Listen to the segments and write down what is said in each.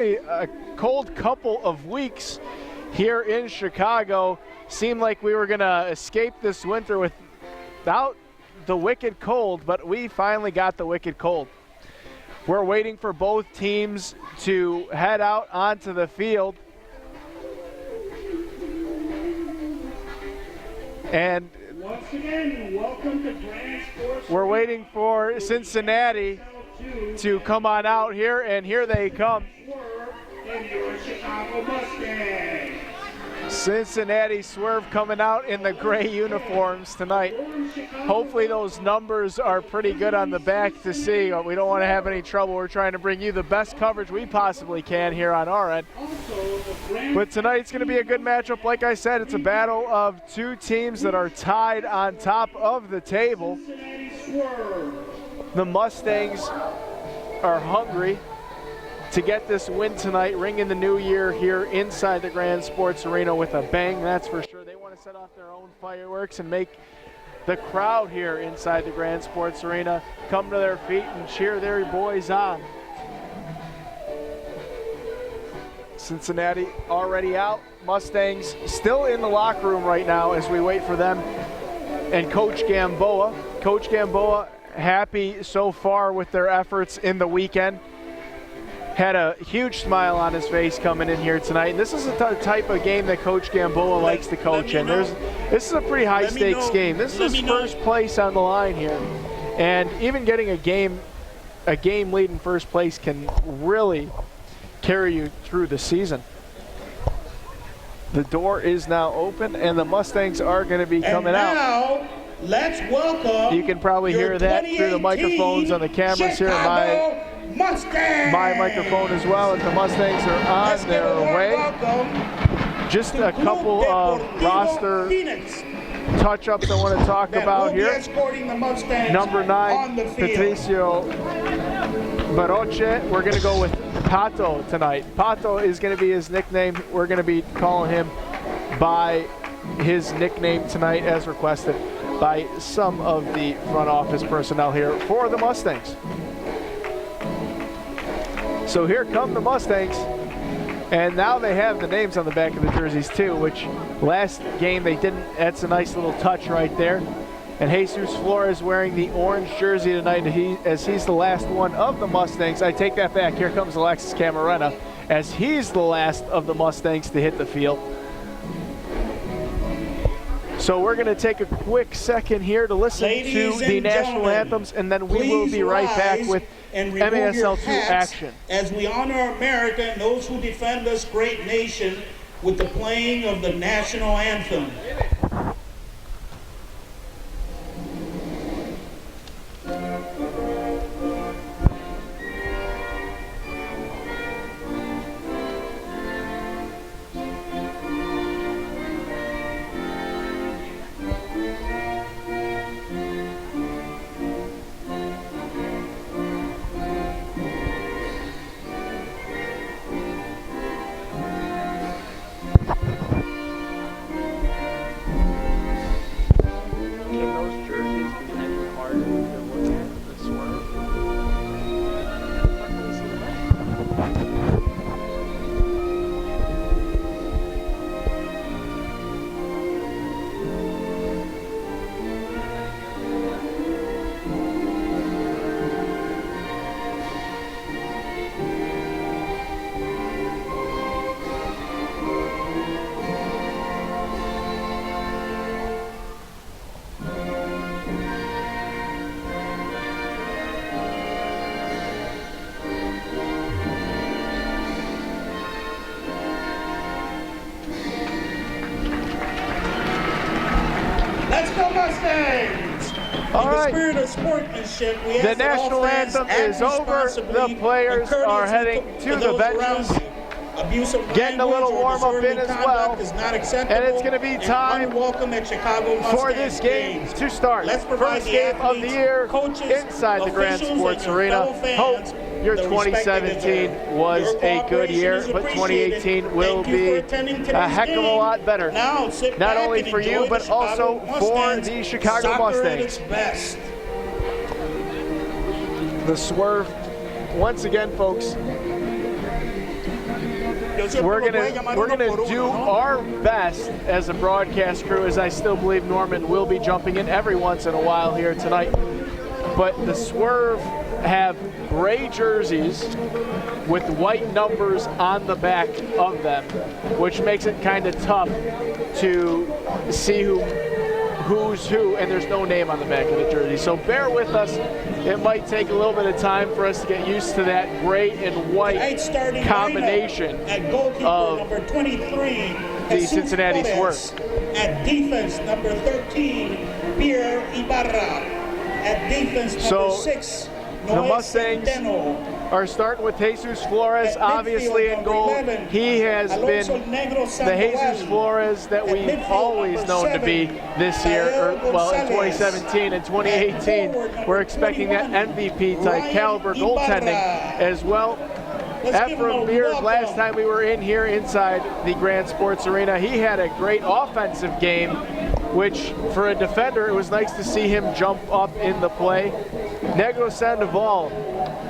A cold couple of weeks here in Chicago. Seemed like we were going to escape this winter without the wicked cold, but we finally got the wicked cold. We're waiting for both teams to head out onto the field. And once again, welcome to Grand Sports. We're waiting for Cincinnati to come on out here, and here they come. And your Chicago Mustangs. Cincinnati Swerve coming out in the gray uniforms tonight. Hopefully those numbers are pretty good on the back to see. We don't want to have any trouble. We're trying to bring you the best coverage we possibly can here on our end. But tonight's going to be a good matchup. Like I said, it's a battle of two teams that are tied on top of the table. The Mustangs are hungry to get this win tonight, ring in the new year here inside the Grand Sports Arena with a bang, that's for sure. They want to set off their own fireworks and make the crowd here inside the Grand Sports Arena come to their feet and cheer their boys on. Cincinnati already out. Mustangs still in the locker room right now as we wait for them and Coach Gamboa. Coach Gamboa happy so far with their efforts in the weekend. Had a huge smile on his face coming in here tonight. And this is the type of game that Coach Gamboa likes to coach in. This is a pretty high-stakes game. This is his first place on the line here. And even getting a game lead in first place can really carry you through the season. The door is now open, and the Mustangs are going to be coming out. Let's welcome. You can probably hear that through the microphones on the cameras here at my microphone as well. As the Mustangs are on their way. Just a couple of roster touch-ups I want to talk about here. Number 9, Patricio Baroche. We're going to go with Pato tonight. Pato is going to be his nickname. We're going to be calling him by his nickname tonight as requested by some of the front office personnel here for the Mustangs. So here come the Mustangs, and now they have the names on the back of the jerseys too, which last game they didn't. That's a nice little touch right there. And Jesus Flores wearing the orange jersey tonight as he's the last one of the Mustangs. I take that back. Here comes Alexis Camarena as he's the last of the Mustangs to hit the field. So we're going to take a quick second here to listen to the national anthems, and then we will be right back with MASL 2 action. As we honor America and those who defend this great nation with the playing of the national anthem. All right, the national anthem is over. The players are heading to the benches, getting a little warm-up in as well. And it's going to be time for this game to start. First game of the year inside the Grand Sports Arena. Hope your 2017 was a good year, but 2018 will be a heck of a lot better. Not only for you, but also for the Chicago Mustangs. The Swerve, once again, folks, we're gonna do our best as a broadcast crew, as I still believe Norman will be jumping in every once in a while here tonight. But the Swerve have gray jerseys with white numbers on the back of them, which makes it kind of tough to see who's who, and there's no name on the back of the jersey. So bear with us. It might take a little bit of time for us to get used to that gray and white combination at goalkeeper of number 23, the Cincinnati Swerve. At defense, number 13, Pierre Ibarra. At defense, number 6, the Mustangs are starting with Jesus Flores, obviously in goal. He has been the Jesus Flores that we've always known to be this year, in 2017 and 2018. We're expecting that MVP type caliber goaltending as well. Ephraim Beard, last time we were in here inside the Grand Sports Arena, he had a great offensive game, which for a defender, it was nice to see him jump up in the play. Negro Sandoval,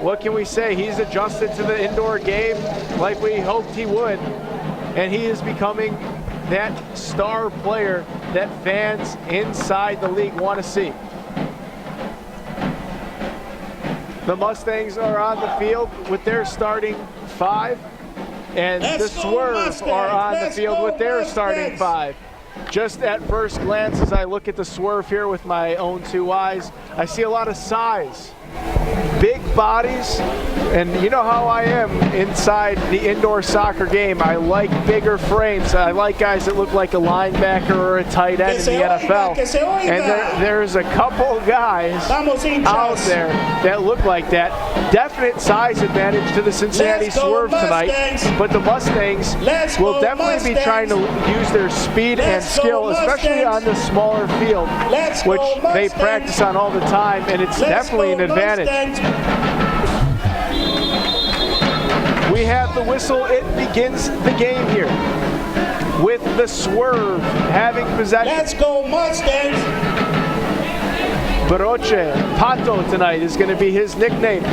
what can we say? He's adjusted to the indoor game like we hoped he would, and he is becoming that star player that fans inside the league want to see. The Mustangs are on the field with their starting 5, and the Swerve are on the field with their starting 5. Just at first glance, as I look at the Swerve here with my own 2 eyes, I see a lot of size, big bodies, and you know how I am inside the indoor soccer game. I like bigger frames. I like guys that look like a linebacker or a tight end in the NFL. And there's a couple guys out there that look like that. Definite size advantage to the Cincinnati Swerve tonight, but the Mustangs will definitely be trying to use their speed and skill, especially on the smaller field, which they practice on all the time, and it's definitely an advantage. We have the whistle. It begins the game here with the Swerve having possession. Let's go Mustangs! Baroche, Pato tonight is going to be his nickname.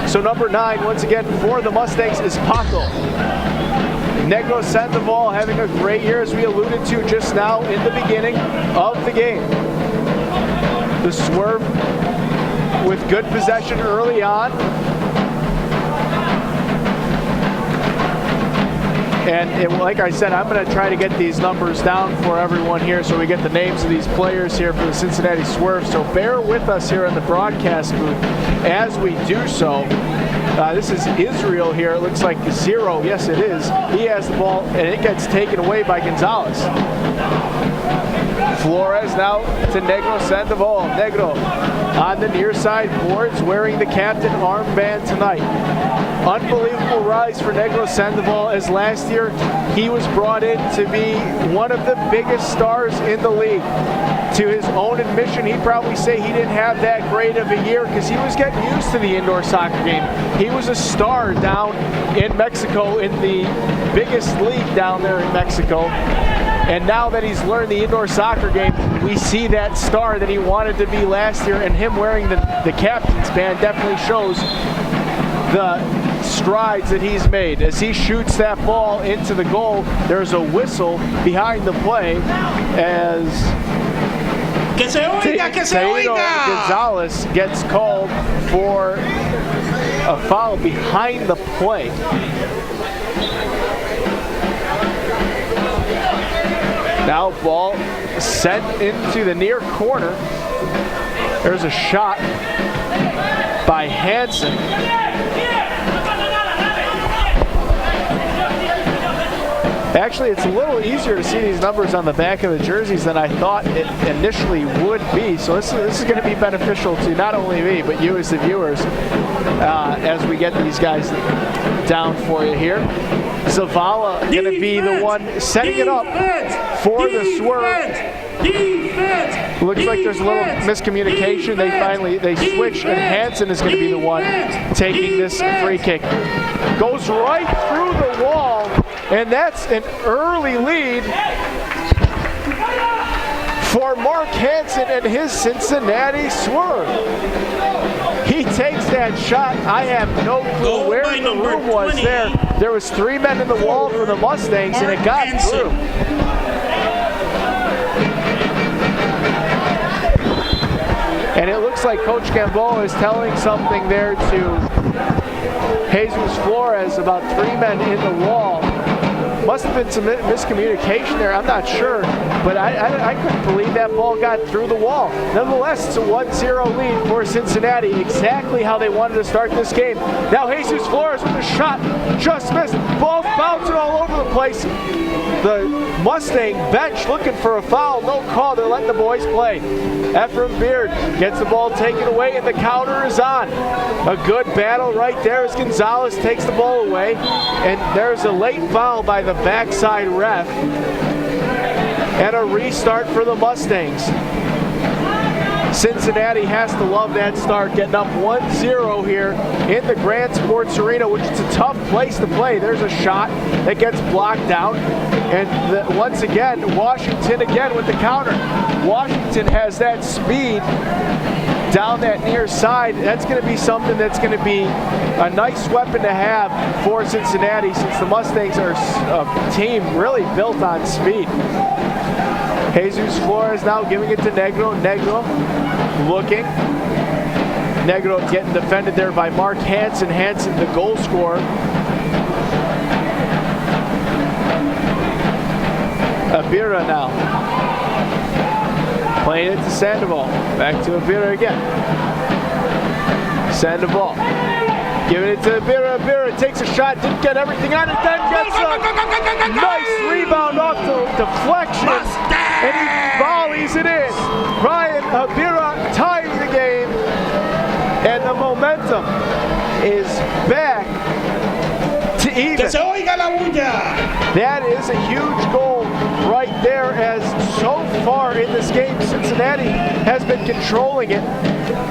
So number 9, once again, for the Mustangs is Pato. Negro Sandoval having a great year, as we alluded to just now in the beginning of the game. The Swerve with good possession early on. And like I said, I'm going to try to get these numbers down for everyone here so we get the names of these players here for the Cincinnati Swerve. So bear with us here in the broadcast booth as we do so. This is Israel here. It looks like 0. Yes, it is. He has the ball, and it gets taken away by Gonzalez. Flores now to Negro Sandoval. Negro on the near side boards, wearing the captain armband tonight. Unbelievable rise for Negro Sandoval, as last year he was brought in to be one of the biggest stars in the league. To his own admission, he'd probably say he didn't have that great of a year because he was getting used to the indoor soccer game. He was a star down in Mexico, in the biggest league down there in Mexico. And now that he's learned the indoor soccer game, we see that star that he wanted to be last year, and him wearing the captain's band definitely shows the strides that he's made. As he shoots that ball into the goal, there's a whistle behind the play as Taylor Gonzalez gets called for a foul behind the play. Now ball sent into the near corner. There's a shot by Hansen. Actually, it's a little easier to see these numbers on the back of the jerseys than I thought it initially would be. So this is going to be beneficial to not only me, but you as the viewers as we get these guys down for you here. Zavala going to be the one setting it up for the Swerve. Looks like there's a little miscommunication. They switch, and Hansen is going to be the one taking this free kick. Goes right through the wall, and that's an early lead for Mark Hansen and his Cincinnati Swerve. He takes that shot. I have no clue where the room was there. There was 3 men in the wall for the Mustangs, and it got through. And it looks like Coach Gamboa is telling something there to Jesus Flores about 3 men in the wall. Must have been some miscommunication there, I'm not sure, but I couldn't believe that ball got through the wall. Nonetheless, it's a 1-0 lead for Cincinnati, exactly how they wanted to start this game. Now Jesus Flores with a shot, just missed, ball bouncing all over the place. The Mustang bench looking for a foul, no call, they're letting the boys play. Ephraim Beard gets the ball taken away and the counter is on. A good battle right there as Gonzalez takes the ball away, and there's a late foul by the backside ref, and a restart for the Mustangs. Cincinnati has to love that start, getting up 1-0 here in the Grand Sports Arena, which is a tough place to play. There's a shot that gets blocked down, and once again, Washington again with the counter. Washington has that speed down that near side. That's going to be something that's going to be a nice weapon to have for Cincinnati, since the Mustangs are a team really built on speed. Jesus Flores now giving it to Negro. Negro looking. Negro getting defended there by Mark Hansen. Hansen, the goal scorer. Abira now. Playing it to Sandoval. Back to Abira again. Sandoval. Giving it to Abira. Abira takes a shot, didn't get everything on it, then gets a nice rebound off the deflection. And he volleys it in. Ryan Abira tying the game. And the momentum is back to even. That is a huge goal right there, as so far in this game, Cincinnati has been controlling it.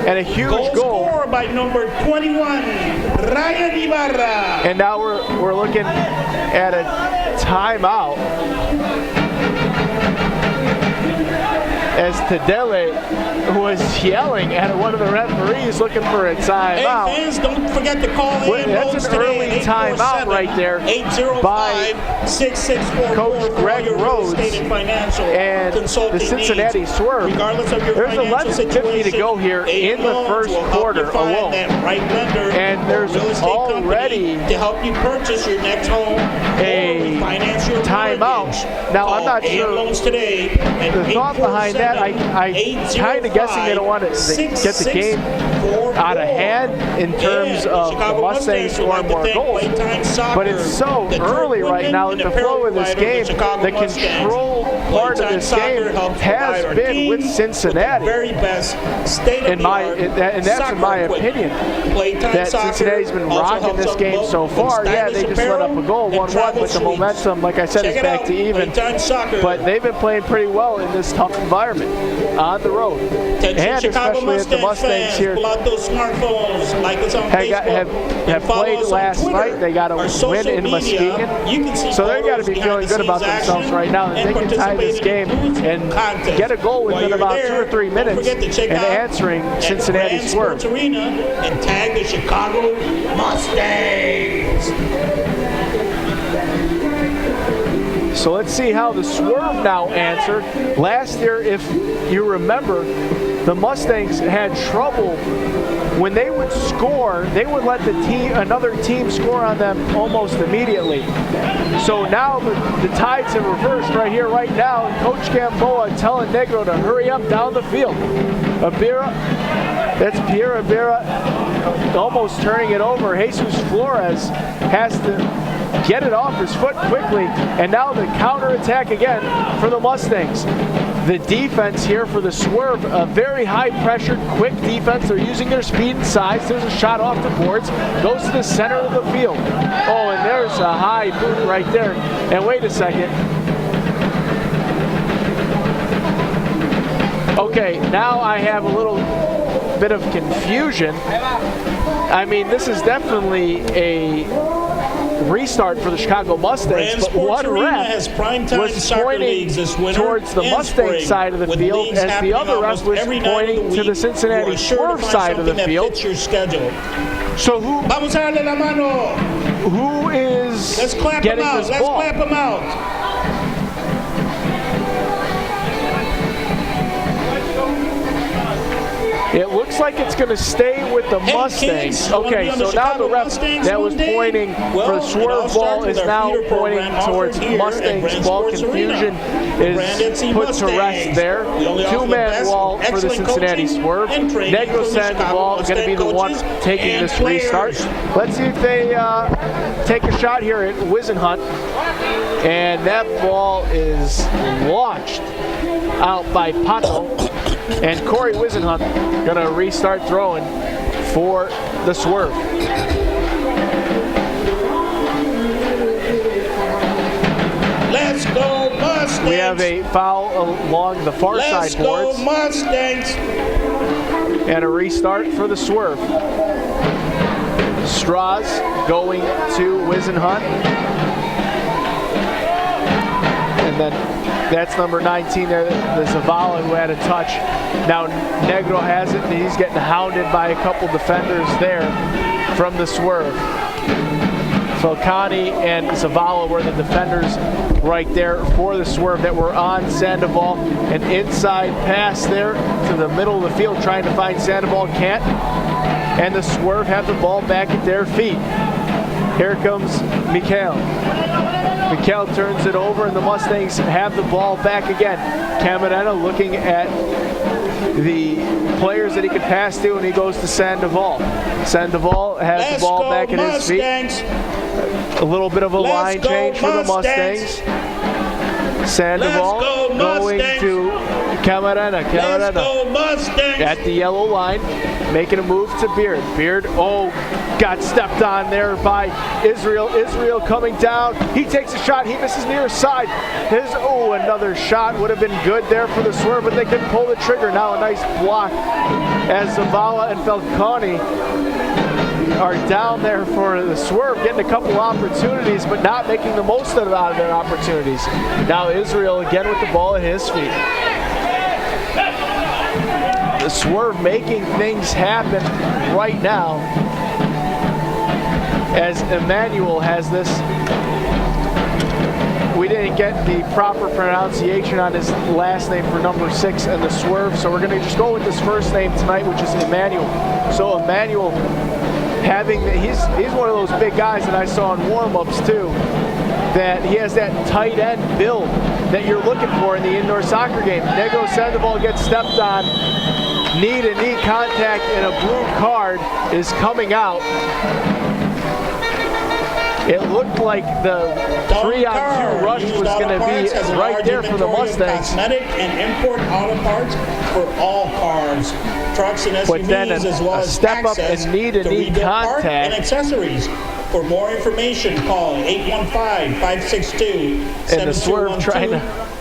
And a huge goal. Scored by number 21, Ryan Ibarra. And now we're looking at a timeout, as Tadele was yelling at one of the referees looking for a timeout. Hey fans, don't forget to call in. That's an early timeout right there by Coach Greg Rhodes and the Cincinnati Swerve. There's 11:50 to go here in the first quarter alone, and there's already to help you purchase your next home a timeout. Now I'm not sure the thought behind that. I kind of guessing they don't want to get the game out of hand in terms of the Mustangs scoring more goals. But it's so early right now that the flow of this game, the control part of this game has been with Cincinnati. And that's in my opinion, that Cincinnati's been rocking this game so far. Yeah, they just let up a goal, 1-1, but the momentum, like I said, is back to even. But they've been playing pretty well in this tough environment on the road. And especially at the Mustangs here have played last night. They got a win in Muskegon. So they've got to be feeling good about themselves right now. That they can tie this game and get a goal within about 2 or 3 minutes and answering Cincinnati Swerve. And tag the Chicago Mustangs. So let's see how the Swerve now answer. Last year, if you remember, the Mustangs had trouble when they would score. They would let another team score on them almost immediately. So now the tides have reversed right here, right now. And Coach Gamboa telling Negro to hurry up down the field. Abira, that's Pierre Abira almost turning it over. Jesus Flores has to get it off his foot quickly, and now the counter-attack again for the Mustangs. The defense here for the Swerve, a very high-pressured, quick defense. They're using their speed and size. There's a shot off the boards, goes to the center of the field. Oh, and there's a high boot right there. And wait a second. Okay, now I have a little bit of confusion. I mean, this is definitely a restart for the Chicago Mustangs, but one ref was pointing towards the Mustang side of the field as the other ref was pointing to the Cincinnati Swerve side of the field. So who is getting this ball? Let's clap them out. It looks like it's going to stay with the Mustangs. Okay, so now the ref that was pointing for the Swerve ball is now pointing towards Mustangs ball. Confusion is put to rest there. Two-man wall for the Cincinnati Swerve. Negro Sandoval is going to be the one taking this restart. Let's see if they take a shot here at Wisenhunt. And that ball is launched out by Pato. And Corey Wisenhunt going to restart throwing for the Swerve. Let's go Mustangs! We have a foul along the far side boards. Let's go Mustangs! And a restart for the Swerve. Straws going to Wisenhunt. And then that's number 19 there, the Zavala who had a touch. Now Negro has it, and he's getting hounded by a couple defenders there from the Swerve. Falcani and Zavala were the defenders right there for the Swerve that were on Sandoval. An inside pass there to the middle of the field trying to find Sandoval, can't. And the Swerve have the ball back at their feet. Here comes Mikhail. Mikhail turns it over, and the Mustangs have the ball back again. Camarena looking at the players that he could pass to, and he goes to Sandoval. Sandoval has the ball back at his feet. A little bit of a line change for the Mustangs. Sandoval going to Camarena. Camarena at the yellow line, making a move to Beard. Beard, got stepped on there by Israel. Israel coming down. He takes a shot. He misses near side. Another shot would have been good there for the Swerve, but they couldn't pull the trigger. Now a nice block as Zavala and Falcani are down there for the Swerve, getting a couple opportunities, but not making the most out of their opportunities. Now Israel again with the ball at his feet. The Swerve making things happen right now as Emmanuel has this. We didn't get the proper pronunciation on his last name for number 6 and the Swerve, so we're going to just go with his first name tonight, which is Emmanuel. So Emmanuel he's one of those big guys that I saw in warm-ups too, that he has that tight end build that you're looking for in the indoor soccer game. Negro Sandoval gets stepped on. Knee-to-knee contact, and a blue card is coming out. It looked like the 3-on-2 rush was going to be right there for the Mustangs. Cosmetic and import auto parts for all cars, trucks, and SUVs, but then as well as step up and knee-to-knee contact and accessories. For more information, call 815-562-7212 and the Swerve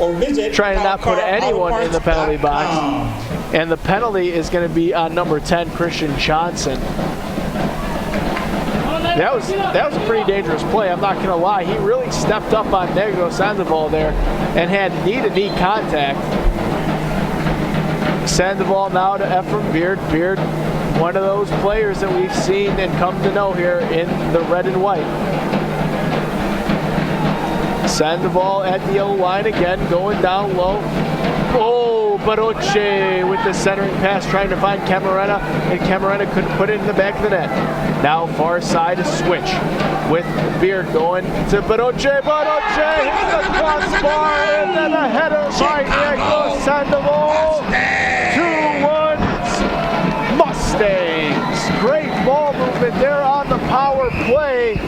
or visit trying to not put anyone in the penalty box. And the penalty is going to be on number 10, Christian Johnson. That was a pretty dangerous play, I'm not going to lie. He really stepped up on Negro Sandoval there and had knee-to-knee contact. Sandoval now to Ephraim Beard. Beard, one of those players that we've seen and come to know here in the red and white. Sandoval at the yellow line again, going down low. Baroche with the centering pass, trying to find Camarena, and Camarena couldn't put it in the back of the net. Now far side a switch with Beard going to Baroche. Baroche hits the crossbar, and then a header by Negro Sandoval. 2-1 Mustangs. Great ball movement there on the power play.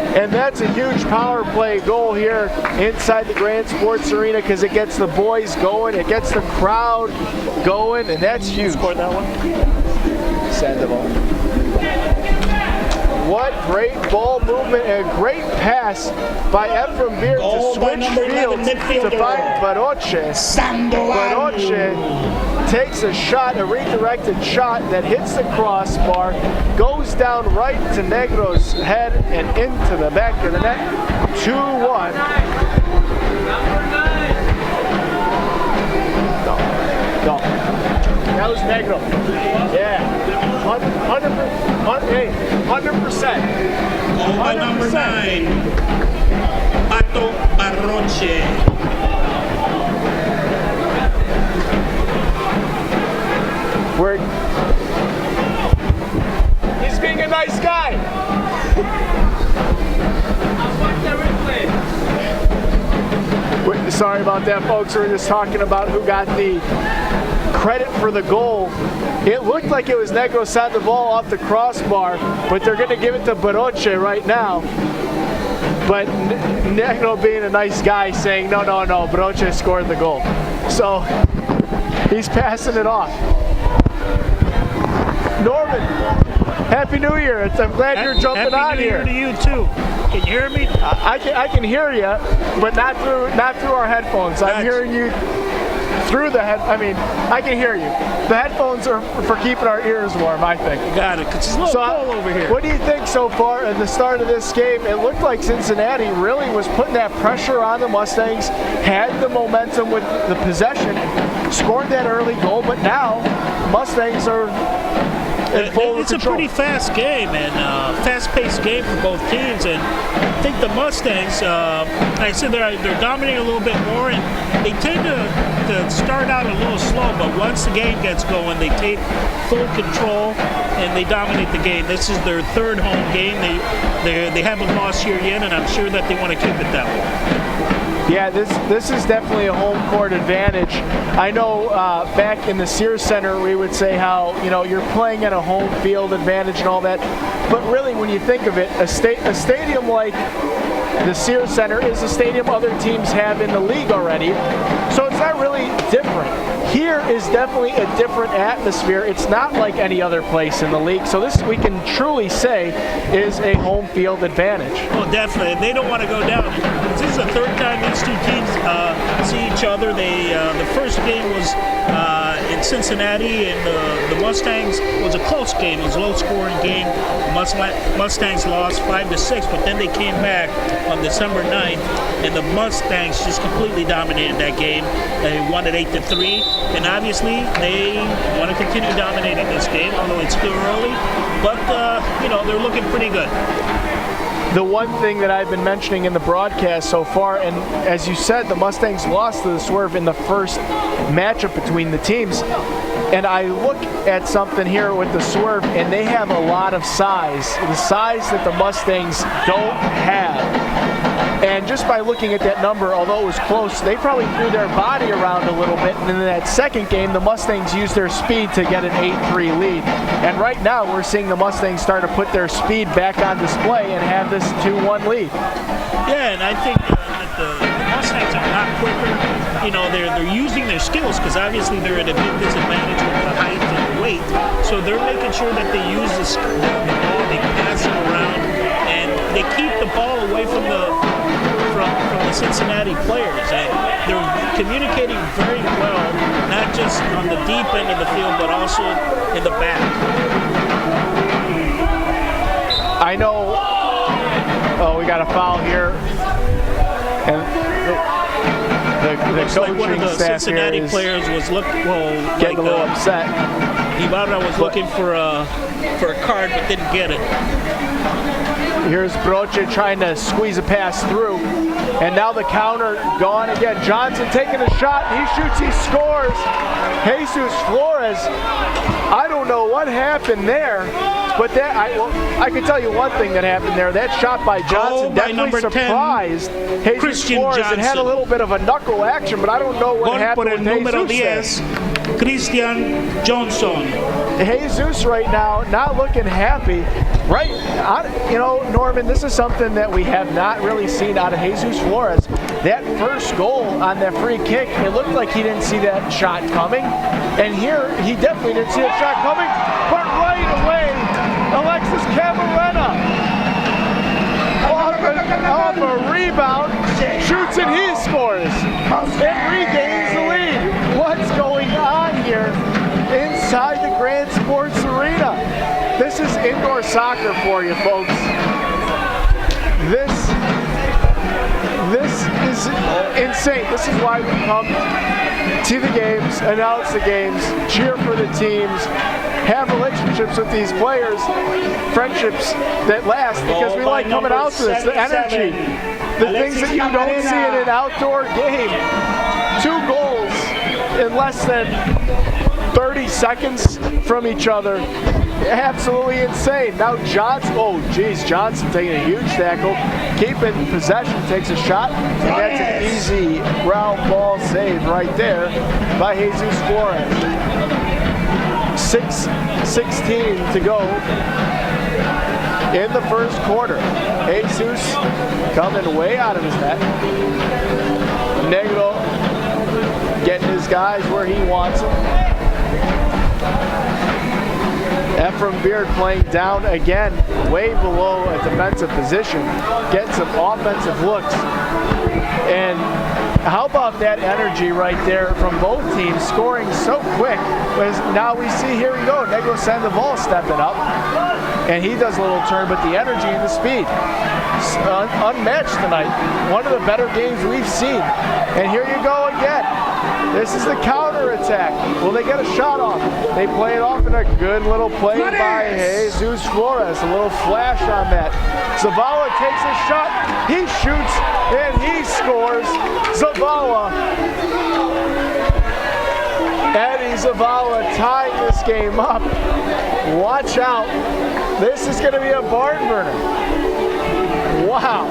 And that's a huge power play goal here inside the Grand Sports Arena because it gets the boys going, it gets the crowd going, and that's huge. Scored that one? Sandoval. What great ball movement and great pass by Efrem Beer to switch fields to find Baroche. Baroche takes a shot, a redirected shot that hits the crossbar, goes down right to Negro's head and into the back of the net. 2-1. No. That was Negro. Yeah. 100%. Goal by number 9, Pato Baroche. He's being a nice guy. Sorry about that, folks. We were just talking about who got the credit for the goal. It looked like it was Negro sent the ball off the crossbar, but they're going to give it to Baroche right now. But Negro, being a nice guy, saying, no, Baroche scored the goal. So he's passing it off. Norman, Happy New Year. I'm glad you're jumping on here. Happy New Year to you, too. Can you hear me? I can hear you, but not through our headphones. I'm hearing you through the head. I mean, I can hear you. The headphones are for keeping our ears warm, I think. Got it. Because it's a little cold over here. What do you think so far at the start of this game? It looked like Cincinnati really was putting that pressure on the Mustangs, had the momentum with the possession, scored that early goal, but now Mustangs are in full It's control. a pretty fast game and fast-paced game for both teams. And I think the Mustangs, like I said, they're dominating a little bit more, and they tend to start out a little slow, but once the game gets going, they take full control and they dominate the game. This is their third home game. They haven't lost here yet, and I'm sure that they want to keep it that way. Yeah, this is definitely a home court advantage. I know back in the Sears Center we would say how, you're playing at a home field advantage and all that, but really when you think of it, a stadium like the Sears Center is a stadium other teams have in the league already, so it's not really different. Here is definitely a different atmosphere. It's not like any other place in the league, so this we can truly say is a home field advantage. Oh, definitely. They don't want to go down. This is the third time these two teams see each other. The first game was in Cincinnati, and the Mustangs was a close game. It was a low-scoring game. The Mustangs lost 5-6, but then they came back on December 9th, and the Mustangs just completely dominated that game. They won it 8-3, and obviously they want to continue dominating this game, although it's still early. But they're looking pretty good. The one thing that I've been mentioning in the broadcast so far, and as you said, the Mustangs lost to the Swerve in the first matchup between the teams. And I look at something here with the Swerve, and they have a lot of size. The size that the Mustangs don't have. And just by looking at that number, although it was close, they probably threw their body around a little bit. And in that second game, the Mustangs used their speed to get an 8-3 lead. And right now, we're seeing the Mustangs start to put their speed back on display and have this 2-1 lead. Yeah, and I think that the Mustangs are a lot quicker. They're using their skills because obviously they're at a big disadvantage with the height and the weight. So they're making sure that they use the ball, they pass it around, and they keep the ball away from the Cincinnati players. And they're communicating very well, not just on the deep end of the field, but also in the back. I know. Oh, we got a foul here. And the coaching like one of the staff Cincinnati here players was getting a little upset. Ibarra was looking for a card but didn't get it. Here's Broche trying to squeeze a pass through. And now the counter gone again. Johnson taking a shot. He shoots, he scores. Jesus Flores, I don't know what happened there, but that I can tell you one thing that happened there. That shot by Johnson definitely surprised Jesus Flores. It had a little bit of a knuckle action, but I don't know what happened with Jesus. Christian Johnson. Jesus right now not looking happy. Right, Norman, this is something that we have not really seen out of Jesus Flores. That first goal on that free kick, it looked like he didn't see that shot coming. And here, he definitely didn't see that shot coming. But right away, Alexis Camarena off a rebound, shoots and he scores. And regains the lead. What's going on here inside the Grand Sports Arena? This is indoor soccer for you, folks. This is insane. This is why we come to the games, announce the games, cheer for the teams, have relationships with these players, friendships that last, because we like coming out to this, the energy, the things that you don't see in an outdoor game. 2 goals in less than 30 seconds from each other. Absolutely insane. Now Johnson, Johnson taking a huge tackle, keeping possession, takes a shot, and that's an easy ground ball save right there by Jesus Flores. 6:16 to go in the first quarter. Jesus coming way out of his net. Negro getting his guys where he wants them. Ephraim Beard playing down again, way below a defensive position, getting some offensive looks. And how about that energy right there from both teams, scoring so quick? As now we see, here we go, Negro Sandoval stepping up, and he does a little turn, but the energy and the speed, unmatched tonight. One of the better games we've seen. And here you go again. This is the counter attack. Will they get a shot off? They play it off in a good little play by Jesus Flores. A little flash on that. Zavala takes a shot. He shoots and he scores. Zavala. Eddie Zavala tying this game up. Watch out. This is going to be a barn burner. Wow.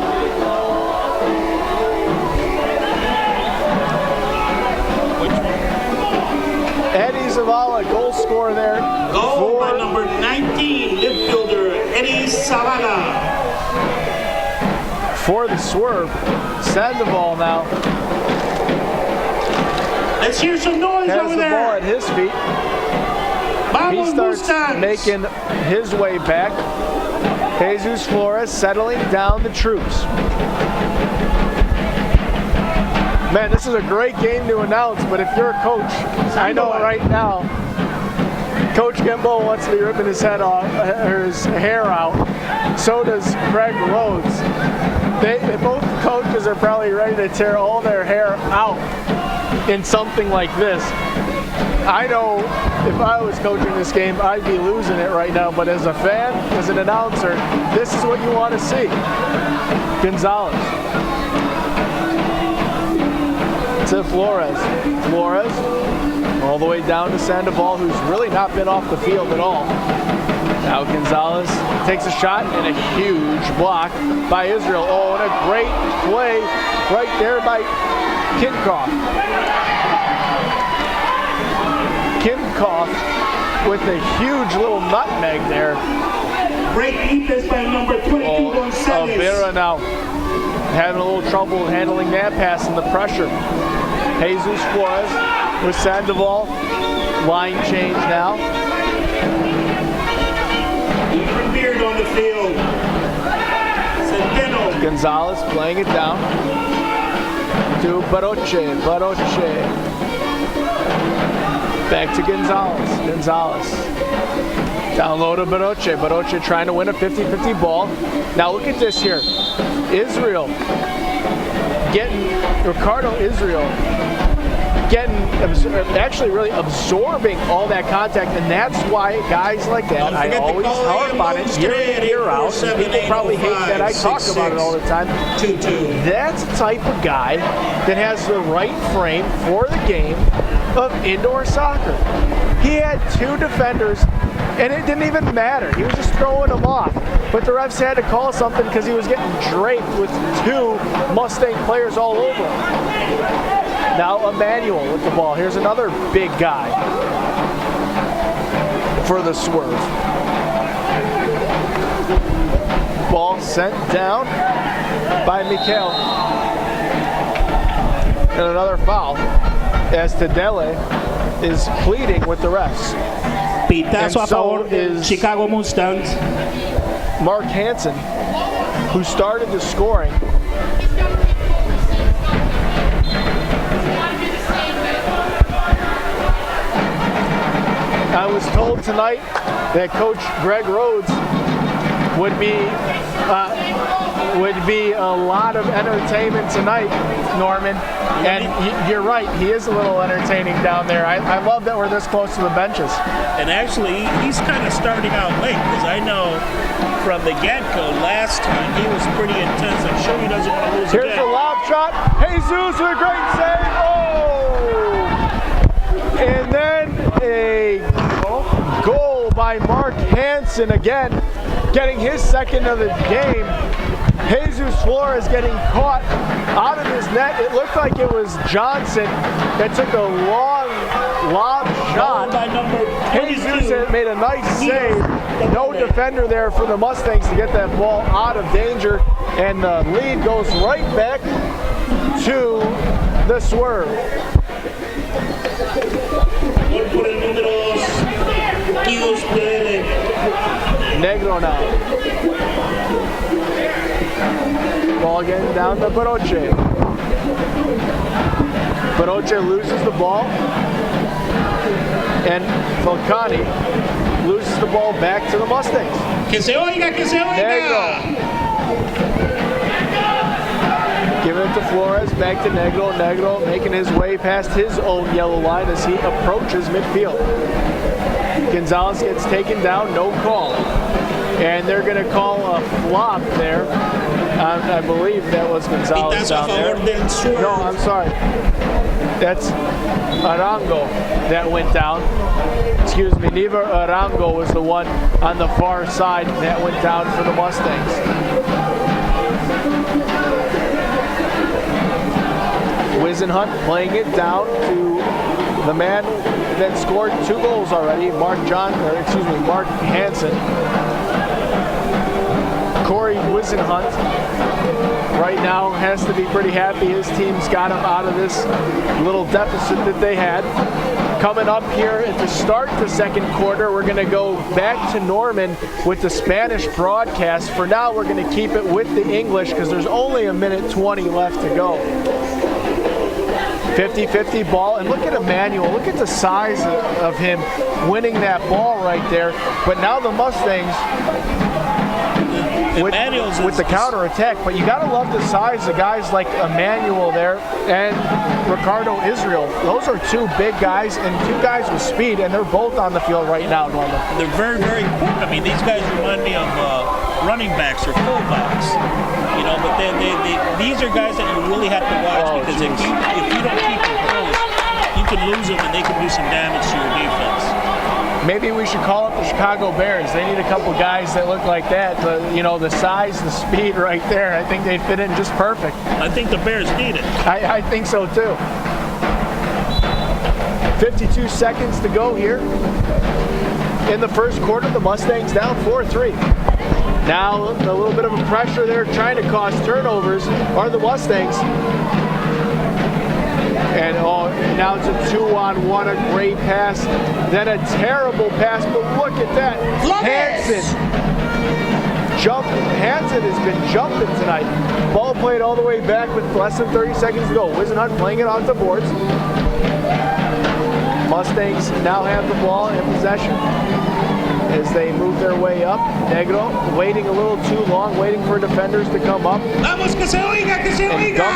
Eddie Zavala, goal scorer there. Goal by number 19, midfielder Eddie Zavala. For the Swerve. Sandoval now. Let's hear some noise has over the there. Ball at his feet. He starts Mustangs. making his way back. Jesus Flores settling down the troops. Man, this is a great game to announce, but if you're a coach, I know right now, Coach Gamboa wants to be ripping his head off, or his hair out. So does Craig Rhodes. Both coaches are probably ready to tear all their hair out in something like this. I know if I was coaching this game, I'd be losing it right now, but as a fan, as an announcer, this is what you want to see. Gonzalez. To Flores. Flores all the way down to Sandoval, who's really not been off the field at all. Now Gonzalez takes a shot and a huge block by Israel. Oh, and a great play right there by Kinkoff. Kinkoff with a huge little nutmeg there. Great defense by number 22, Gonzalez. Vera now having a little trouble handling that pass and the pressure. Jesus Flores with Sandoval. Line change now. Ephraim Beard on the field. Centeno. Gonzalez playing it down to Baroche. Baroche. Back to Gonzalez. Gonzalez. Down low to Baroche. Baroche trying to win a 50-50 ball. Now look at this here. Israel Ricardo Israel actually really absorbing all that contact, and that's why guys like that, I always harp on it year in, year out, and people probably hate that I talk about it all the time. 2-2. That's the type of guy that has the right frame for the game of indoor soccer. He had 2 defenders, and it didn't even matter. He was just throwing them off. But the refs had to call something because he was getting draped with 2 Mustang players all over him. Now Emmanuel with the ball. Here's another big guy for the Swerve. Ball sent down by Mikhail. And another foul as Tadele is pleading with the refs. Pitazo a favor del Chicago Mustangs. Mark Hansen, who started the scoring. I was told tonight that Coach Greg Rhodes would be a lot of entertainment tonight, Norman. And you're right, he is a little entertaining down there. I love that we're this close to the benches. And actually, he's kind of starting out late, because I know from the get-go last time he was pretty intense. I'm sure he doesn't want to lose Here's again. a lob shot. Jesus with a great save. Oh! And then a goal by Mark Hansen again, getting his second of the game. Jesus Flores getting caught out of his net. It looked like it was Johnson that took a long lob shot. Jesus had made a nice save. No defender there for the Mustangs to get that ball out of danger. And the lead goes right back to the Swerve. Negro now. Ball getting down to Baroche. Baroche loses the ball. And Falcani loses the ball back to the Mustangs. Que se oiga, que se oiga. Negro. Giving it to Flores, back to Negro. Negro making his way past his own yellow line as he approaches midfield. Gonzalez gets taken down, no call. And they're going to call a flop there. I believe that was Gonzalez down there. No, I'm sorry. That's Arango that went down. Excuse me, Neva Arango was the one on the far side that went down for the Mustangs. Wisenhunt playing it down to the man that scored 2 goals already, Mark Hansen. Corey Wisenhunt right now has to be pretty happy his team's got him out of this little deficit that they had. Coming up here at the start of the second quarter, we're going to go back to Norman with the Spanish broadcast. For now, we're going to keep it with the English because there's only 1:20 left to go. 50-50 ball, and look at Emmanuel. Look at the size of him winning that ball right there. But now the Mustangs with the counter-attack, but you got to love the size of guys like Emmanuel there and Ricardo Israel. Those are 2 big guys and 2 guys with speed, and they're both on the field right now, Norman. They're very, very quick. I mean, these guys remind me of running backs or fullbacks. You know, but these are guys that you really have to watch because if you don't keep them close, you can lose them and they can do some damage to your defense. Maybe we should call up the Chicago Bears. They need a couple guys that look like that. But, you know, the size, the speed right there, I think they'd fit in just perfect. I think the Bears need it. I think so, too. 52 seconds to go here. In the first quarter, the Mustangs down 4-3. Now, a little bit of a pressure there, trying to cause turnovers are the Mustangs. And now it's a 2-on-1, a great pass, then a terrible pass, but look at that. Hansen has been jumping tonight. Ball played all the way back with less than 30 seconds to go. Wisenhunt playing it off the boards. Mustangs now have the ball in possession as they move their way up. Negro waiting a little too long, waiting for defenders to come up. Vamos, que se oiga, que se oiga.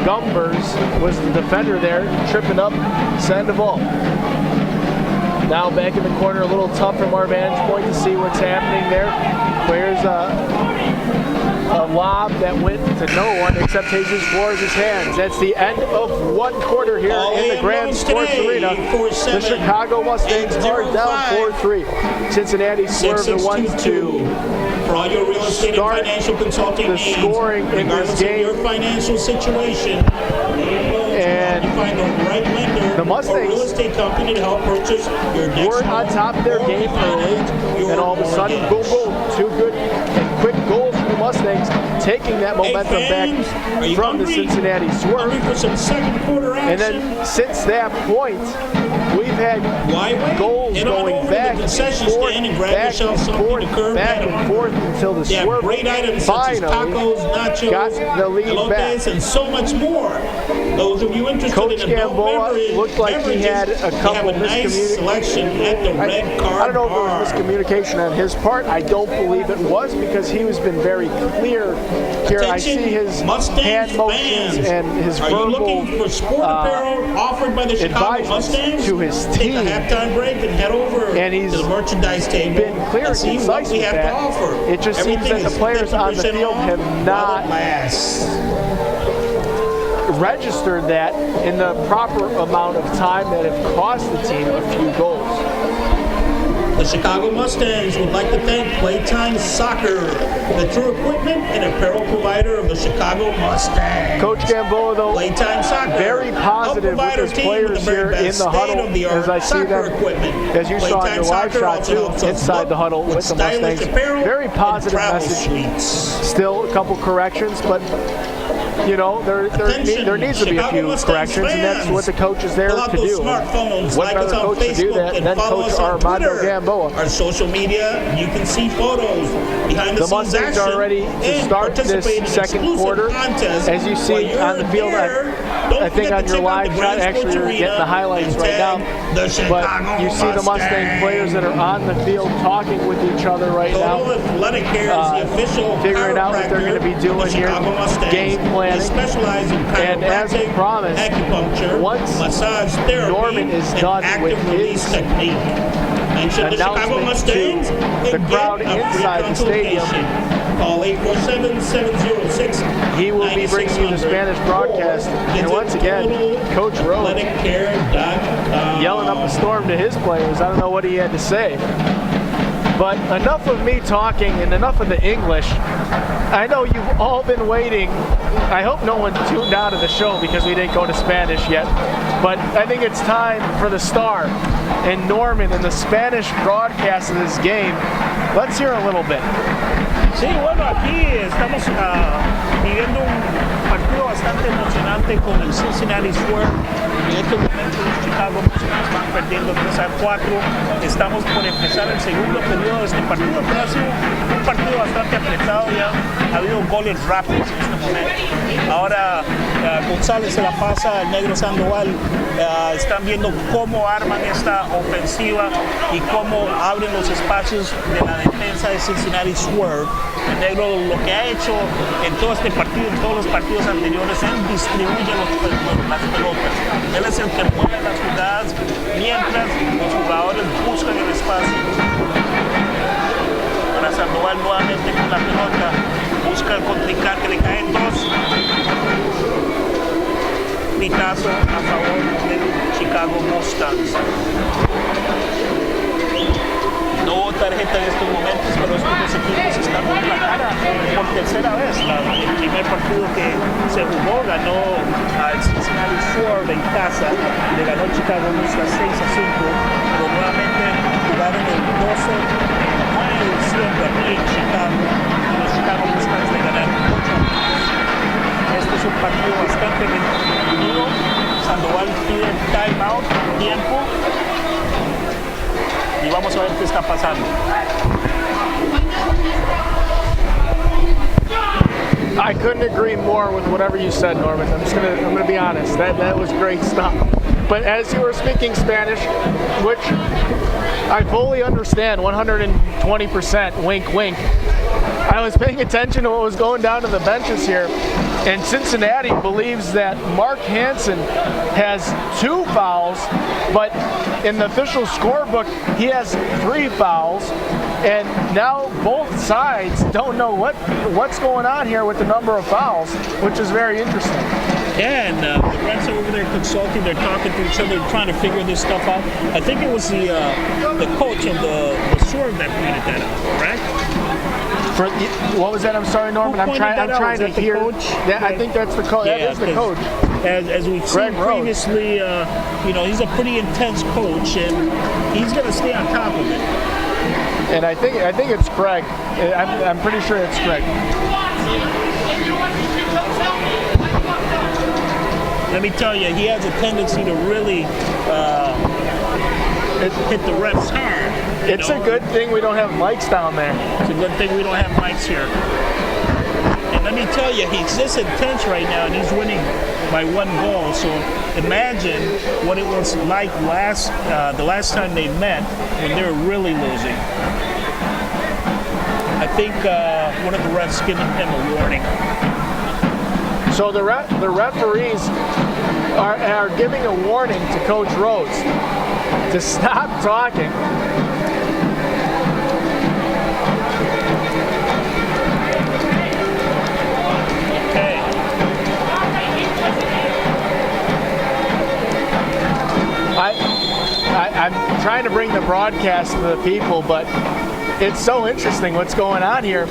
Gumbers was the defender there, tripping up Sandoval. Now back in the corner, a little tough from our vantage point to see what's happening there. There's a lob that went to no one except Jesus Flores' hands. That's the end of 1 quarter here in the Grand Sports Arena. The Chicago Mustangs are down 4-3. Cincinnati Swerve the 1-2. For all your real estate and financial consulting needs, scoring in this game. Your financial situation, and you find the right lender the Mustangs or real estate company to help purchase your next were on top of their game early, and all of a sudden, boom, boom, 2 good and quick goals from the Mustangs taking that momentum fans, are back you from the hungry? Cincinnati Swerve. Hungry for some second quarter action? And then since that point, we've had Why wait? goals Head on going over to back the and concession forth, stand and grab back yourself and something forth, to curb back that. and forth until the They have Swerve great items such as finally tacos, nachos, got the lead elotes, back. and so much more. Those of you interested Coach in adult Gamboa looked like he had a couple they have a nice selection at the red car I don't know if bar. it was miscommunication on his part. I don't believe it was because he has been very clear here. I see his Mustangs hand motions fans. and his Are you verbal looking for sport apparel offered by the Chicago advisements Mustangs? to his Take team. a halftime break and head over And he's to the merchandise table been clear and and see what concise we with have that. to offer. It just seems Everything that the is players on the 50% field off have while not it lasts. registered that in the proper amount of time that have cost the team a few goals. The Chicago Mustangs would like to thank Playtime Soccer, the true equipment and apparel provider of the Chicago Mustangs. Coach Gamboa, though, Playtime Soccer, very positive with his players here in the huddle as I see them, as you saw in your live shot too, inside the huddle with the Mustangs. Very positive message. Still a couple corrections, but you know, there needs to be a few corrections, and that's what the coach is there to do. What better coach to do that than Coach Armando Gamboa? Our social media, you can see photos behind the The Mustangs are ready to start this second quarter. As you see on the field, I think on your live shot, actually you're getting the highlights right now, but you see the Mustang players that are on the field talking with each other right now, figuring out what they're going to be doing here, game planning. And as promised, once Norman is done with his announcement to the crowd inside the stadium, call 847-706. he will be bringing you the Spanish broadcast. And once again, Coach Rose yelling up a storm to his players. I don't know what he had to say. But enough of me talking and enough of the English. I know you've all been waiting. I hope no one tuned out of the show because we didn't go to Spanish yet. But I think it's time for the star and Norman and the Spanish broadcast of this game. Let's hear a little bit. Sí, bueno, aquí estamos viviendo un partido bastante emocionante con el Cincinnati Swerve. En estos momentos los Chicago Mustangs van perdiendo 3-4. Estamos por empezar el segundo periodo de este partido, pero ha sido un partido bastante apretado. Ya ha habido goles rápidos en este momento. Ahora González se la pasa al negro Sandoval. Están viendo cómo arman esta ofensiva y cómo abren los espacios de la defensa de Cincinnati Swerve. El negro lo que ha hecho en todo este partido, en todos los partidos anteriores, él distribuye las pelotas. Él es el que mueve las jugadas mientras los jugadores buscan el espacio. Ahora Sandoval nuevamente con la pelota, busca el contrincante, le caen dos. Pitazo a favor del Chicago Mustangs. No hubo tarjeta en estos momentos, pero estos dos equipos están en la cara por tercera vez. El primer partido que se jugó ganó al Cincinnati Swerve en casa, le ganó Chicago Mustangs 6-5, pero nuevamente jugaron el 12 de diciembre aquí en Chicago, y los Chicago Mustangs le ganaron 8-2. Este es un partido bastante entretenido. Sandoval pide timeout, tiempo. Y vamos a ver qué está pasando. I couldn't agree more with whatever you said, Norman. I'm gonna be honest. That was great stuff. But as you were speaking Spanish, which I fully understand, 120%, wink, wink. I was paying attention to what was going down to the benches here, and Cincinnati believes that Mark Hansen has 2 fouls, but in the official scorebook, he has 3 fouls, and now both sides don't know what's going on here with the number of fouls, which is very interesting. Yeah, and the refs are over there consulting, they're talking to each other, trying to figure this stuff out. I think it was the coach of the Swerve that pointed that out, correct? What was that? I'm sorry, Norman. I'm trying to hear. Yeah, I think that's the coach. Yeah, that is the coach. As we've seen previously, you know, he's a pretty intense coach, and he's going to stay on top of it. And I think it's Craig. I'm pretty sure it's Craig. Let me tell you, he has a tendency to really hit the refs hard. It's a good thing we don't have mics down there. It's a good thing we don't have mics here. And let me tell you, he's this intense right now, and he's winning by 1 goal. So imagine what it was like the last time they met when they were really losing. I think one of the refs giving him a warning. So the referees are giving a warning to Coach Rhodes to stop talking. Okay. I'm trying to bring the broadcast to the people, but it's so interesting what's going on here.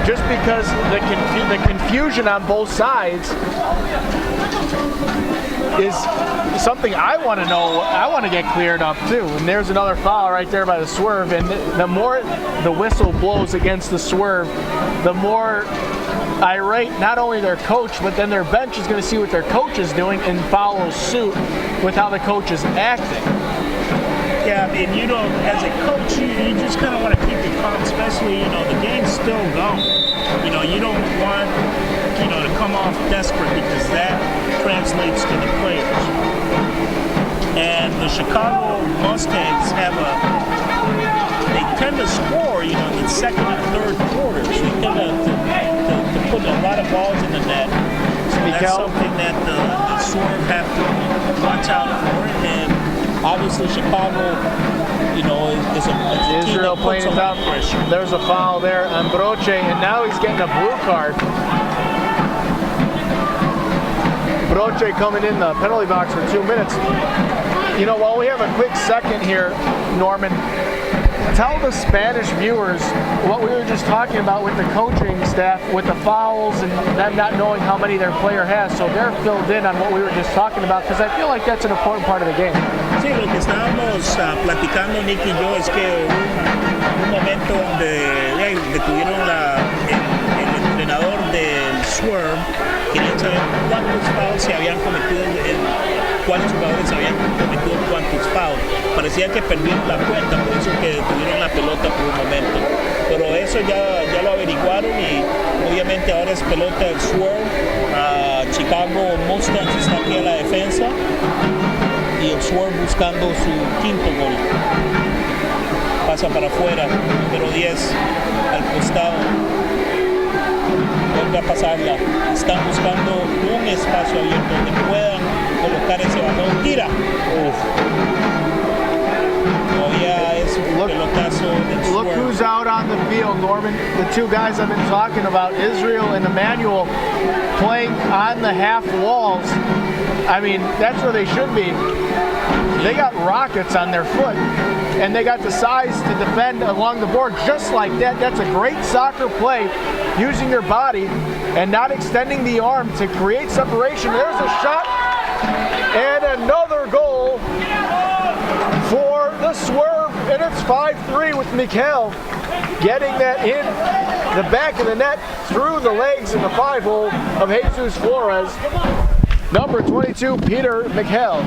Just because the confusion on both sides is something I want to know. I want to get cleared up too. And there's another foul right there by the Swerve. And the more the whistle blows against the Swerve, the more irate not only their coach, but then their bench is going to see what their coach is doing and follow suit with how the coach is acting. Yeah, I mean, as a coach, you just kind of want to keep it calm, especially, the game's still going. You don't want, to come off desperate, because that translates to the players. And the Chicago Mustangs they tend to score, in the second and third quarters. They tend to put a lot of balls in the net. So that's something that the Swerve have to watch out for. And obviously, Chicago, is a Israel playing it up. There's a foul there on Broche, and now he's getting a blue card. Broche coming in the penalty box for 2 minutes. While we have a quick second here, Norman, tell the Spanish viewers what we were just talking about with the coaching staff, with the fouls and them not knowing how many their player has, so they're filled in on what we were just talking about, because I feel like that's an important part of the game. Sí, lo que estábamos platicando Nick y yo es que un momento donde detuvieron el entrenador del Swerve, querían saber cuántos fouls se habían cometido, cuáles jugadores habían cometido cuántos fouls. Parecía que perdieron la cuenta, por eso que detuvieron la pelota por un momento. Pero eso ya lo averiguaron, y obviamente ahora es pelota del Swerve. Chicago Mustangs está aquí a la defensa, y el Swerve buscando su 5º gol. Pasa para afuera, número 10 al costado. Vuelve a pasarla. Están buscando un espacio abierto donde puedan colocar ese balón. Tira. Todavía es un pelotazo del Swerve. Look who's out on the field, Norman. The 2 guys I've been talking about, Israel and Emmanuel, playing on the half walls. I mean, that's where they should be. They got rockets on their foot, and they got the size to defend along the board just like that. That's a great soccer play, using your body and not extending the arm to create separation. There's a shot, and another goal for the Swerve, and it's 5-3 with Mikhail getting that in the back of the net through the legs in the 5-hole of Jesus Flores. Number 22, Peter Mikhail,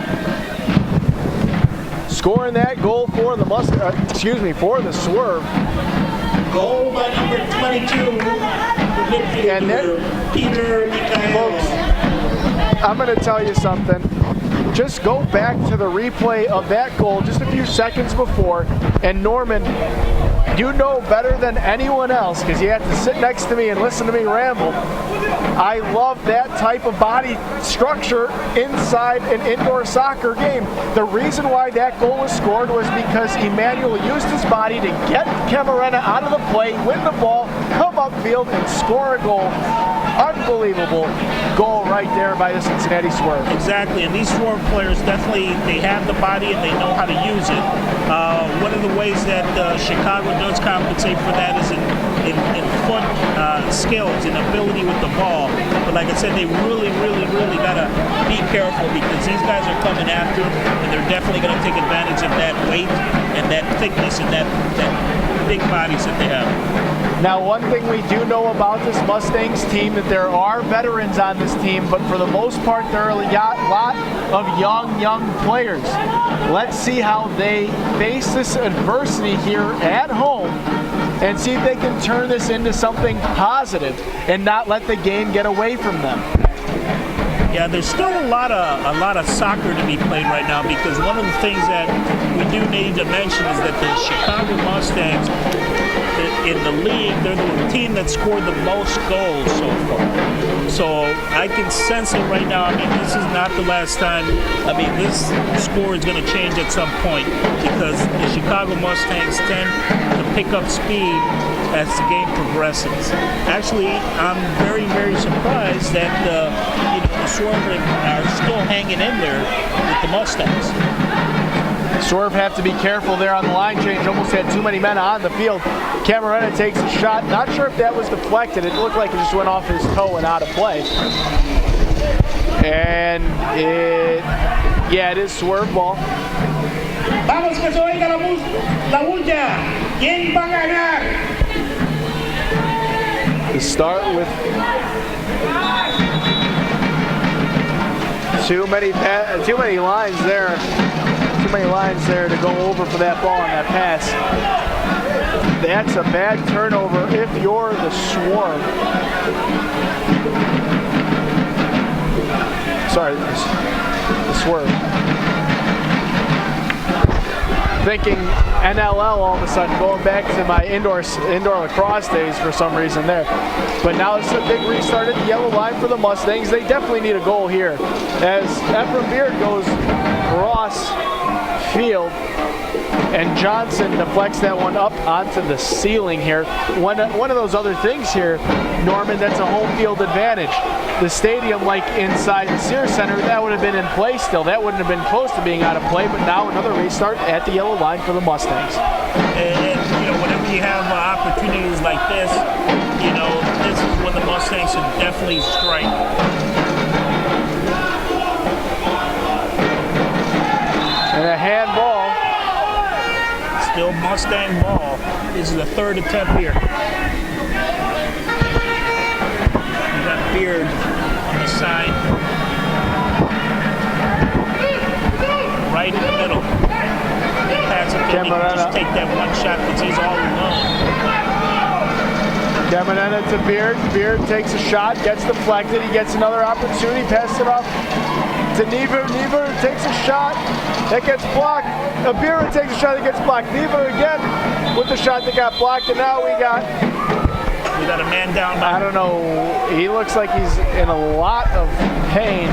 scoring that goal for the for the Swerve. Goal by number 22, and then, Peter Mikhail. Folks, I'm going to tell you something. Just go back to the replay of that goal just a few seconds before, and Norman, you know better than anyone else, because you have to sit next to me and listen to me ramble. I love that type of body structure inside an indoor soccer game. The reason why that goal was scored was because Emmanuel used his body to get Camarena out of the play, win the ball, come upfield, and score a goal. Unbelievable goal right there by the Cincinnati Swerve. Exactly, and these Swerve players definitely, they have the body and they know how to use it. One of the ways that Chicago does compensate for that is in foot skills and ability with the ball. But like I said, they really got to be careful because these guys are coming after them, and they're definitely going to take advantage of that weight and that thickness and that big bodies that they have. Now, one thing we do know about this Mustangs team that there are veterans on this team, but for the most part, there are a lot of young players. Let's see how they face this adversity here at home and see if they can turn this into something positive and not let the game get away from them. Yeah, there's still a lot of soccer to be played right now because one of the things that we do need to mention is that the Chicago Mustangs in the league, they're the team that scored the most goals so far. So I can sense it right now. I mean, this is not the last time. I mean, this score is going to change at some point because the Chicago Mustangs tend to pick up speed as the game progresses. Actually, I'm very surprised that the Swerve are still hanging in there with the Mustangs. Swerve have to be careful there on the line change. Almost had too many men on the field. Camarena takes a shot. Not sure if that was deflected. It looked like it just went off his toe and out of play. And it is Swerve ball. Vamos que se oiga la bulla. ¿Quién va a ganar? To start with too many lines there. Too many lines there to go over for that ball on that pass. That's a bad turnover if you're the Swerve. Sorry, the Swerve. Thinking NLL all of a sudden, going back to my indoor lacrosse days for some reason there. But now it's a big restart at the yellow line for the Mustangs. They definitely need a goal here as Ephraim Beard goes cross field and Johnson deflects that one up onto the ceiling here. One of those other things here, Norman, that's a home field advantage. The stadium, like inside the Sears Center, that would have been in play still. That wouldn't have been close to being out of play, but now another restart at the yellow line for the Mustangs. And whenever you have opportunities like this, this is when the Mustangs should definitely strike. And a handball. Still Mustang ball. This is the third attempt here. You got Beard on the side. Right in the middle. Pass it to him. Just take that one shot because he's all alone. Camarena to Beard. Beard takes a shot, gets deflected. He gets another opportunity, passes it off to Niebuhr. Niebuhr takes a shot. That gets blocked. Abira takes a shot that gets blocked. Niebuhr again with the shot that got blocked. And now we got a man down. I don't know. He looks like he's in a lot of pain.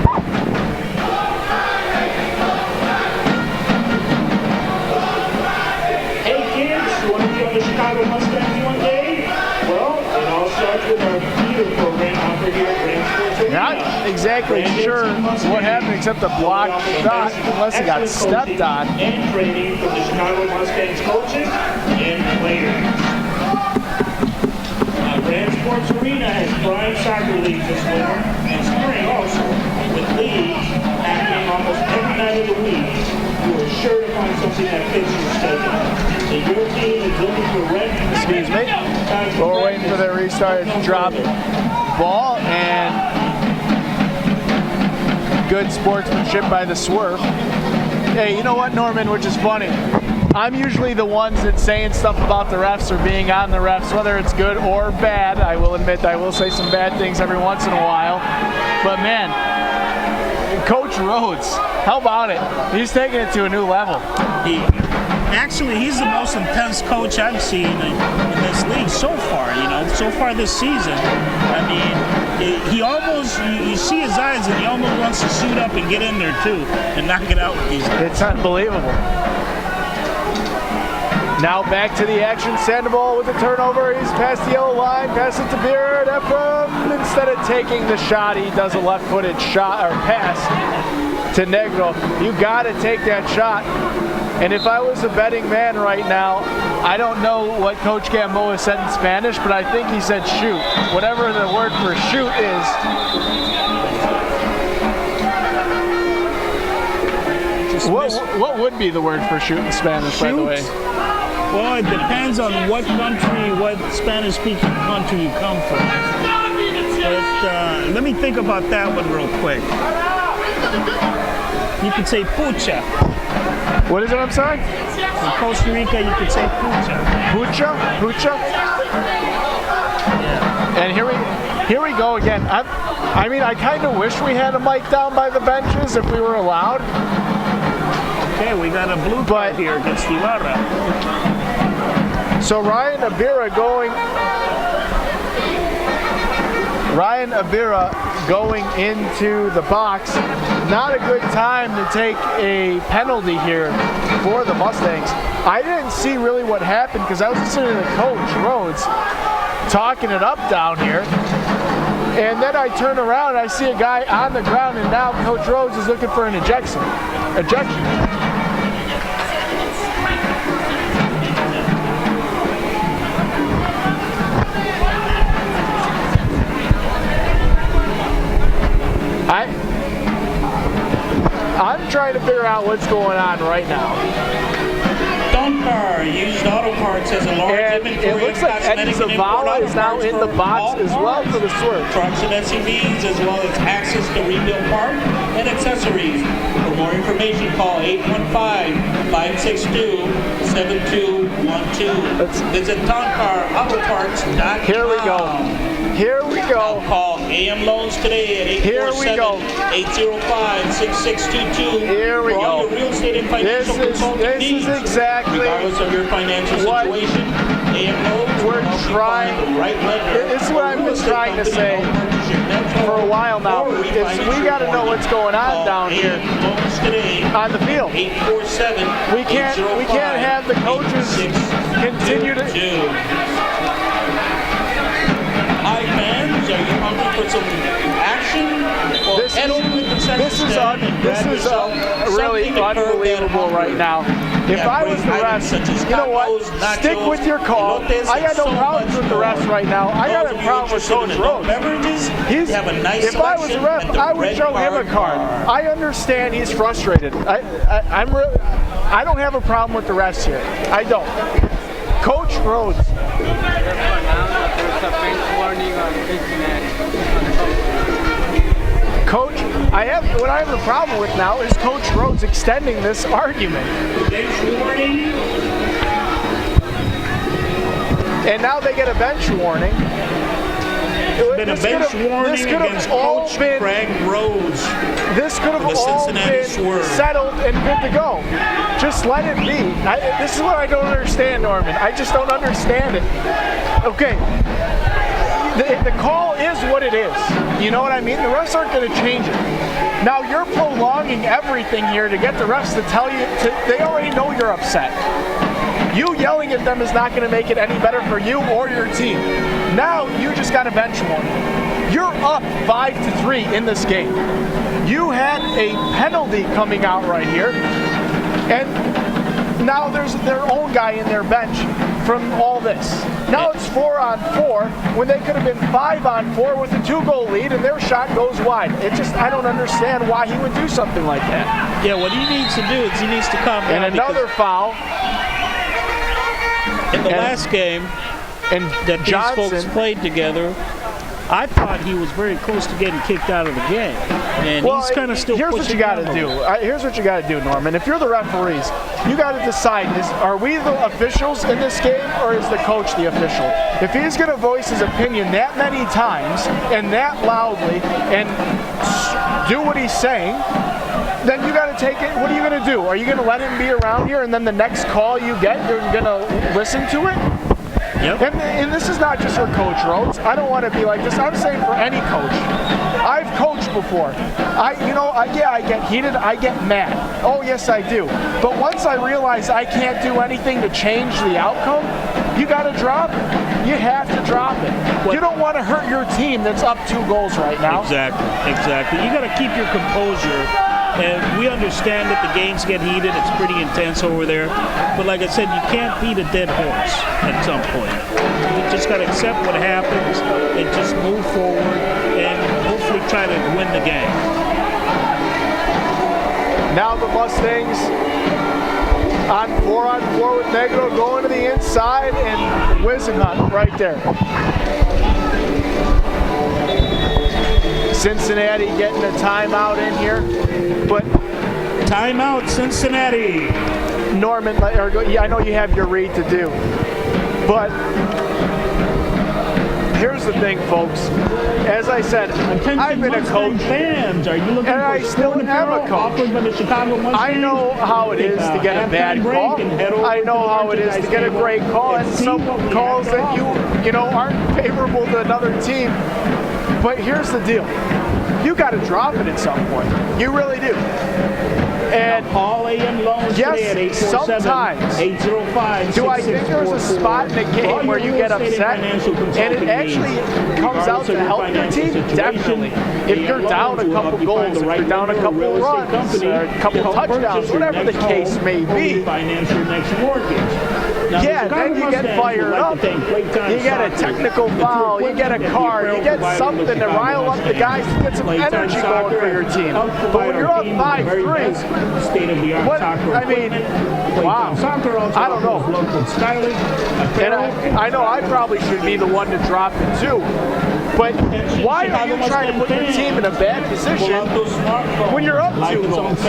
Hey kids, you want to be on the Chicago Mustangs one day? Well, it all starts with our theater program offered here at Grand Sports Arena. Not exactly sure what happened except a blocked shot, unless he got stepped on. And training from the Chicago Mustangs coaches and players. Grand Sports Arena has prime soccer leagues this winter and spring also, with leagues happening almost every night of the week. You are sure to find something that fits your schedule. So your team is looking for rent. Excuse me. We're waiting for the restart to drop ball, and good sportsmanship by the Swerve. Hey, you know what, Norman, which is funny? I'm usually the ones that saying stuff about the refs or being on the refs, whether it's good or bad. I will admit I will say some bad things every once in a while. But man, Coach Rhodes, how about it? He's taking it to a new level. He's the most intense coach I've seen in this league so far, so far this season. I mean, he almost, you see his eyes and he almost wants to suit up and get in there too and knock it out with these guys. It's unbelievable. Now back to the action. Sandoval with the turnover. He's past the yellow line. Pass it to Beard. Ephraim, instead of taking the shot, he does a left-footed shot or pass to Negro. You got to take that shot. And if I was a betting man right now, I don't know what Coach Gamboa said in Spanish, but I think he said shoot. Whatever the word for shoot is. What would be the word for shoot in Spanish, by the way? Well, it depends on what country, what Spanish-speaking country you come from. But let me think about that one real quick. You could say pucha. What is it, I'm sorry? In Costa Rica, you could say pucha. Pucha? Pucha? Yeah. And here we go again. I mean, I kind of wish we had a mic down by the benches if we were allowed. Okay, we got a blue card here against Ibarra. So Ryan Abira going into the box. Not a good time to take a penalty here for the Mustangs. I didn't see really what happened because I was listening to Coach Rhodes talking it up down here. And then I turn around and I see a guy on the ground, and now Coach Rhodes is looking for an ejection. I'm trying to figure out what's going on right now. Dunbar used auto parts as a large And inventory it looks of like Eddie cosmetic and import Zavala auto is now parts in the for box all as well cars, for the Swerve. trucks and SUVs, as well as access to rebuild part and accessories. For more information, call 815-562-7212. Visit DunbarAutoParts.com. Here we go. Here we go. Call AM Loans today at 847-805-6622. Here we for all go. your real estate and financial consulting needs. This is exactly regardless of your financial what situation. AM Loans we're will help you trying. find the right lender. This is what I've been trying to say for a while now. Is we got to know what's going on down here on the field. 847. We can't have the coaches continue to. Hi fans, are you hungry for some action? Well, This head over to the concession stand and grab yourself really something to curb that unbelievable hunger. right now. If I was the rest, you know what? Stick with your call. I got no problems with the rest right now. I got a problem with Coach Rhodes. If I was the ref, I would show him a card. I understand he's frustrated. I don't have a problem with the refs here. I don't. Coach Rhodes. Coach, what I have a problem with now is Coach Rhodes extending this argument. And now they get a bench warning. Been a bench warning against Coach Craig Rhodes. This could have all been settled and good to go. Just let it be. This is what I don't understand, Norman. I just don't understand it. Okay. The call is what it is. You know what I mean? The refs aren't going to change it. Now you're prolonging everything here to get the refs to tell you, they already know you're upset. You yelling at them is not going to make it any better for you or your team. Now you just got a bench warning. You're up 5-3 in this game. You had a penalty coming out right here, and now there's their own guy in their bench from all this. Now it's 4-on-4 when they could have been 5-on-4 with a 2-goal lead, and their shot goes wide. I don't understand why he would do something like that. Yeah, what he needs to do is he needs to calm down. And another foul. In the last game, and that these folks played together, I thought he was very close to getting kicked out of the game. And he's kind of still Here's what you got to do. Here's what you got to do, Norman. If you're the referees, you got to decide, are we the officials in this game, or is the coach the official? If he's going to voice his opinion that many times and that loudly and do what he's saying, then you got to take it. What are you going to do? Are you going to let him be around here, and then the next call you get, you're going to listen to it? Yep. And this is not just for Coach Rhodes. I don't want to be like this. I'm saying for any coach. I've coached before. I get heated. I get mad. Oh, yes, I do. But once I realize I can't do anything to change the outcome, you got to drop it. You have to drop it. You don't want to hurt your team that's up 2 goals right now. Exactly. You got to keep your composure And we understand that the games get heated. It's pretty intense over there. But like I said, you can't beat a dead horse at some point. You just got to accept what happens and just move forward and hopefully try to win the game. Now the Mustangs on 4-on-4 with Negro going to the inside and Wisenhunt right there. Cincinnati getting a timeout in here, but timeout, Cincinnati. Norman, I know you have your read to do, but here's the thing, folks. As I said, I've been a coach, fans. Are you looking and I still am a coach. By the Chicago Mustangs? I know how it is to get a bad call. I know how it is to get a great call, and some calls that you know aren't favorable to another team. But here's the deal. You got to drop it at some point. You really do. And all AM loans today at sometimes 805 do I think there's a spot in a game where you get upset and it actually comes out to help your team? Definitely. If you're down a couple goals, if you're down a couple runs, or a couple touchdowns, whatever the case may be, yeah, then you get fired up. You get a technical foul, you get a card, you get something to rile up the guys to get some energy going for your team. But when you're up 5-3, state-of-the-art soccer equipment. Wow. Soccer also I don't know. local styling, and I know I probably should be the one to drop it too. But why are you trying to put your team in a bad position when you're up 2 goals?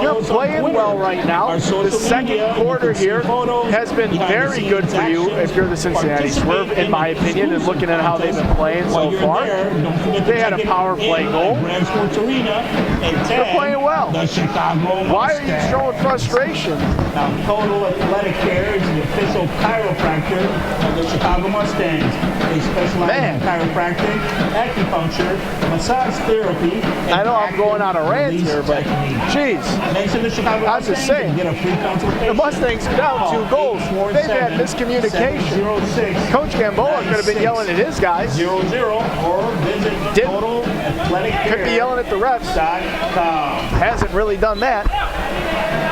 You're playing well right now. The second quarter here has been very good for you if you're the Cincinnati Swerve, in my opinion, and looking at how they've been playing so far. They had a power play goal. They're playing well. Why are you showing frustration? Now, Total Athletic Care is the official chiropractor of the Chicago Mustangs. They specialize in chiropractic, acupuncture, massage therapy. I know I'm going on a rant here, but geez, I'm just saying, the Mustangs down 2 goals. They've had miscommunication. Coach Gamboa could have been yelling at his guys. 0-0 or visit could be yelling at the refs. Hasn't really done that.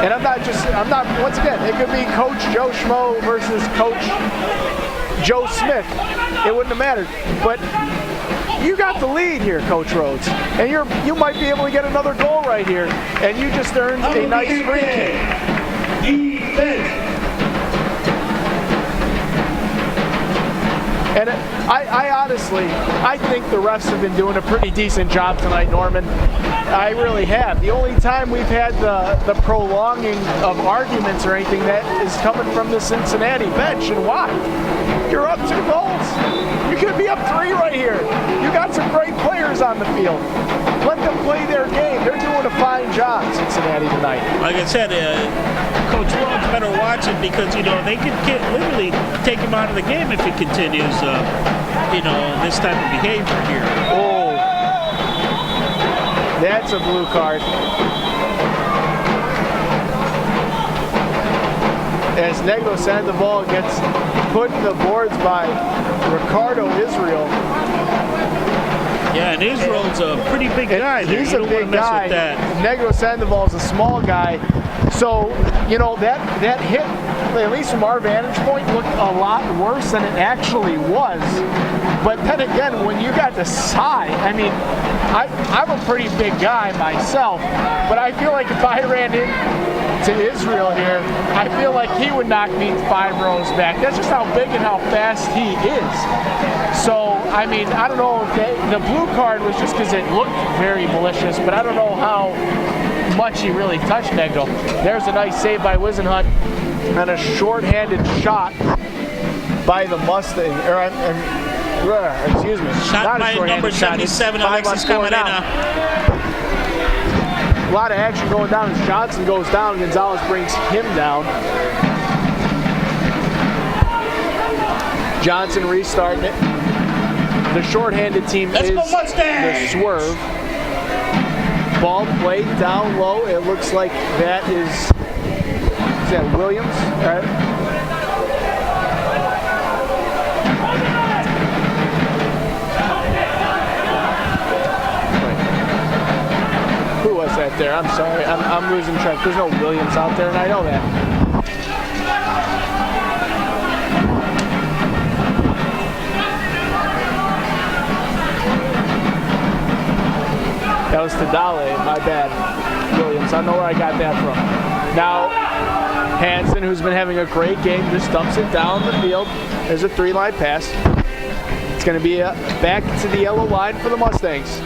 And I'm not, once again, it could be Coach Joe Schmo versus Coach Joe Smith. It wouldn't have mattered. But you got the lead here, Coach Rhodes. And you might be able to get another goal right here. And you just earned a nice free kick. Defense. And I honestly, I think the refs have been doing a pretty decent job tonight, Norman. I really have. The only time we've had the prolonging of arguments or anything that is coming from the Cincinnati bench. And why? You're up 2 goals. You could be up 3 right here. You got some great players on the field. Let them play their game. They're doing a fine job, Cincinnati, tonight. Like I said, Coach Rhodes better watch it because, they could literally take him out of the game if he continues, this type of behavior here. Oh, that's a blue card. As Negro Sandoval gets put in the boards by Ricardo Israel. Yeah, and Israel's a pretty big guy. He's a big guy. Negro Sandoval's a small guy. So, that hit, at least from our vantage point, looked a lot worse than it actually was. But then again, when you got the side, I'm a pretty big guy myself, but I feel like if I ran into Israel here, I feel like he would knock me 5 rows back. That's just how big and how fast he is. So, I don't know if the blue card was just because it looked very malicious, but I don't know how much he really touched Negro. There's a nice save by Wisenhunt and a short-handed shot by the Mustang. Excuse me. Shot by number 77, Alexis Camarena. A lot of action going down as Johnson goes down. Gonzalez brings him down. Johnson restarting it. The short-handed team is the Swerve. Ball played down low. It looks like that is that Williams? All right. Who was at there. I'm sorry. I'm losing track. There's no Williams out there, and I know that. That was Tadale, my bad. Williams, I don't know where I got that from. Now, Hansen, who's been having a great game, just dumps it down the field. There's a 3-line pass. It's going to be back to the yellow line for the Mustangs.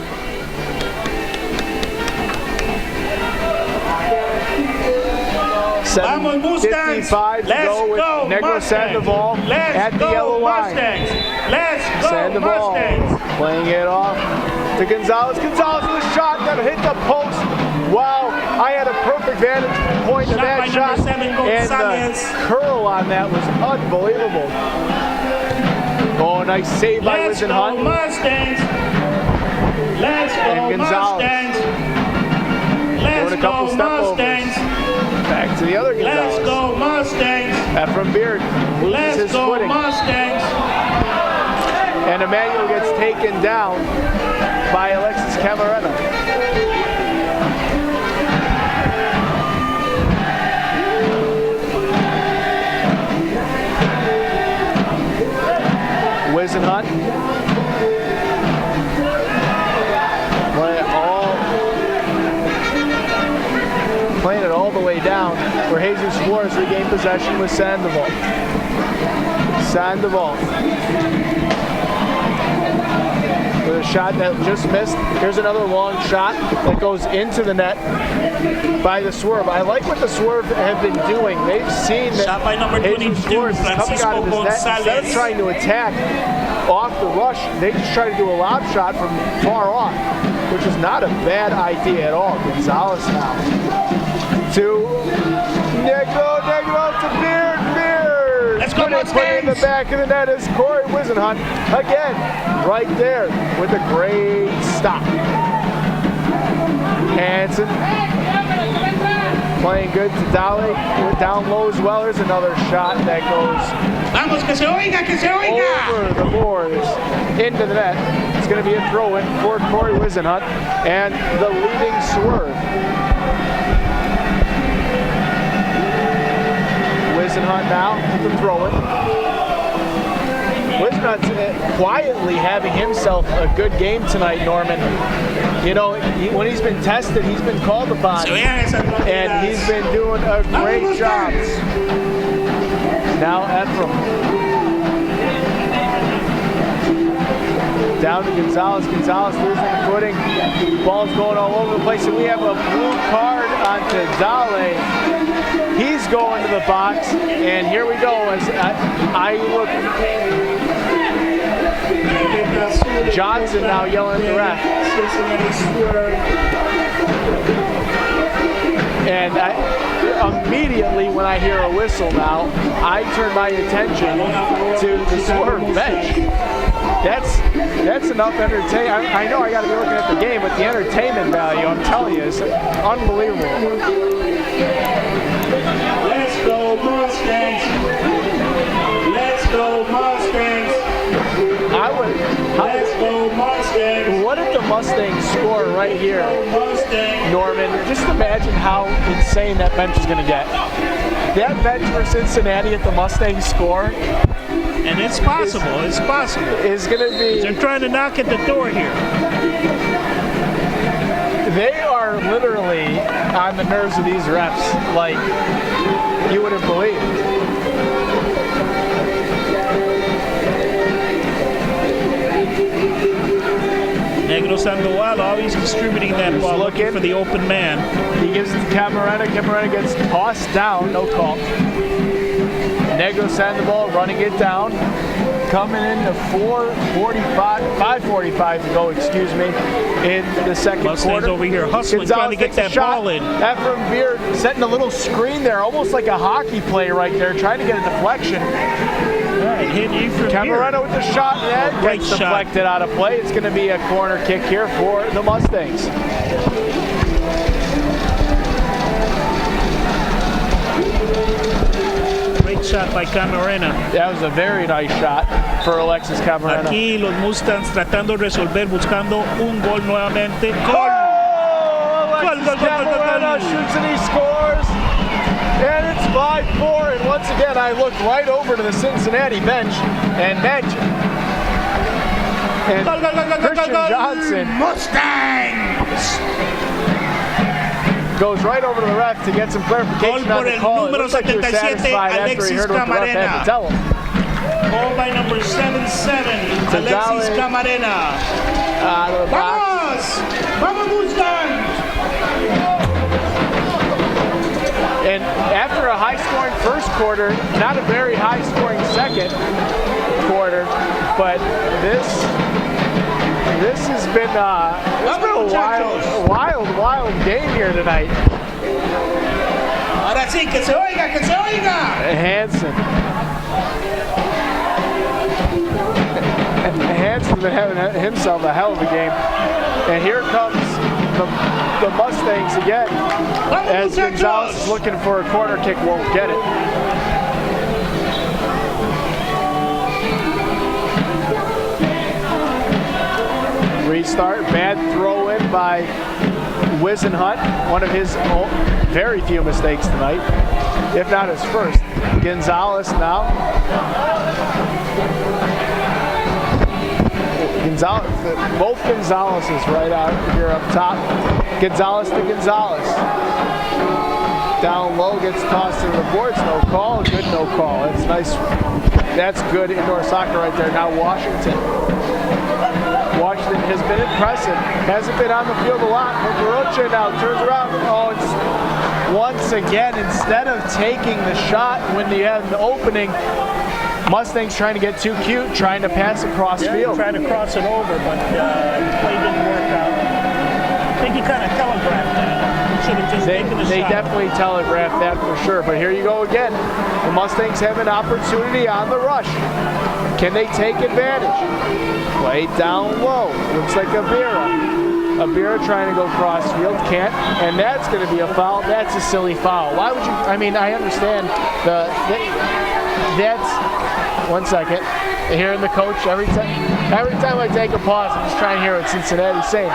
Vamos Mustangs! 7:55 to Let's go with go Negro Sandoval at the yellow line. Let's go Sandoval Mustangs! playing it off to Gonzalez. Gonzalez with a shot that hit the post. Wow, I had a perfect vantage point of that shot. And the curl on that was unbelievable. Oh, nice save by Wisenhunt. Mustangs! Let's go Mustangs! Doing a couple step overs. Back to the other Gonzalez. Let's go Mustangs! Ephraim Beard loses his footing. Mustangs! And Emmanuel gets taken down by Alexis Camarena. Wisenhunt. Playing it all the way down where Jesus Flores regained possession with Sandoval. Sandoval with a shot that just missed. Here's another long shot that goes into the net by the Swerve. I like what the Swerve have been doing. They've seen that Jesus Flores is coming out of his net. Instead of trying to attack off the rush, they just try to do a lob shot from far off, which is not a bad idea at all. Gonzalez now to Negro to Beard. Let's go Mustangs! Put in the back of the net is Corey Wisenhunt again, right there with a great stop. Hansen playing good to Dolly, down low as well. There's another shot that goes Vamos, que se oiga, que se oiga! over the boards into the net. It's going to be a throw-in for Corey Wisenhunt and the leading Swerve. Wisenhunt now with the throw-in. Wisenhunt's quietly having himself a good game tonight, Norman. You know, when he's been tested, he's been called upon, and he's been doing a great job. Now Ephraim. Down to Gonzalez. Gonzalez losing the footing. Ball's going all over the place, and we have a blue card onto Dale. He's going to the box, and here we go as I look. Johnson now yelling at the ref. And immediately when I hear a whistle now, I turn my attention to the Swerve bench. That's enough entertainment. I know I got to be looking at the game, but the entertainment value, I'm telling you, is unbelievable. Let's go Mustangs! Let's go Mustangs! Let's go Mustangs! What if the Mustangs score right here, Norman? Just imagine how insane that bench is going to get. That bench for Cincinnati if the Mustangs score. And it's possible. It's possible. Is going to be. They're trying to knock at the door here. They are literally on the nerves of these refs, like you wouldn't believe. Negro Sandoval always distributing that ball, looking for the open man. He gives it to Camarena. Camarena gets tossed down, no call. Negro Sandoval running it down. Coming into 5:45 to go, excuse me, in the second quarter. Over here hustling, trying to get that ball in. Ephraim Beard setting a little screen there, almost like a hockey play right there, trying to get a deflection. Right, hit Ephraim Camarena with the shot, and that gets deflected out of play. It's going to be a corner kick here for the Mustangs. Shot by Camarena. That was a very nice shot for Alexis Camarena. Aquí los Mustangs tratando de resolver, buscando un gol nuevamente. ¡Gol! Oh, Alexis Camarena shoots and he scores. And it's 5-4. And once again, I looked right over to the Cincinnati bench and mentioned. And Christian Johnson Mustangs! goes right over to the ref to get some clarification on the call. It looks like he was satisfied after he heard what the ref had to tell him. Ball by number 7-7, Alexis Camarena. Out of the box. Vamos Mustangs! And after a high-scoring first quarter, not a very high-scoring second quarter, but this has been a wild game here tonight. Ahora sí, que se oiga, que se oiga. Hansen's been having himself a hell of a game. And here comes the Mustangs again. As Gonzalez is looking for a corner kick, won't get it. Restart, bad throw in by Wisenhunt, one of his very few mistakes tonight, if not his first. Gonzalez now. Both Gonzalez's right out here up top. Gonzalez to Gonzalez. Down low, gets tossed to the boards. No call. Good no call. It's nice. That's good indoor soccer right there. Now Washington. Washington has been impressive. Hasn't been on the field a lot. But Garocha now turns around. Oh, it's once again, instead of taking the shot when you have the opening, Mustangs trying to get too cute, trying to pass across field. Trying to cross it over, but the play didn't work out. I think he kind of telegraphed that. Should have just taken the shot. They definitely telegraphed that for sure. But here you go again. The Mustangs have an opportunity on the rush. Can they take advantage? Play down low. Looks like Abira trying to go cross field, can't, and that's going to be a foul. That's a silly foul. Why would you? I mean, I understand that's. 1 second. Hearing the coach every time I take a pause, I'm just trying to hear what Cincinnati's saying.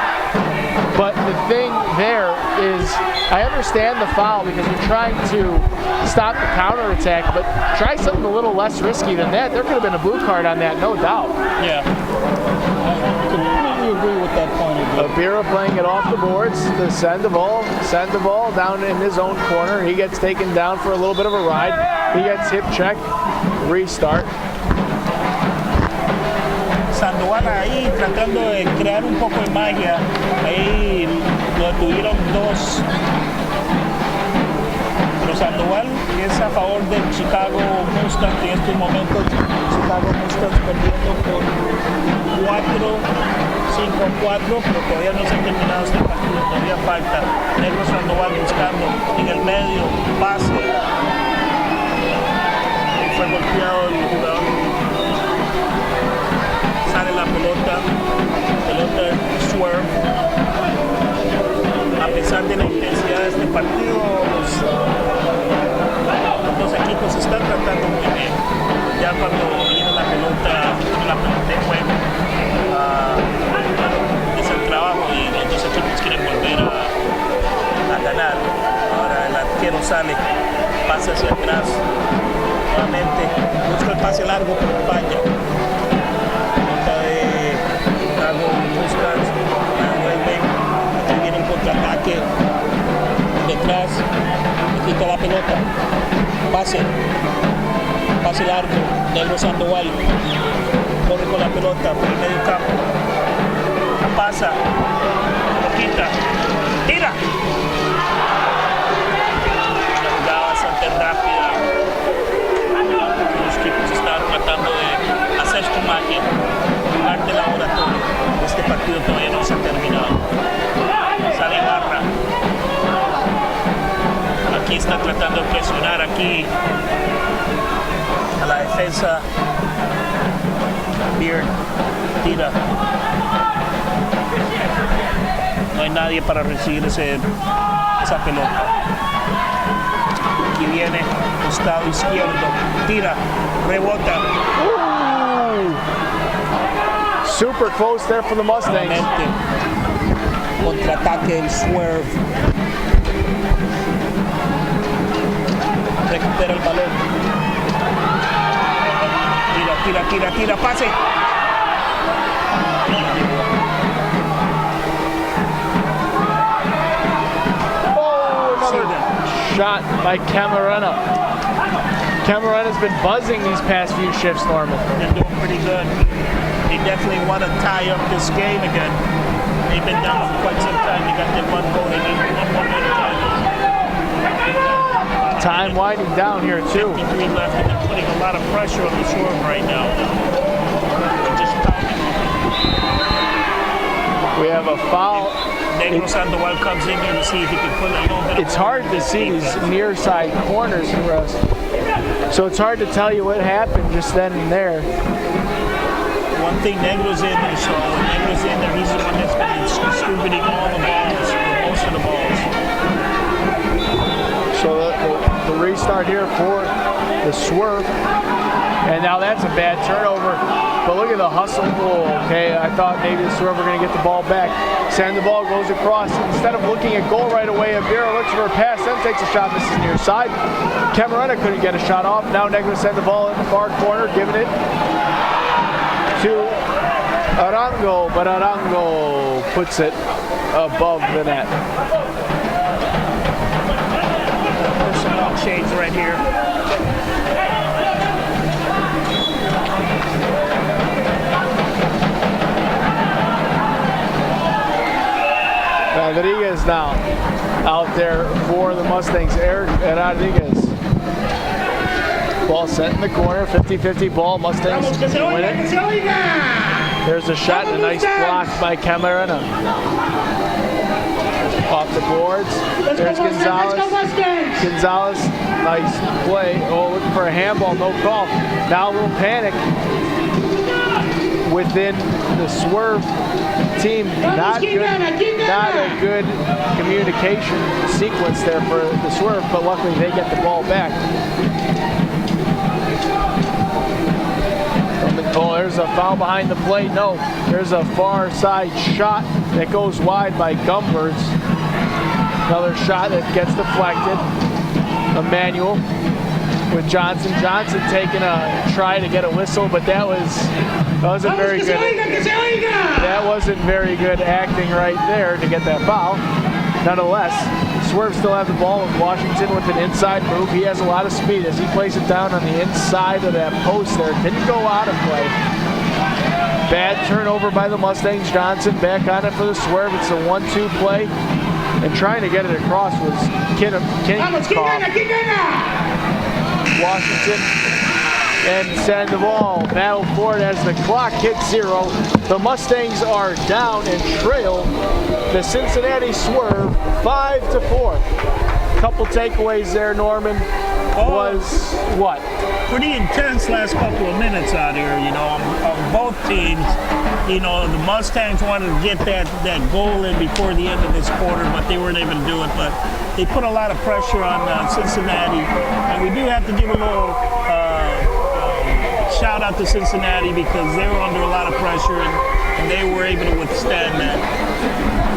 But the thing there is, I understand the foul because you're trying to stop the counterattack, but try something a little less risky than that. There could have been a blue card on that, no doubt. Yeah. I completely agree with that point of view. Abira playing it off the boards to send the ball down in his own corner. He gets taken down for a little bit of a ride. He gets hip checked. Restart. Sandoval ahí tratando de crear un poco de magia. Ahí lo tuvieron dos. Pero Sandoval es a favor del Chicago Mustangs en estos momentos. Chicago Mustangs perdiendo por 5-4, pero todavía no se ha terminado este partido. Todavía falta. Negro Sandoval buscando en el medio, pase. Fue golpeado el jugador. Sale la pelota Swerve. A pesar de la intensidad de este partido, los dos equipos están tratando muy bien. Ya cuando viene la pelota en juego, es el trabajo y los dos equipos quieren volver a ganar. Ahora el arquero sale, pasa hacia atrás. Nuevamente busca el pase largo, pero falla. Pelota de Chicago Mustangs, viene en contraataque detrás, le quita la pelota, pase largo, Negro Sandoval corre con la pelota por el medio campo, pasa, lo quita, tira. Una jugada bastante rápida. Los equipos están tratando de hacer su magia, arte laboratorio. Este partido todavía no se ha terminado. Sale Barra. Aquí está tratando de presionar aquí a la defensa. Beard tira. No hay nadie para recibir esa pelota. Aquí viene costado izquierdo, tira, rebota. Super close there for the Mustangs. Nuevamente, contra ataque el Swerve. Recupera el balón. Tira, pase. Oh, another shot by Camarena. Camarena's been buzzing these past few shifts, Norman. They're doing pretty good. They definitely want to tie up this game again. They've been down for quite some time. They got their one goal. They need one more minute time winding down here, too. 53 left, and they're putting a lot of pressure on the Swerve right now. Just pounding. We have a foul. Negro Sandoval comes in here to see if he can put a little bit. It's hard to see these near side corners for us. So it's hard to tell you what happened just then and there. One thing, Negro's in there, so Negro's in there. He's the one that's been distributing all the balls, most of the balls. So the restart here for the Swerve. And now that's a bad turnover. But look at the hustle. Oh, okay, I thought maybe the Swerve were going to get the ball back. Sandoval goes across. Instead of looking at goal right away, Avira looks for a pass, then takes a shot. This is near side. Camarena couldn't get a shot off. Now Negro Sandoval in the far corner, giving it to Arango. But Arango puts it above the net. There's some long shades right here. Rodriguez now out there for the Mustangs. Eric Rodriguez. Ball set in the corner, 50-50 ball. Mustangs win it. There's a shot and a nice block by Camarena. Off the boards. There's Gonzalez. Gonzalez, nice play. Oh, looking for a handball, no call. Now a little panic within the Swerve team. Not a good communication sequence there for the Swerve, but luckily they get the ball back. Oh, there's a foul behind the plate. No, there's a far side shot that goes wide by Gumbers. Another shot that gets deflected. Emmanuel with Johnson. Johnson taking a try to get a whistle, but that wasn't very good. That wasn't very good acting right there to get that foul. Nonetheless, Swerve still have the ball with Washington with an inside move. He has a lot of speed as he plays it down on the inside of that post there. Didn't go out of play. Bad turnover by the Mustangs. Johnson back on it for the Swerve. It's a 1-2 play. And trying to get it across was Kinkoff. Washington and Sandoval battle for it as the clock hits 0. The Mustangs are down and trail the Cincinnati Swerve 5-4. Couple takeaways there, Norman. Was what? Pretty intense last couple of minutes out here, you know, on both teams. You know, the Mustangs wanted to get that goal in before the end of this quarter, but they weren't able to do it. But they put a lot of pressure on Cincinnati, and we do have to give a little shout out to Cincinnati because they were under a lot of pressure and they were able to withstand that.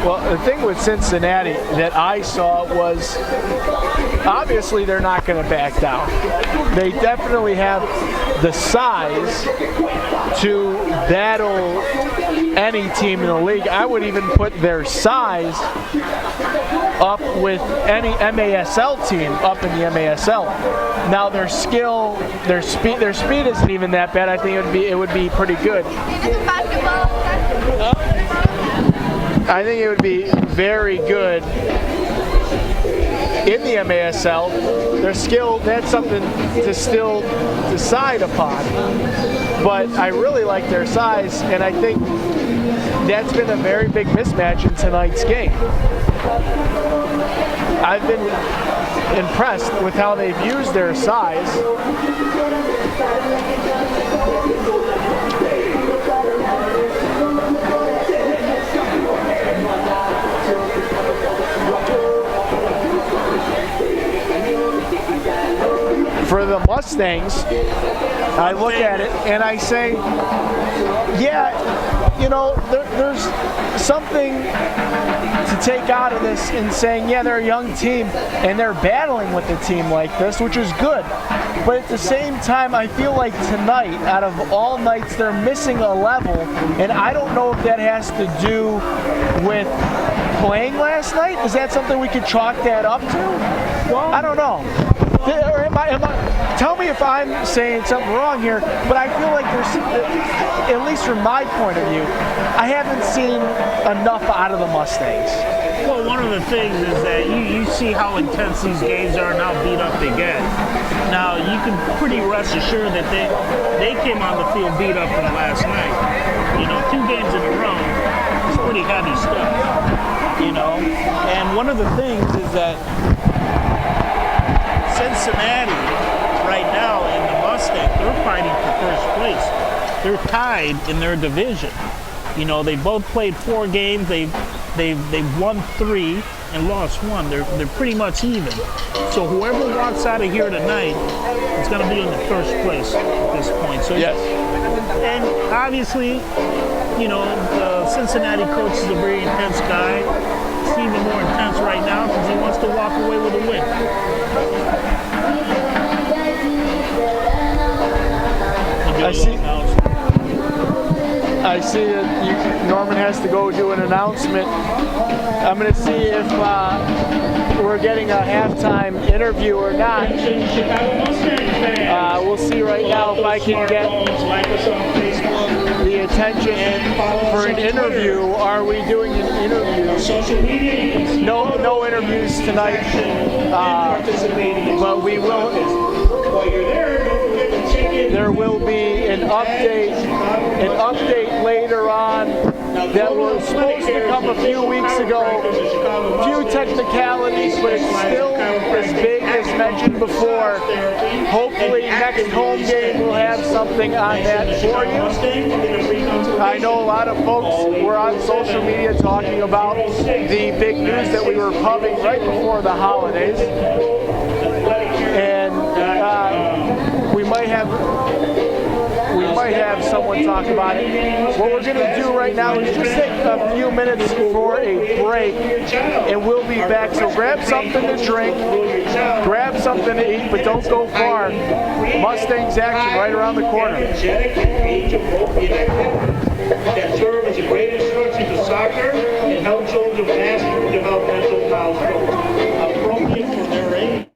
Well, the thing with Cincinnati that I saw was obviously they're not going to back down. They definitely have the size to battle any team in the league. I would even put their size up with any MASL team up in the MASL. Now their skill, their speed isn't even that bad. I think it would be pretty good. I think it would be very good in the MASL. Their skill, that's something to still decide upon. But I really like their size, and I think that's been a very big mismatch in tonight's game. I've been impressed with how they've used their size. For the Mustangs, I look at it and I say, yeah, you know, there's something to take out of this in saying, yeah, they're a young team and they're battling with a team like this, which is good. But at the same time, I feel like tonight, out of all nights, they're missing a level, and I don't know if that has to do with playing last night. Is that something we could chalk that up to? Well, I don't know. Or tell me if I'm saying something wrong here, but I feel like there's, at least from my point of view, I haven't seen enough out of the Mustangs. Well, one of the things is that you see how intense these games are and how beat up they get. Now, you can pretty rest assured that they came on the field beat up from last night. 2 games in a row is pretty heavy stuff, And one of the things is that Cincinnati, right now in the Mustangs, they're fighting for first place. They're tied in their division. They both played 4 games. They've won 3 and lost 1. They're pretty much even. So whoever walks out of here tonight is going to be in the first place at this point. So yes. And obviously, the Cincinnati coach is a very intense guy. It's even more intense right now because he wants to walk away with a win. I see that Norman has to go do an announcement. I'm going to see if we're getting a halftime interview or not. We'll see right now if I can get the attention for an interview. Are we doing an interview? No interviews tonight, but we will. There will be an update later on that was supposed to come a few weeks ago. A few technicalities, but it's still as big as mentioned before. Hopefully next home game we'll have something on that for you. I know a lot of folks were on social media talking about the big news that we were pubbing right before the holidays. And we might have someone talk about it. What we're going to do right now is just take a few minutes for a break, and we'll be back. So grab something to drink, grab something to eat, but don't go far. Mustangs action right around the corner. That serve as a great instruction to soccer and help children master developmental milestones appropriate for their age.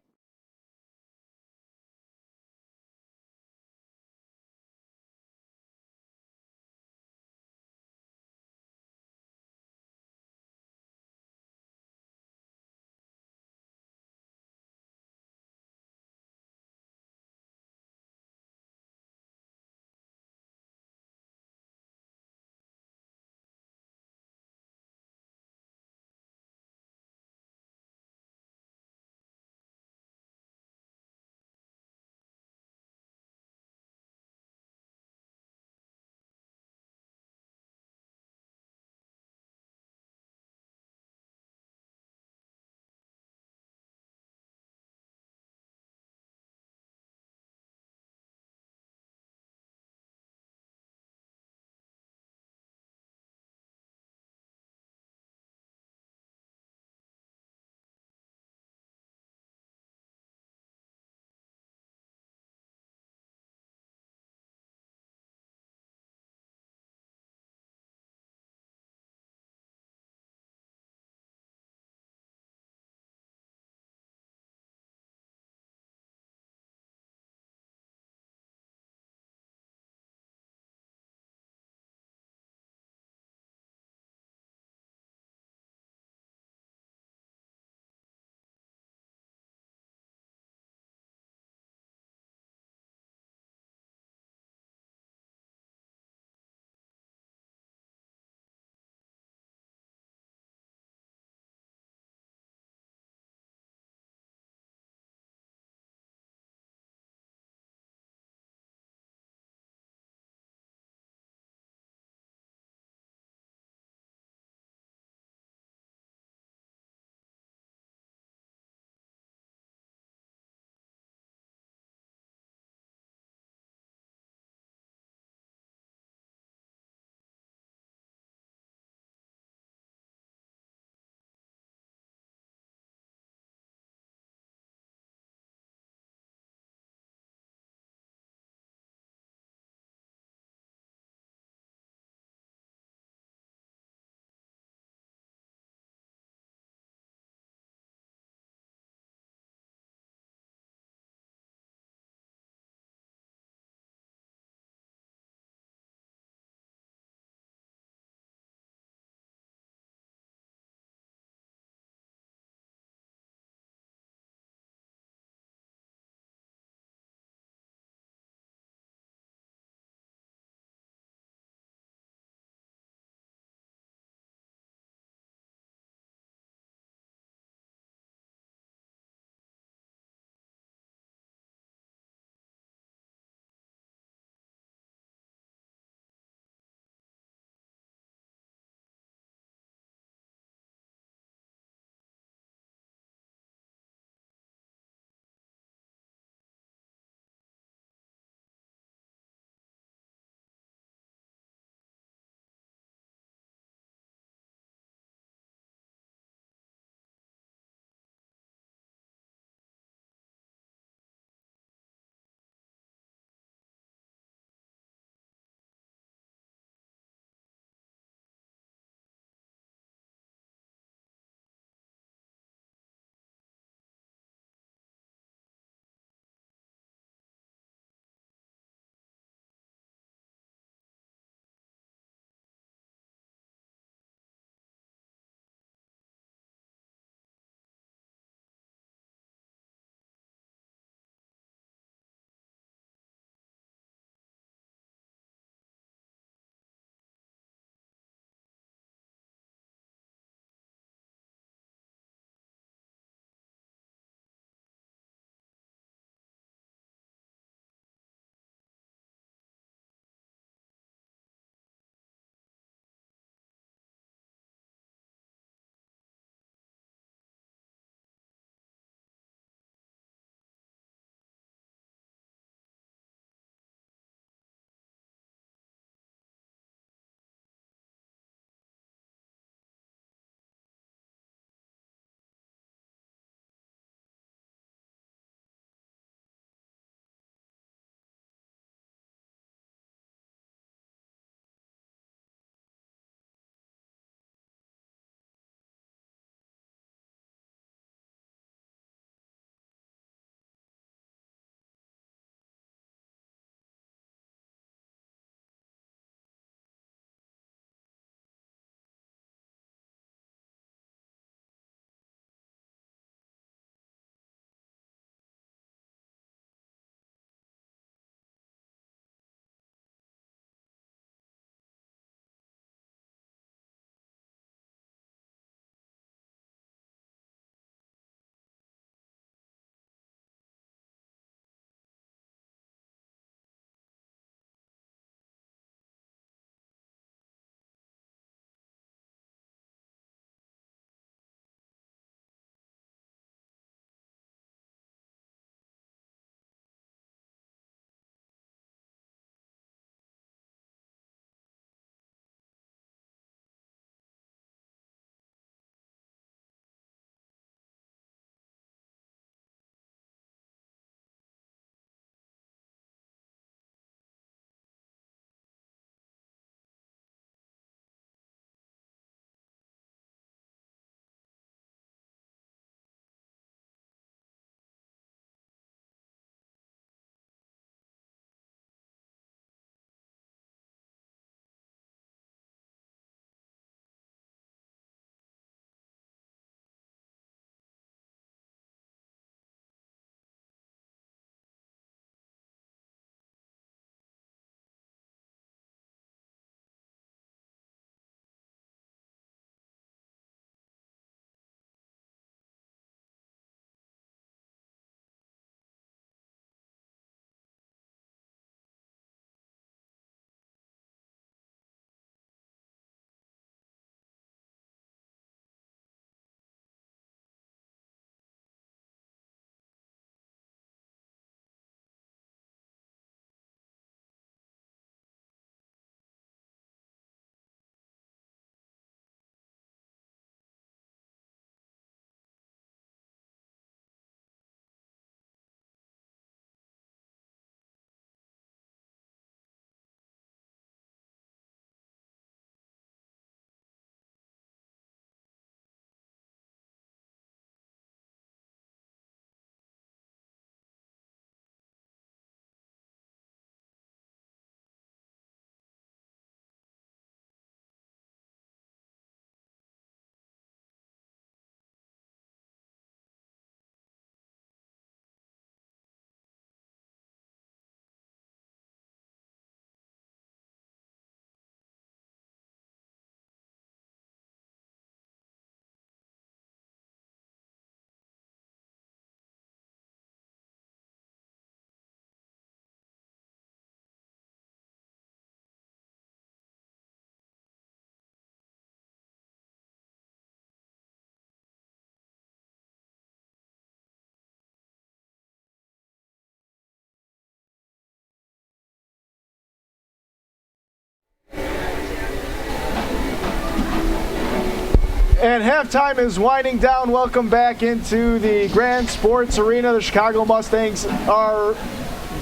And halftime is winding down. Welcome back into the Grand Sports Arena. The Chicago Mustangs are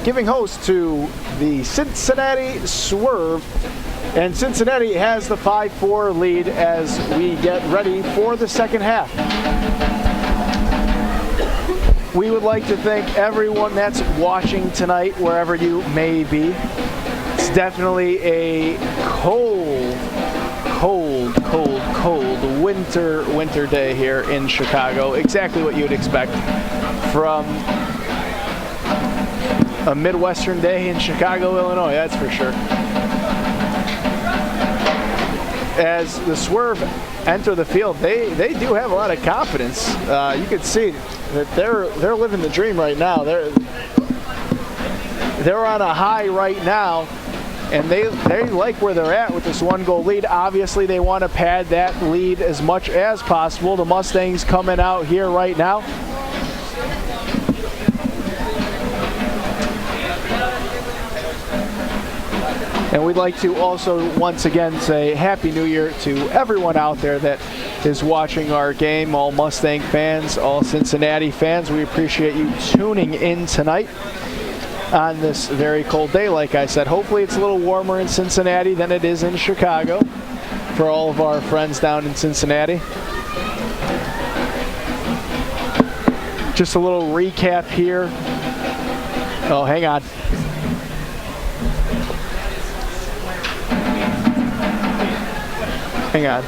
giving host to the Cincinnati Swerve. And Cincinnati has the 5-4 lead as we get ready for the second half. We would like to thank everyone that's watching tonight, wherever you may be. It's definitely a cold winter day here in Chicago. Exactly what you'd expect from a Midwestern day in Chicago, Illinois, that's for sure. As the Swerve enter the field, they do have a lot of confidence. You can see that they're living the dream right now. They're on a high right now, and they like where they're at with this 1-goal lead. Obviously, they want to pad that lead as much as possible. The Mustangs coming out here right now. And we'd like to also once again say Happy New Year to everyone out there that is watching our game, all Mustang fans, all Cincinnati fans. We appreciate you tuning in tonight on this very cold day. Like I said, hopefully it's a little warmer in Cincinnati than it is in Chicago for all of our friends down in Cincinnati. Just a little recap here. Oh, hang on. Hang on.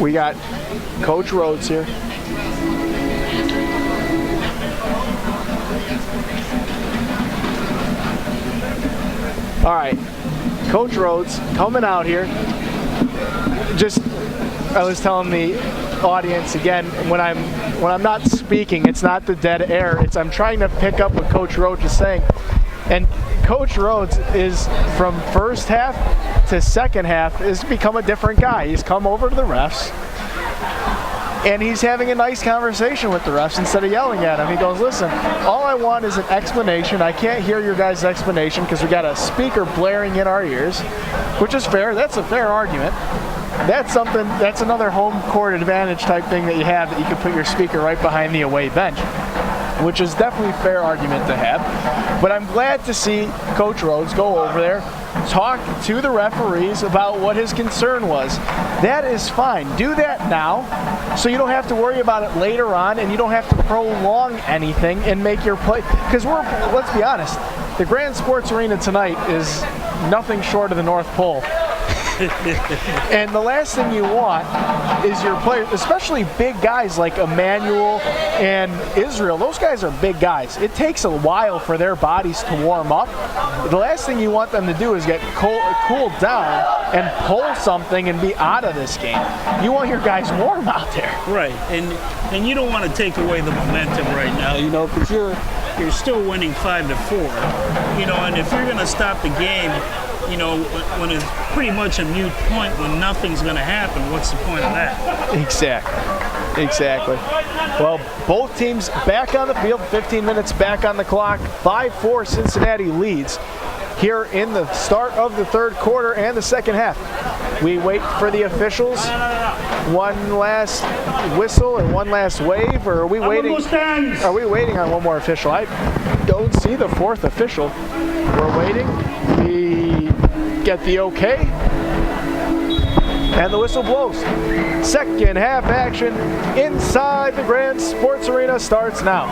We got Coach Rhodes here. All right, Coach Rhodes coming out here. I was telling the audience again, when I'm not speaking, it's not the dead air. I'm trying to pick up what Coach Rhodes is saying. And Coach Rhodes is, from first half to second half, has become a different guy. He's come over to the refs, and he's having a nice conversation with the refs instead of yelling at them. He goes, listen, all I want is an explanation. I can't hear your guys' explanation because we got a speaker blaring in our ears, which is fair. That's a fair argument. That's another home court advantage type thing that you have, that you can put your speaker right behind the away bench, which is definitely a fair argument to have. But I'm glad to see Coach Rhodes go over there, talk to the referees about what his concern was. That is fine. Do that now so you don't have to worry about it later on, and you don't have to prolong anything and make your play. Because let's be honest, the Grand Sports Arena tonight is nothing short of the North Pole. And the last thing you want is your players, especially big guys like Emmanuel and Israel. Those guys are big guys. It takes a while for their bodies to warm up. The last thing you want them to do is get cooled down and pull something and be out of this game. You want your guys warm out there. Right, and you don't want to take away the momentum right now, because you're still winning 5-4, and if you're going to stop the game, when it's pretty much a mute point, when nothing's going to happen, what's the point of that? Exactly. Well, both teams back on the field, 15 minutes back on the clock, 5-4 Cincinnati leads here in the start of the third quarter and the second half. We wait for the officials. One last whistle and one last wave, or are we waiting? Are we waiting on one more official? I don't see the fourth official. We're waiting. We get the okay, and the whistle blows. Second half action inside the Grand Sports Arena starts now.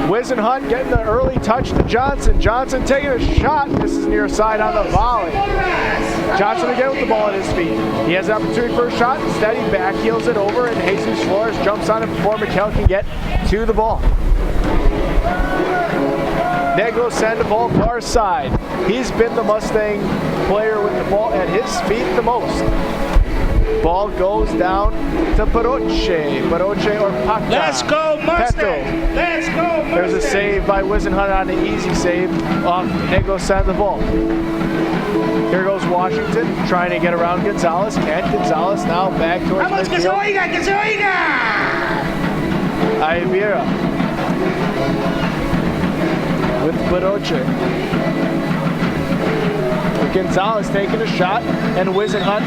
Wisenhunt getting the early touch to Johnson. Johnson taking a shot. This is near side on the volley. Johnson again with the ball at his feet. He has the opportunity for a shot. Instead, he back heels it over, and Jesus Flores jumps on it before McKell can get to the ball. Negro Sandoval far side. He's been the Mustang player with the ball at his feet the most. Ball goes down to Paroche or Paca. Let's go Mustang! Let's go Mustang! There's a save by Wisenhunt on the easy save off Negro Sandoval. Here goes Washington trying to get around Gonzalez. Can't. Gonzalez now back towards midfield. Ivira with Paroche. Gonzalez taking a shot, and Wisenhunt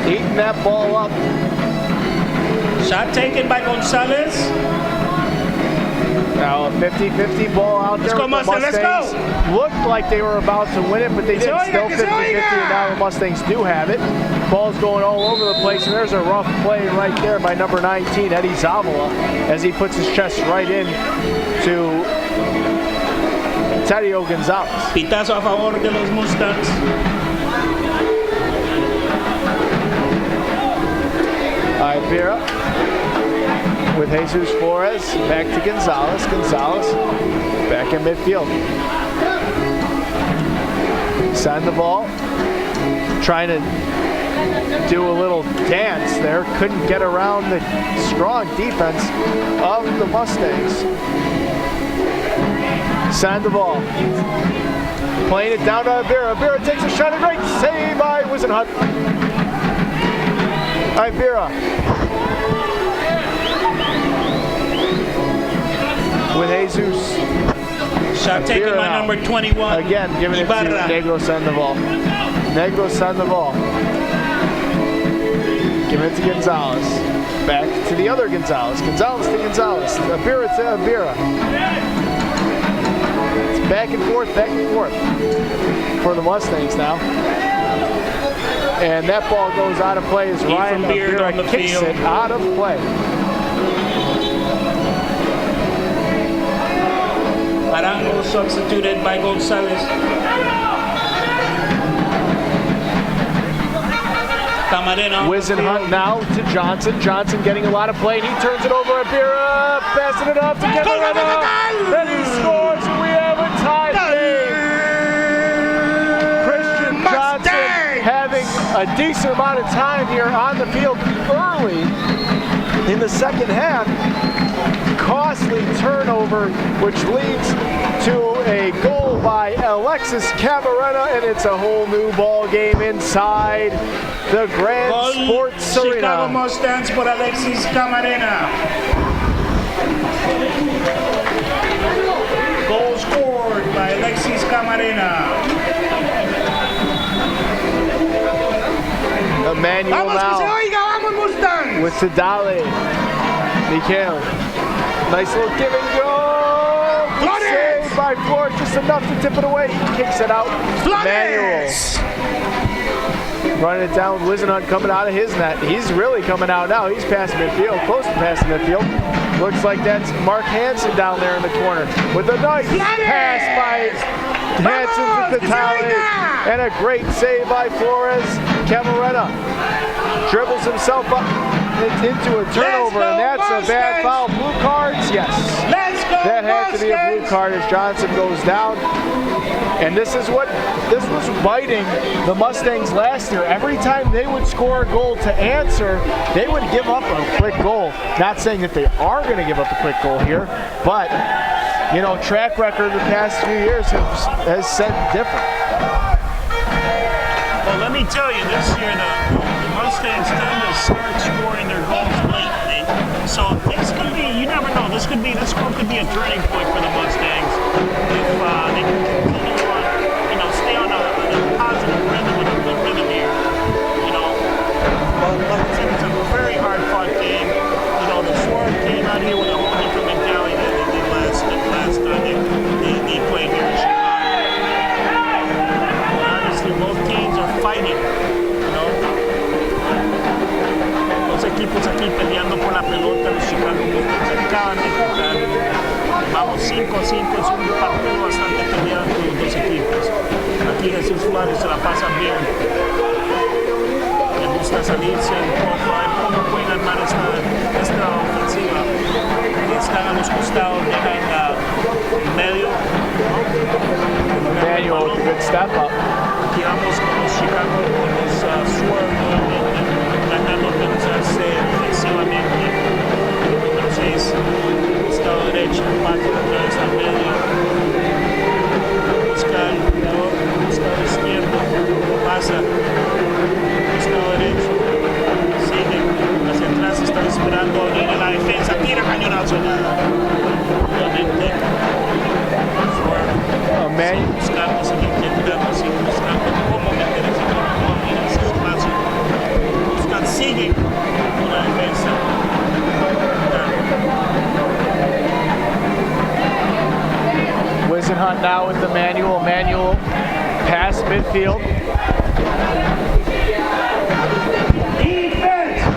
eating that ball up. Shot taken by Gonzalez. Now a 50-50 ball out there. Let's go, with the Mustangs, let's Mustangs. go. Looked like they were about to win it, but they didn't. Still 50-50, and now the Mustangs do have it. Ball's going all over the place, and there's a rough play right there by number 19, Eddie Zavala, as he puts his chest right in to Tadio Gonzalez. Pitazo a favor de los Mustangs. Ibera with Jesus Flores, back to Gonzalez. Gonzalez back in midfield. Send the ball, trying to do a little dance there. Couldn't get around the strong defense of the Mustangs. Send the ball. Playing it down to Ibera. Ibera takes a shot, a great save by Wisenhunt. Ibera with Jesus. Shot taken by number 21. Again, giving it to Negro Sandoval. Negro Sandoval. Giving it to Gonzalez. Back to the other Gonzalez. Gonzalez to Gonzalez. Ibera to Ibera. It's back and forth for the Mustangs now. And that ball goes out of play as Ryan Ibera kicks it out of play. Arango substituted by Gonzalez. Camarena. Wisenhunt now to Johnson. Johnson getting a lot of play, and he turns it over. Ibera passing it up to Camarena. Then he scores, and we have a tie game. Christian Johnson having a decent amount of time here on the field early in the second half. Costly turnover, which leads to a goal by Alexis Camarena, and it's a whole new ball game inside the Grand Sports Arena. Chicago Mustangs por Alexis Camarena. Goal scored by Alexis Camarena. Emmanuel now with Tadale. Mikel. Nice little give and go. Good save by Flores, just enough to tip it away. He kicks it out. Emmanuel running it down with Wisenhunt coming out of his net. He's really coming out now. He's past midfield, close to past midfield. Looks like that's Mark Hansen down there in the corner with a nice pass by Hansen to Tadale. And a great save by Flores. Camarena dribbles himself up into a turnover, and that's a bad foul. Blue cards, yes. That had to be a blue card as Johnson goes down. And this was biting the Mustangs last year. Every time they would score a goal to answer, they would give up a quick goal. Not saying that they are going to give up a quick goal here, but you know, track record the past few years has said different. Well, let me tell you, this year the Mustangs tend to start scoring their goals late. So this could be, you never know, this goal could be a turning point for the Mustangs if they can continue on, stay on a positive rhythm and a good rhythm here. But like I said, it's a very hard-fought game. The Swerve came out here with a whole different mentality than they did last time they played here in Chicago. Honestly, both teams are fighting. Los equipos aquí peleando por la pelota, los Chicago Mustangs acaban de jugar. Vamos 5-5, es un partido bastante peleado entre los dos equipos. Aquí Jesús Flores se la pasa bien. Le gusta salirse un poco, a ver cómo pueden armar esta ofensiva. Están a los costados, dejan en medio. Manuel with a good step up. Aquí vamos con los Chicago, con los Swerve nuevamente, tratando de organizarse defensivamente. Número 6, costado derecho, parte otra vez al medio. Busca el jugador, costado izquierdo, pasa, costado derecho, sigue hacia atrás, está esperando abrir en la defensa, tira cañonazo, nada. Obviamente, Swerve, buscando, seguir intentando, buscando. midfield.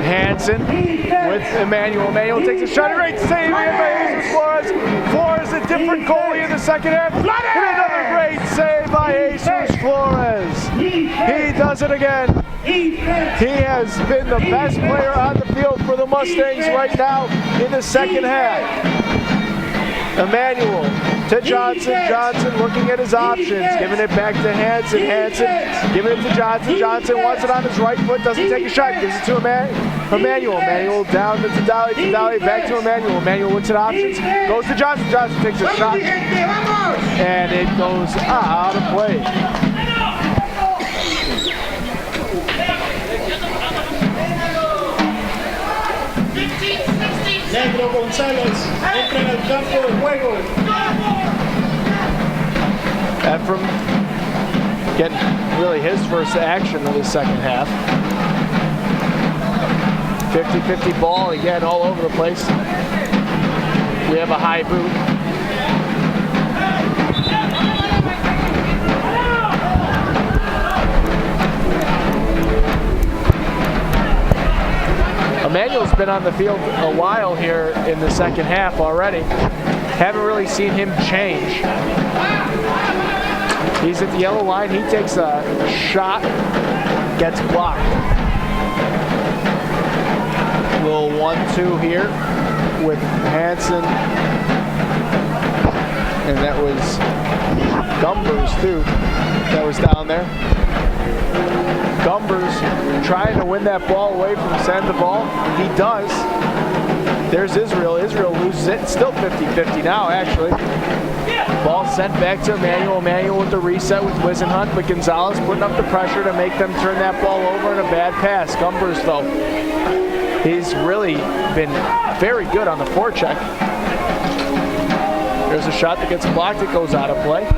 Hansen with Emmanuel. Emmanuel takes a shot. A great save by Jesus Flores. Flores, a different goalie in the second half. And another great save by Jesus Flores. He does it again. He has been the best player on the field for the Mustangs right now in the second half. Emmanuel to Johnson. Johnson looking at his options, giving it back to Hansen. Hansen giving it to Johnson. Johnson wants it on his right foot, doesn't take a shot, gives it to Emmanuel. Emmanuel down to Dali. Dali back to Emmanuel. Emmanuel looks at options, goes to Johnson. Johnson takes a shot, and it goes out of play. Negro González entra en el campo de juego. Ephraim getting really his first action of the second half. 50-50 ball again all over the place. We have a high boot. Emmanuel's been on the field a while here in the second half already. Haven't really seen him change. He's at the yellow line. He takes a shot, gets blocked. Little 1-2 here with Hansen. And that was Gumbers too that was down there. Gumbers trying to win that ball away from Sandoval. He does. There's Israel. Israel loses it. It's still 50-50 now, actually. Ball sent back to Emmanuel. Emmanuel with the reset with Wisenhunt, but Gonzalez putting up the pressure to make them turn that ball over in a bad pass. Gumbers, though, he's really been very good on the forecheck. There's a shot that gets blocked. It goes out of play.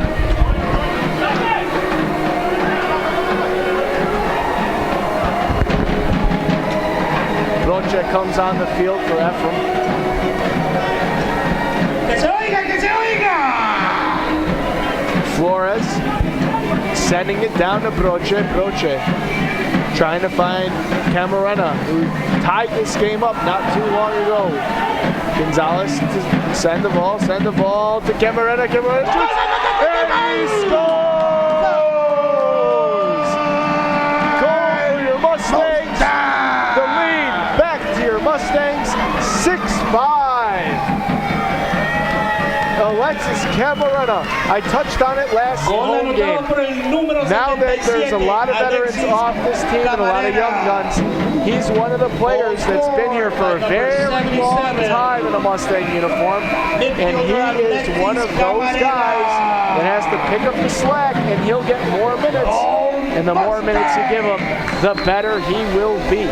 Broche comes on the field for Ephraim. Que se oiga, que se oiga! Flores sending it down to Broche. Broche trying to find Camarena, who tied this game up not too long ago. Gonzalez to send the ball to Camarena. Camarena shoots, and he scores! Goal, your Mustangs! The lead back to your Mustangs, 6-5. Alexis Camarena. I touched on it last home game. Now that there's a lot of veterans off this team and a lot of young guns, he's one of the players that's been here for a very long time in a Mustang uniform, and he is one of those guys that has to pick up the slack, and he'll get more minutes. And the more minutes you give him, the better he will be.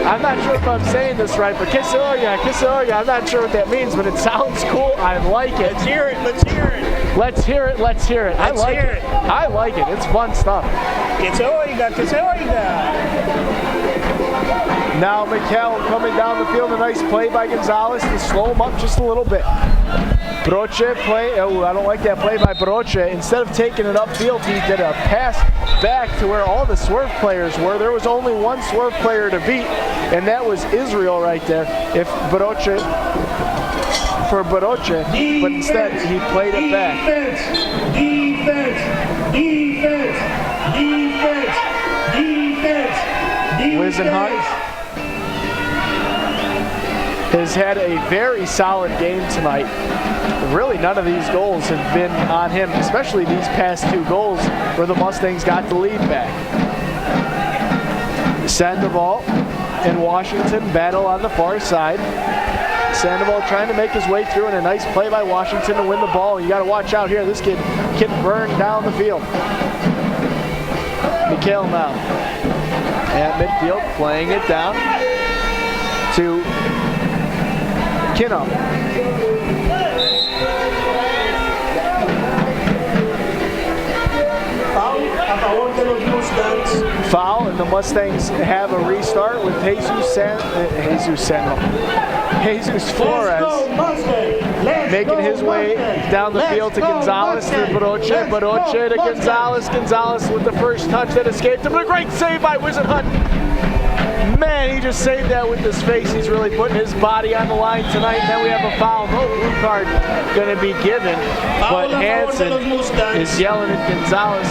I'm not sure if I'm saying this right, but Kisoya, I'm not sure what that means, but it sounds cool. I like it. Let's hear it. Let's hear it. Let's hear it. Let's hear it. I like it. I like it. It's fun stuff. Que se oiga, que se oiga. Now McCall coming down the field. A nice play by Gonzalez to slow him up just a little bit. Broche play. Oh, I don't like that play by Broche. Instead of taking it upfield, he did a pass back to where all the Swerve players were. There was only one Swerve player to beat, and that was Israel right there. If Broche, for Broche, but instead he played it back. Defense. Wisenhunt has had a very solid game tonight. Really, none of these goals have been on him, especially these past two goals where the Mustangs got the lead back. Sandoval and Washington battle on the far side. Sandoval trying to make his way through, and a nice play by Washington to win the ball. You got to watch out here. This kid can burn down the field. Mikhail now at midfield, playing it down to Kinno. Foul, and the Mustangs have a restart with Jesus Flores making his way down the field to Gonzalez, to Broche, Broche to Gonzalez, Gonzalez with the first touch that escaped him. A great save by Wisenhunt. Man, he just saved that with his face. He's really putting his body on the line tonight. And then we have a foul. No blue card going to be given. But Hansen is yelling at Gonzalez.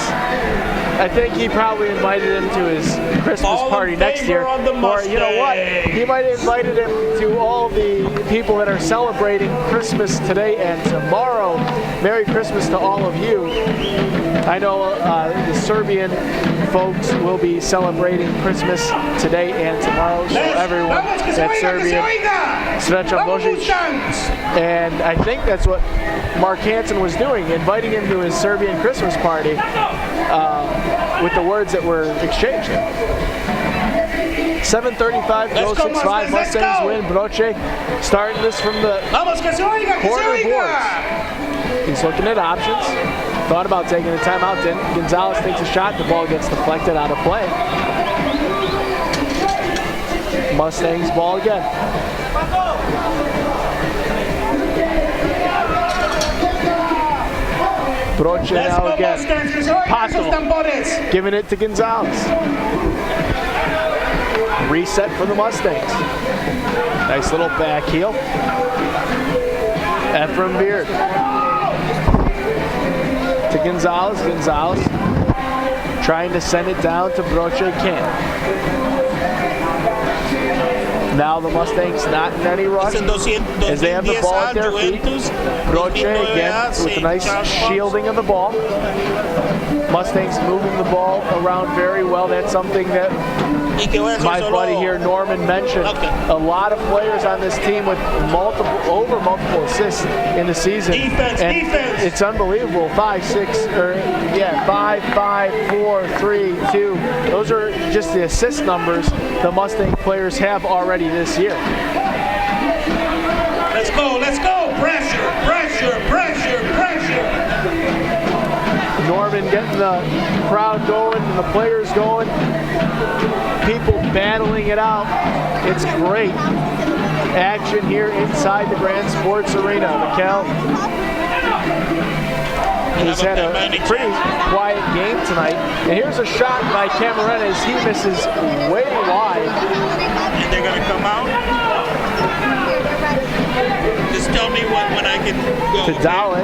I think he probably invited him to his Christmas party next year. Or you know what? He might have invited him to all the people that are celebrating Christmas today and tomorrow. Merry Christmas to all of you. I know the Serbian folks will be celebrating Christmas today and tomorrow, so everyone that's Serbian, Srećan Božić. And I think that's what Mark Hansen was doing, inviting him to his Serbian Christmas party with the words that were exchanged. 7:35 goes 6-5. Mustangs win. Broche starting this from the corner boards. He's looking at options. Thought about taking a timeout, didn't. Gonzalez takes a shot. The ball gets deflected out of play. Mustangs ball again. Broche now again. Pato giving it to Gonzalez. Reset for the Mustangs. Nice little back heel. Ephraim Beard to Gonzalez. Gonzalez trying to send it down to Broche. Can't. Now the Mustangs not in any rush as they have the ball at their feet. Broche again with a nice shielding of the ball. Mustangs moving the ball around very well. That's something that my buddy here, Norman, mentioned. A lot of players on this team with multiple assists in the season. Defense. It's unbelievable. 5, 5, 4, 3, 2. Those are just the assist numbers the Mustang players have already this year. Let's go. Pressure. Norman getting the crowd going and the players going. People battling it out. It's great action here inside the Grand Sports Arena. Mikkel has had a pretty quiet game tonight. And here's a shot by Camarena as he misses way wide. And they're going to come out? Just tell me when I can go. To Dale,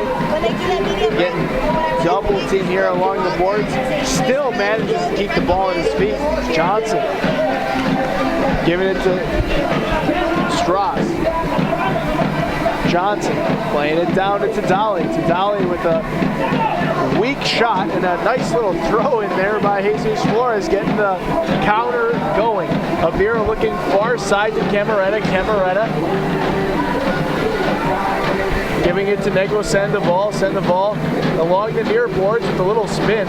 getting double team here along the boards. Still manages to keep the ball at his feet. Johnson giving it to Strauss. Johnson playing it down to Dale. Dale with a weak shot and a nice little throw in there by Jesus Flores, getting the counter going. Avira looking far side to Camarena. Giving it to Negro Sandoval along the near boards with a little spin.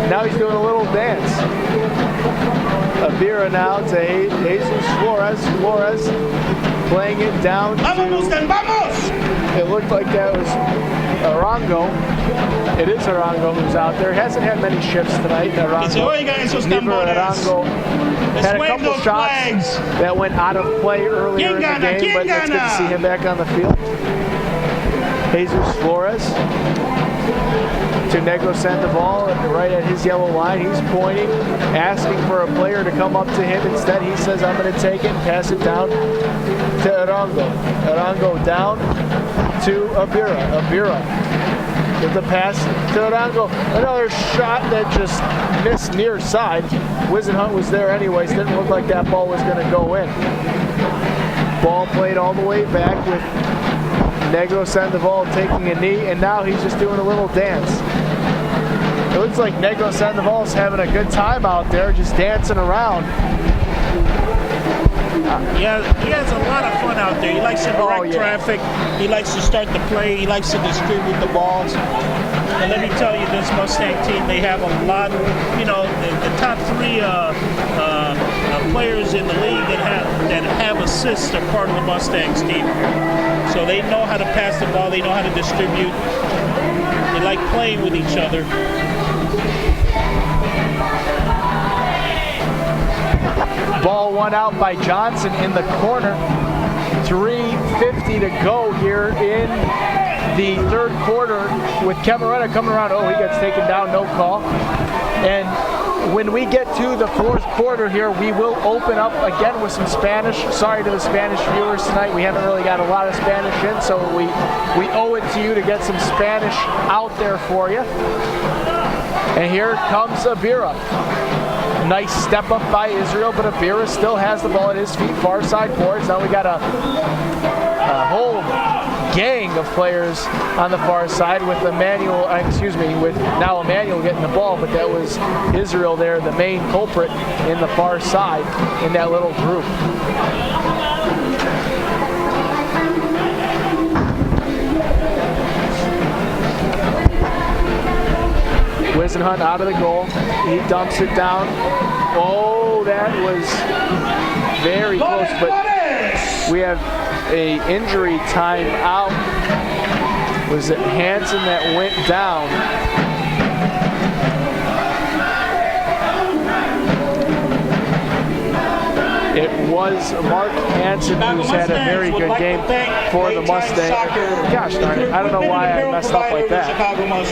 Now he's doing a little dance. Avira now to Jesus Flores playing it down to, it looked like that was Arango. It is Arango who's out there. Hasn't had many shifts tonight. Arango had a couple shots that went out of play earlier in the game, but it's good to see him back on the field. Jesus Flores to Negro Sandoval right at his yellow line. He's pointing, asking for a player to come up to him. Instead, he says, I'm going to take it and pass it down to Arango. Arango down to Avira. Avira with the pass to Arango. Another shot that just missed near side. Wisenhunt was there anyways. Didn't look like that ball was going to go in. Ball played all the way back with Negro Sandoval taking a knee, and now he's just doing a little dance. It looks like Negro Sandoval's having a good time out there, just dancing around. Yeah, he has a lot of fun out there. He likes to direct traffic. He likes to start the play. He likes to distribute the balls. And let me tell you, this Mustang team, they have a lot, the top 3 players in the league that have assists are part of the Mustangs team. So they know how to pass the ball. They know how to distribute. They like playing with each other. Ball one out by Johnson in the corner. 3:50 to go here in the third quarter with Camarena coming around. Oh, he gets taken down, no call. And when we get to the fourth quarter here, we will open up again with some Spanish. Sorry to the Spanish viewers tonight. We haven't really got a lot of Spanish in, so we owe it to you to get some Spanish out there for you. And here comes Abira. Nice step up by Israel, but Abira still has the ball at his feet, far side boards. Now we got a whole gang of players on the far side with Emmanuel, with now Emmanuel getting the ball, but that was Israel there, the main culprit in the far side in that little group. Wisenhunt out of the goal. He dumps it down. Oh, that was very close, but we have a injury time out. Was it Hansen that went down? It was Mark Hansen who's had a very good game for the Mustangs. Gosh darn it, I don't know why I messed up like that.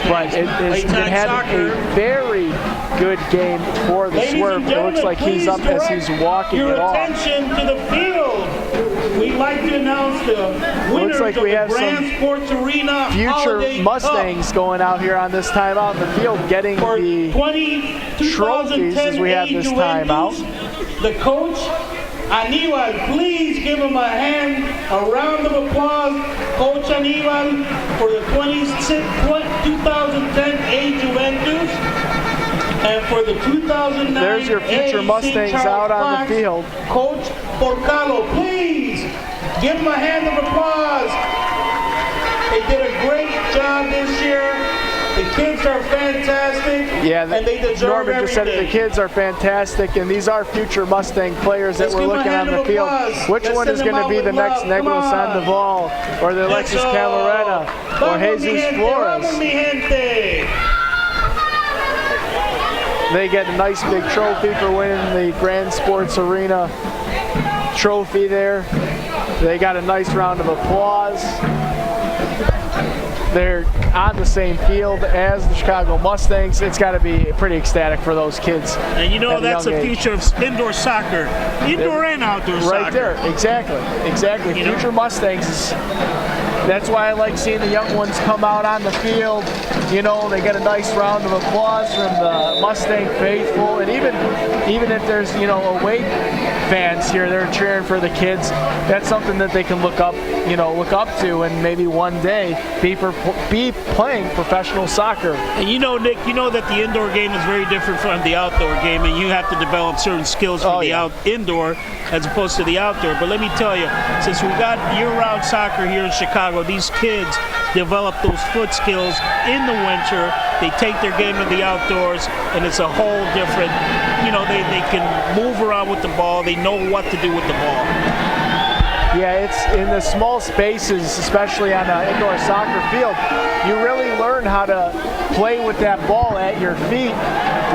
But it had a very good game for the Swerve. It looks like he's up as he's walking it off. Attention to the field. We'd like to announce the winners of the Grand Sports Arena future Mustangs going out here on this timeout in the field, getting the trophies as we have this timeout. The coach, Aníbal, please give him a round of applause. Coach Aníbal for the 2010 A Juventus and for the 2009 There's your future Mustangs out on the field. Coach Porcalo, please give him a hand of applause. They did a great job this year. The kids are fantastic, and they deserve Norman just said the kids are fantastic, and these are future Mustang players that we're looking on the field. Which one is going to be the next Negro Sandoval, or the Alexis Camarena, or Jesus Flores? They get a nice big trophy for winning the Grand Sports Arena trophy there. They got a nice round of applause. They're on the same field as the Chicago Mustangs. It's got to be pretty ecstatic for those kids. And you know that's the future of indoor soccer, indoor and outdoor soccer. Right there, exactly. Future Mustangs. That's why I like seeing the young ones come out on the field. You know, they get a nice round of applause from the Mustang faithful, and even if there's away fans here, they're cheering for the kids. That's something that they can look up to, and maybe one day be playing professional soccer. And Nick, you know that the indoor game is very different from the outdoor game, and you have to develop certain skills for indoor as opposed to the outdoor. But let me tell you, since we got year-round soccer here in Chicago, these kids develop those foot skills in the winter. They take their game to the outdoors, and it's a whole different, they can move around with the ball. They know what to do with the ball. Yeah, it's in the small spaces, especially on an indoor soccer field, you really learn how to play with that ball at your feet,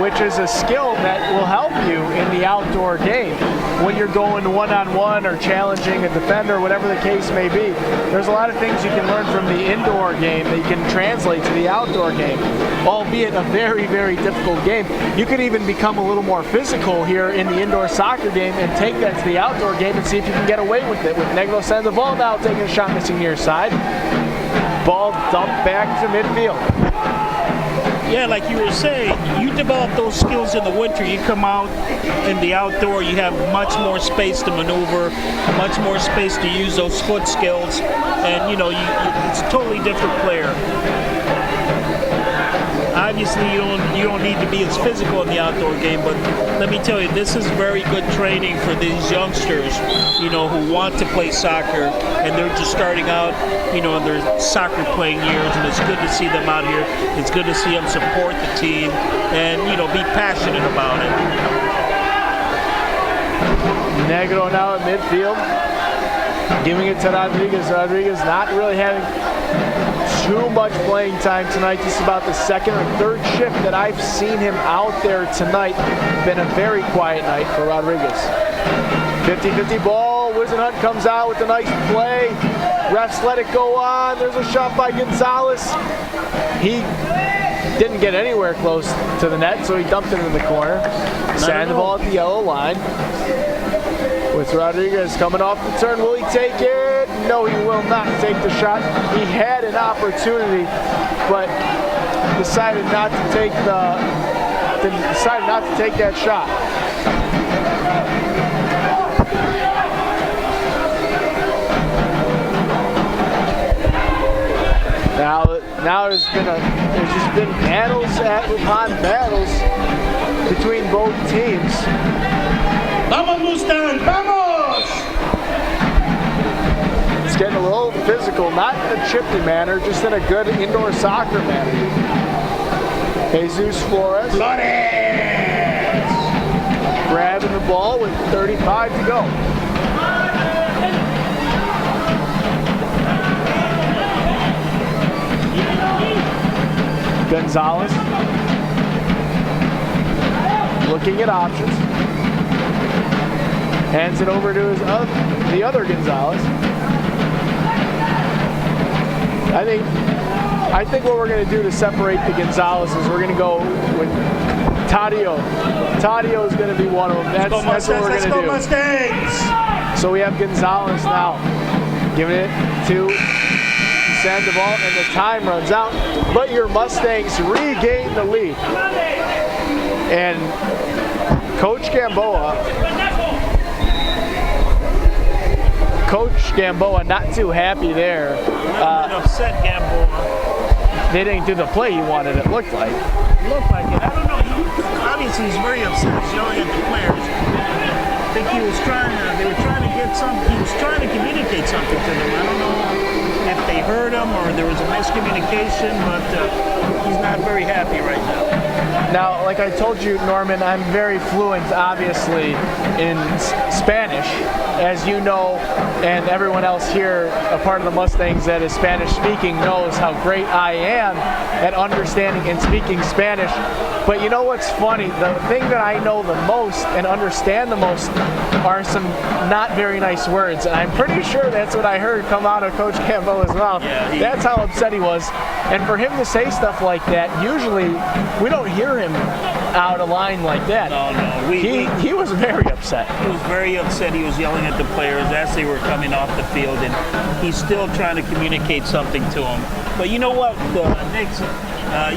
which is a skill that will help you in the outdoor game. When you're going one-on-one or challenging a defender, whatever the case may be, there's a lot of things you can learn from the indoor game that you can translate to the outdoor game, albeit a very, very difficult game. You could even become a little more physical here in the indoor soccer game and take that to the outdoor game and see if you can get away with it. Negro sends the ball now, taking a shot missing near side. Ball dumped back to midfield. Yeah, like you were saying, you develop those skills in the winter. You come out in the outdoor, you have much more space to maneuver, much more space to use those foot skills, and it's a totally different player. Obviously, you don't need to be as physical in the outdoor game, but let me tell you, this is very good training for these youngsters, who want to play soccer, and they're just starting out, in their soccer playing years, and it's good to see them out here. It's good to see them support the team and, be passionate about it. Negro now at midfield, giving it to Rodriguez. Rodriguez not really having too much playing time tonight. This is about the second or third shift that I've seen him out there tonight. Been a very quiet night for Rodriguez. 50-50 ball, Wisenhunt comes out with a nice play. Refs let it go on. There's a shot by Gonzalez. He didn't get anywhere close to the net, so he dumped it in the corner. Sandoval at the yellow line. With Rodriguez coming off the turn, will he take it? No, he will not take the shot. He had an opportunity, but decided not to take that shot. Now there's just been battles upon battles between both teams. Vamos Mustangs, vamos! It's getting a little physical, not in a chippy manner, just in a good indoor soccer manner. Jesus Flores grabbing the ball with 35 to go. Gonzalez looking at options. Hands it over to the other Gonzalez. I think what we're going to do to separate the Gonzalez is we're going to go with Taddeo. Taddeo is going to be one of them. That's what we're going to do. Let's go Mustangs! So we have Gonzalez now giving it to Sandoval, and the time runs out. But your Mustangs regain the lead. And Coach Gamboa not too happy there. Upset Gamboa. They didn't do the play he wanted, it looked like. It looked like it. I don't know. Obviously, he's very upset. He's yelling at the players. I think they were trying to get something. He was trying to communicate something to them. I don't know if they heard him or there was a miscommunication, but he's not very happy right now. Now, like I told you, Norman, I'm very fluent, obviously, in Spanish. As you know, and everyone else here, a part of the Mustangs that is Spanish-speaking, knows how great I am at understanding and speaking Spanish. But you know what's funny? The thing that I know the most and understand the most are some not very nice words. And I'm pretty sure that's what I heard come out of Coach Gamboa's mouth. Yeah, that's how upset he was. And for him to say stuff like that, usually we don't hear him out of line like that. No. He was very upset. He was very upset. He was yelling at the players as they were coming off the field, and he's still trying to communicate something to them. But you know what, Nick?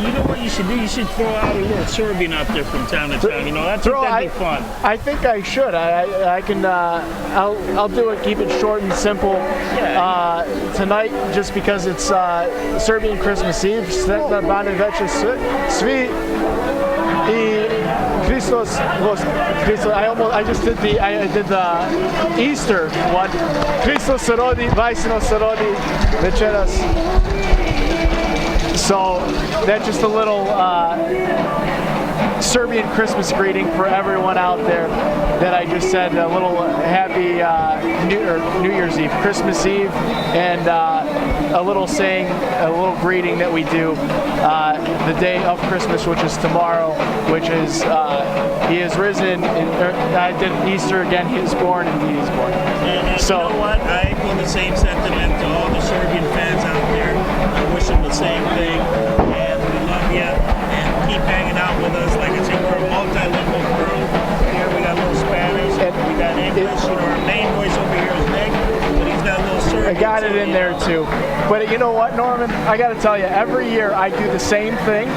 You know what you should do? You should throw out a little Serbian out there from time to time. You know, that'd be fun. I think I should. I can. I'll do it. Keep it short and simple. Yeah. Tonight, just because it's Serbian Christmas Eve. Sretna Bane Veče svi I Christos. I just did the Easter one. Christos se rodi, Vajsino se rodi večeras. So that's just a little Serbian Christmas greeting for everyone out there that I just said. A little happy New Year's Eve, Christmas Eve, and a little saying, a little greeting that we do the day of Christmas, which is tomorrow, which is He is risen. I did Easter again. He is born, indeed He is born. And so, you know what? I echo the same sentiment to all the Serbian fans out there. I wish them the same thing, and we love you, and keep hanging out with us. Like I said, we're a multilingual crew. Here we got a little Spanish, we got English. Our main voice over here is Nick, but he's got a little Serbian. I got it in there too. But you know what, Norman? I got to tell you, every year I do the same thing.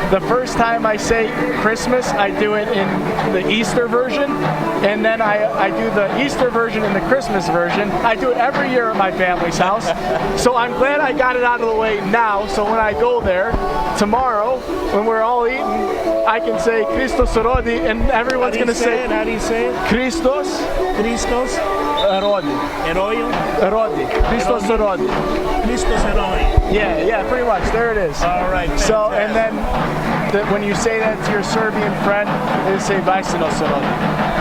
The first time I say Christmas, I do it in the Easter version, and then I do the Easter version and the Christmas version. I do it every year at my family's house. So I'm glad I got it out of the way now, so when I go there tomorrow, when we're all eating, I can say Christos Rodi, and everyone's going to say, how do you say it? Christos Rodi. Rodi. Christos Rodi. Christos Rodi. Yeah, pretty much. There it is. All right. Fantastic. So, and then when you say that to your Serbian friend, they say Vajsino se rodi.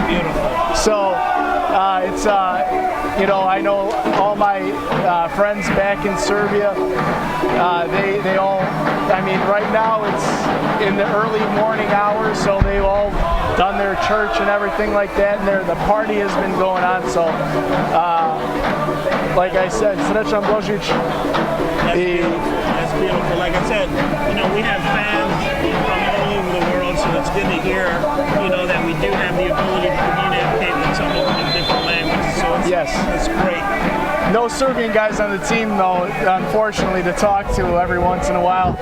Beautiful. So, it's, I know all my friends back in Serbia, they all, right now it's in the early morning hours, so they all done their church and everything like that, and the party has been going on. So, like I said, Srećan Božić. That's beautiful. Like I said, we have fans from all over the world, so it's good to hear, that we do have the ability to communicate with someone in different languages. So it's great. No Serbian guys on the team, though, unfortunately, to talk to every once in a while.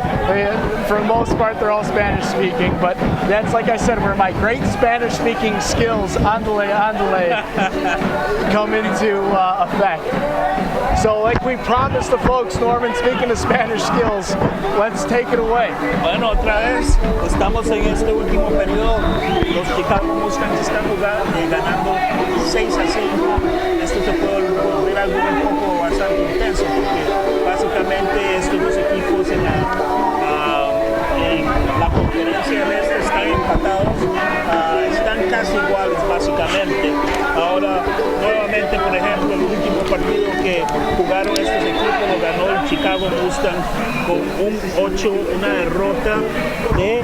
For the most part, they're all Spanish-speaking, but that's, like I said, where my great Spanish-speaking skills, andale, come into effect. So, like we promised the folks, Norman, speaking of Spanish skills, let's take it away. Bueno, otra vez, estamos en este último periodo. Los Chicago Mustangs están ganando 6-5. Esto se puede volver algo un poco bastante intenso, porque básicamente estos dos equipos en la conferencia del este están empatados, están casi iguales básicamente. Ahora, nuevamente, por ejemplo, el último partido que jugaron estos equipos lo ganó el Chicago Mustangs con una derrota de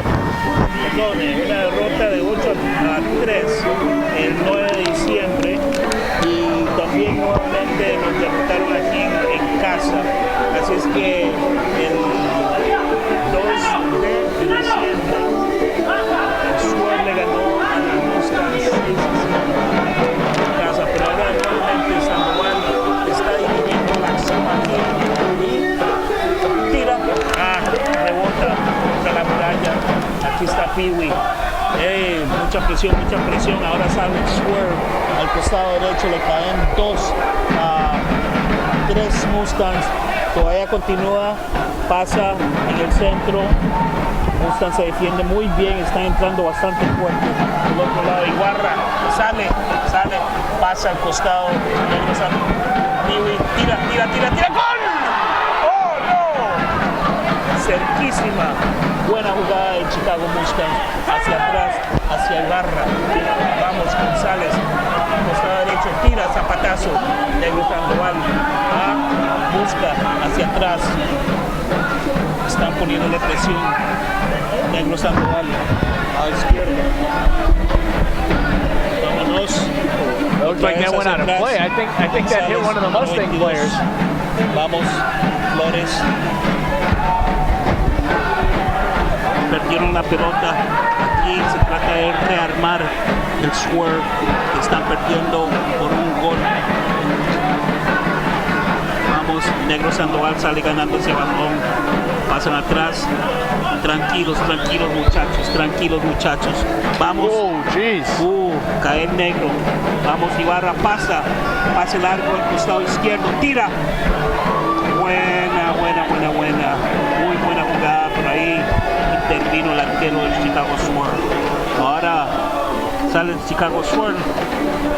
8-3 el 9 de diciembre, y también nuevamente nos derrotaron aquí en casa. Así es que el 2 de diciembre el Swerve le ganó a los Mustangs 6-5 en casa, pero ahora nuevamente Sandoval está dividiendo la acción aquí y tira, rebota contra la muralla. Aquí está Peewee. Mucha presión. Ahora sale Swerve al costado derecho, le caen 3 Mustangs. Todavía continúa, pasa en el centro. Mustang se defiende muy bien, está entrando bastante fuerte. Del otro lado, Ibarra sale, pasa al costado. Peewee tira, ¡gol! ¡Oh, no! Cerquísima. Buena jugada de Chicago Mustangs, hacia atrás, hacia Ibarra. Vamos, González, costado derecho, tira, zapatazo, Negro Sandoval, busca hacia atrás. Están poniéndole presión. Negro Sandoval, a la izquierda. Vámonos. Looks like that went out of play. I think that hit one of the Mustang players. Vamos, Flores. Perdieron la pelota. Aquí se trata de rearmar el Swerve. Están perdiendo por un gol. Vamos, Negro Sandoval sale ganando ese balón. Pasan atrás. Tranquilos muchachos. Vamos. Oh, jeez. Cae el Negro. Vamos, Ibarra pasa. Pase largo al costado izquierdo. Tira. Buena. Muy buena jugada por ahí. Intervino el arquero del Chicago Swerve. Ahora sale el Chicago Swerve.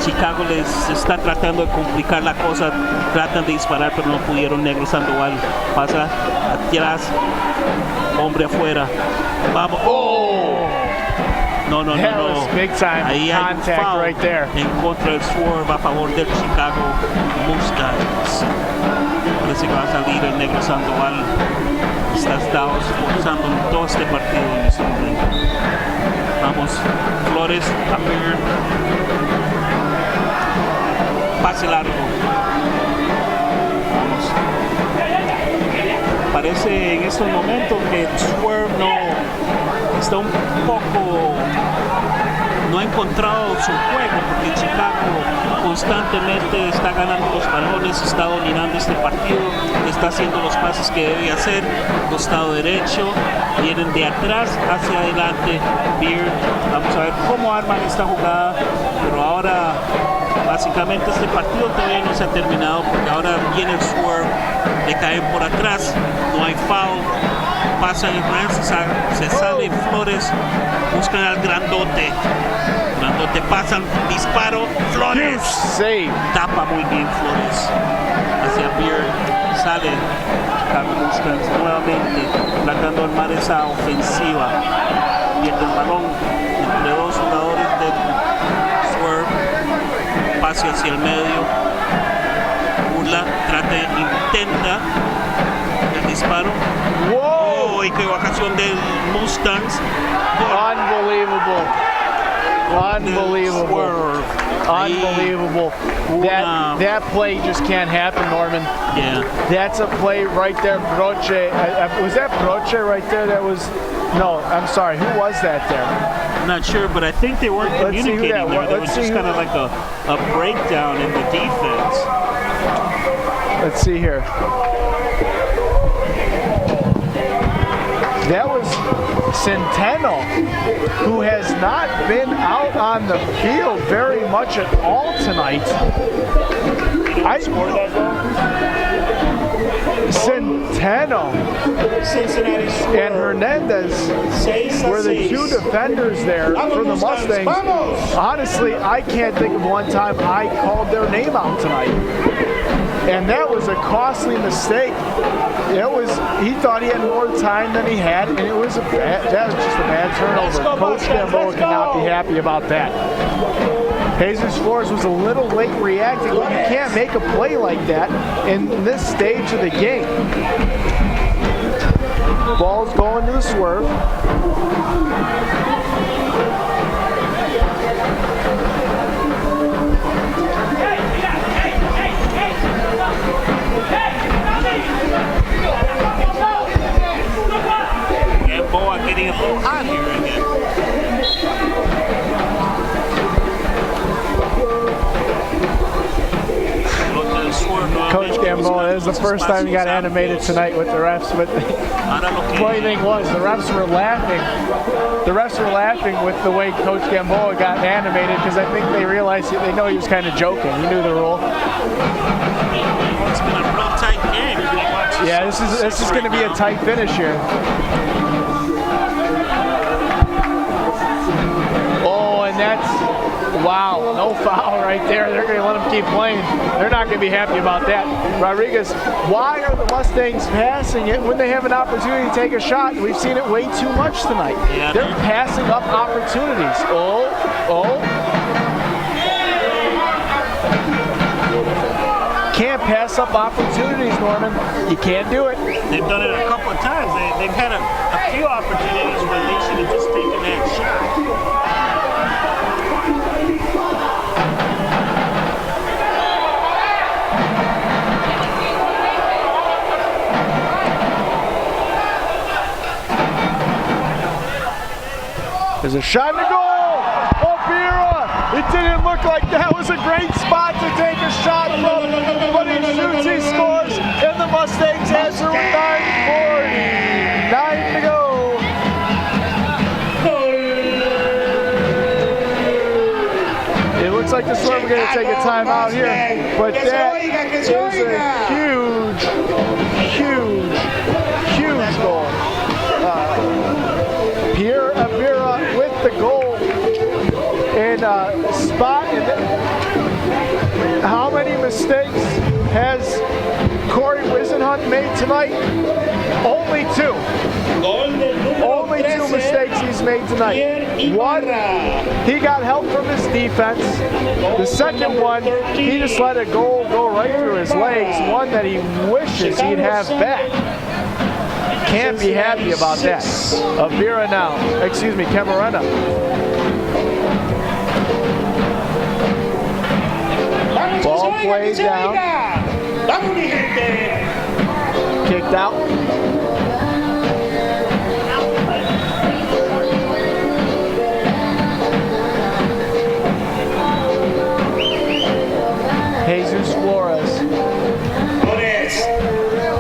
Chicago les está tratando de complicar la cosa. Tratan de disparar, pero no pudieron. Negro Sandoval pasa atrás. Hombre afuera. Vamos. Oh. No. Big time Ahí hay un contact foul right there. en contra del Swerve a favor del Chicago Mustangs. Parece que va a salir el Negro Sandoval. Está esforzando en todo este partido en este momento. Vamos, Flores, pase largo. Vamos. Parece en estos momentos que Swerve está un poco, no ha encontrado su juego, porque Chicago constantemente está ganando los balones, está dominando este partido, está haciendo los pases que debe hacer, costado derecho, vienen de atrás hacia adelante. Beard, vamos a ver cómo arman esta jugada, pero ahora básicamente este partido todavía no se ha terminado, porque ahora viene el Swerve, le caen por atrás, no hay foul. Pasan el plan, se sale Flores, buscan al grandote, pasan, disparo, Flores, tapa muy bien Flores, hacia Beard, sale Chicago Mustangs nuevamente, tratando de armar esa ofensiva, pierde el balón entre dos jugadores del Swerve, pase hacia el medio, burla, intenta el disparo. Whoa! Equivocación del Mustangs. Unbelievable. Unbelievable. Swerve. Unbelievable. That play just can't happen, Norman. Yeah. That's a play right there, Broche. Was that Broche right there? That was, no, I'm sorry. Who was that there? I'm not sure, but I think they weren't communicating there. There was just kind of like a breakdown in the defense. Let's see here. That was Centeno, who has not been out on the field very much at all tonight. Centeno Cincinnati Swerve and Hernandez were the two defenders there for the Mustangs. Honestly, I can't think of one time I called their name out tonight. And that was a costly mistake. He thought he had more time than he had, and that was just a bad turnover. Coach Gamboa cannot be happy about that. Jesus Flores was a little late reacting, but you can't make a play like that in this stage of the game. Ball's going to the Swerve. Gamboa getting a little hot here again. Coach Gamboa, this is the first time he got animated tonight with the refs, but the funny thing was the refs were laughing. The refs were laughing with the way Coach Gamboa got animated because I think they realized they know he was kind of joking. He knew the rule. It's been a real tight game. Yeah, this is going to be a tight finish here. Oh, and that's, wow, no foul right there. They're going to let him keep playing. They're not going to be happy about that. Rodriguez, why are the Mustangs passing it when they have an opportunity to take a shot? We've seen it way too much tonight. Yeah, they're passing up opportunities. Oh. Can't pass up opportunities, Norman. You can't do it. They've done it a couple of times. They've had a few opportunities where they should have just taken that shot. There's a shot in the goal! O'Bira! It didn't look like that was a great spot to take a shot from, but he shoots, he scores, and the Mustangs answer with 9:40. 9 to go. It looks like the Swerve are going to take a timeout here, but that is a huge goal. Pierre Avira with the goal and spot. How many mistakes has Corey Wisenhunt made tonight? Only two. Only two mistakes he's made tonight. One, he got help from his defense. The second one, he just let a goal go right through his legs. One that he wishes he'd have back. Can't be happy about that. Avira now, excuse me, Camarena. Ball played down. Kicked out. Jesus Flores.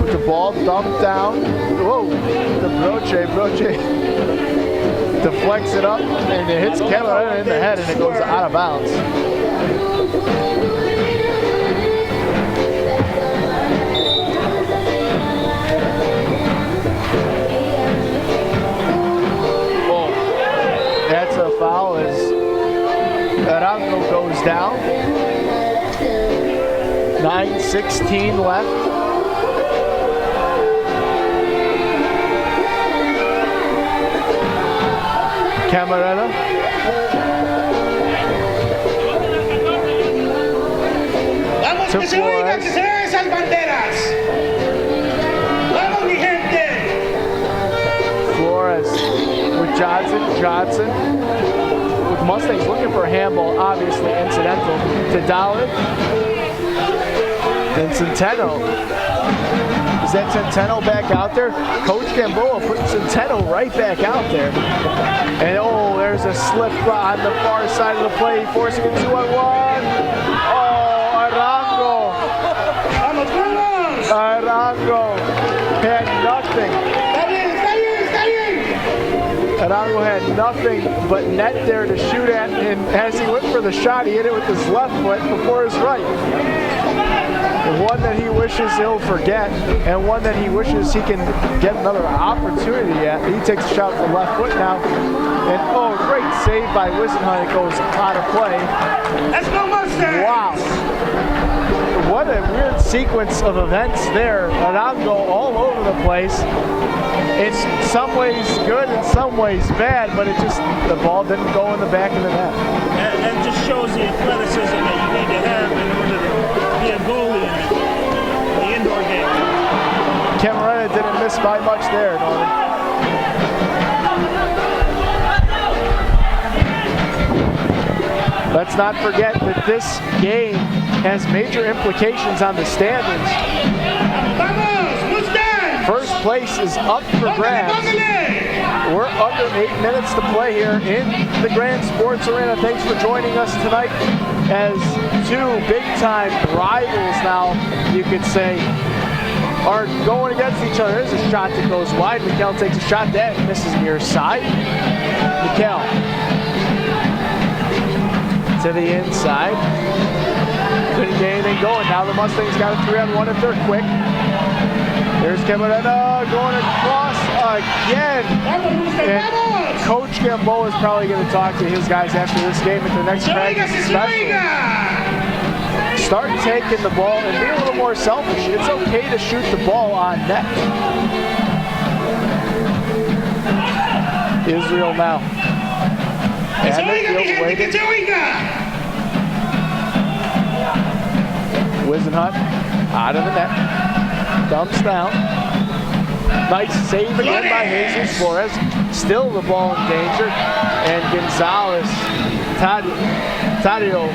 With the ball dumped down. Whoa, the Broche deflects it up and it hits Camarena in the head and it goes out of bounds. Oh, that's a foul as Arango goes down. 9:16 left. Camarena. To Flores. Flores with Johnson. Johnson with Mustangs looking for a handball, obviously incidental to Dowling. Then Centeno. Is that Centeno back out there? Coach Gamboa putting Centeno right back out there. And oh, there's a slip on the far side of the play, forcing it 2-on-1. Oh, Arango had nothing. Arango had nothing but net there to shoot at, and as he went for the shot, he hit it with his left foot before his right. And one that he wishes he'll forget, and one that he wishes he can get another opportunity at. He takes a shot with the left foot now, and oh, great save by Wisenhunt. It goes out of play. Let's go Mustangs! Wow. What a weird sequence of events there. Arango all over the place. In some ways good, in some ways bad, but the ball didn't go in the back of the net. And just shows the athleticism that you need to have in order to be a goalie in the indoor game. Camarena didn't miss by much there, Norman. Let's not forget that this game has major implications on the standings. First place is up for grabs. We're under 8 minutes to play here in the Grand Sports Arena. Thanks for joining us tonight as two big-time rivals now, you could say, are going against each other. There's a shot that goes wide. Mikkel takes a shot that misses near side. Mikkel to the inside. Couldn't get anything going. Now the Mustangs got a 3-on-1 if they're quick. There's Camarena going across again. And Coach Gamboa is probably going to talk to his guys after this game at the next practice especially. Start taking the ball and be a little more selfish. It's okay to shoot the ball on net. Israel now. And Wisenhunt out of the net. Dumps down. Nice save again by Jesus Flores. Still the ball in danger. And Gonzalez, Taddeo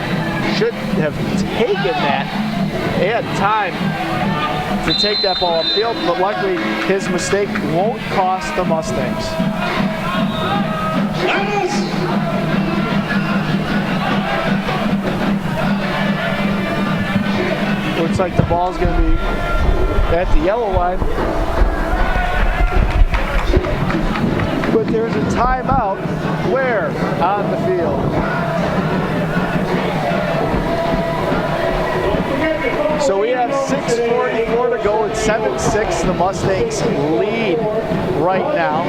should have taken that. He had time to take that ball upfield, but luckily his mistake won't cost the Mustangs. Looks like the ball's going to be at the yellow line. But there's a timeout. Where? On the field. So we have 6:44 to go. It's 7-6. The Mustangs lead right now.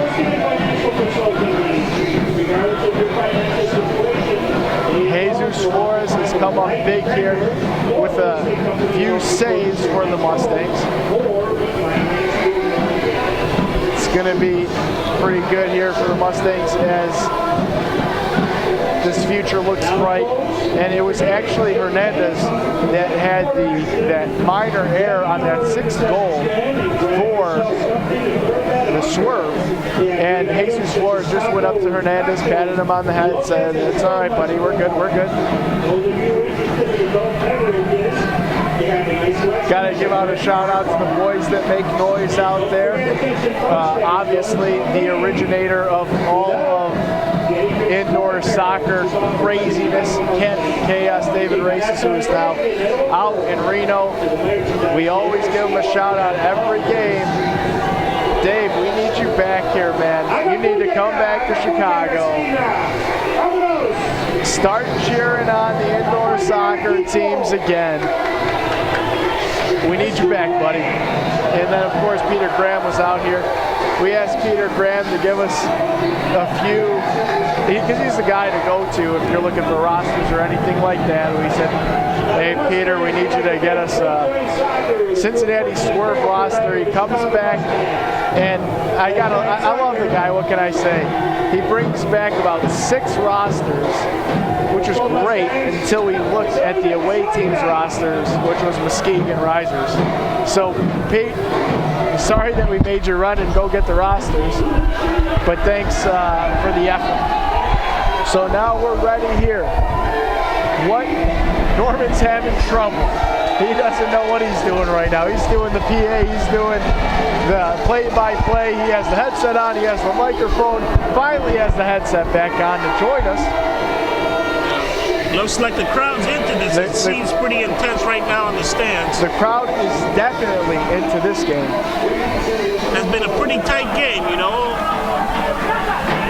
Jesus Flores has come up big here with a few saves for the Mustangs. It's going to be pretty good here for the Mustangs as this future looks bright. And it was actually Hernandez that had that minor error on that 6th goal for the Swerve. And Jesus Flores just went up to Hernandez, patted him on the head, said, "It's all right, buddy, we're good, we're good." Got to give out a shout out to the boys that make noise out there. Obviously, the originator of all of indoor soccer craziness, Kent Chaos, David Races, who is now out in Reno. We always give him a shout out every game. Dave, we need you back here, man. You need to come back to Chicago. Start cheering on the indoor soccer teams again. We need you back, buddy. And then, of course, Peter Graham was out here. We asked Peter Graham to give us a few, because he's the guy to go to if you're looking for rosters or anything like that. We said, "Hey, Peter, we need you to get us a Cincinnati Swerve roster." He comes back, and I love the guy. What can I say? He brings back about 6 rosters, which was great until we looked at the away team's rosters, which was Muskegon Risers. So, Pete, sorry that we made you run and go get the rosters, but thanks for the effort. So now we're ready here. What? Norman's having trouble. He doesn't know what he's doing right now. He's doing the PA, he's doing the play-by-play. He has the headset on, he has the microphone. Finally he has the headset back on to join us. Looks like the crowd's into this. It seems pretty intense right now in the stands. The crowd is definitely into this game. It's been a pretty tight game, you know.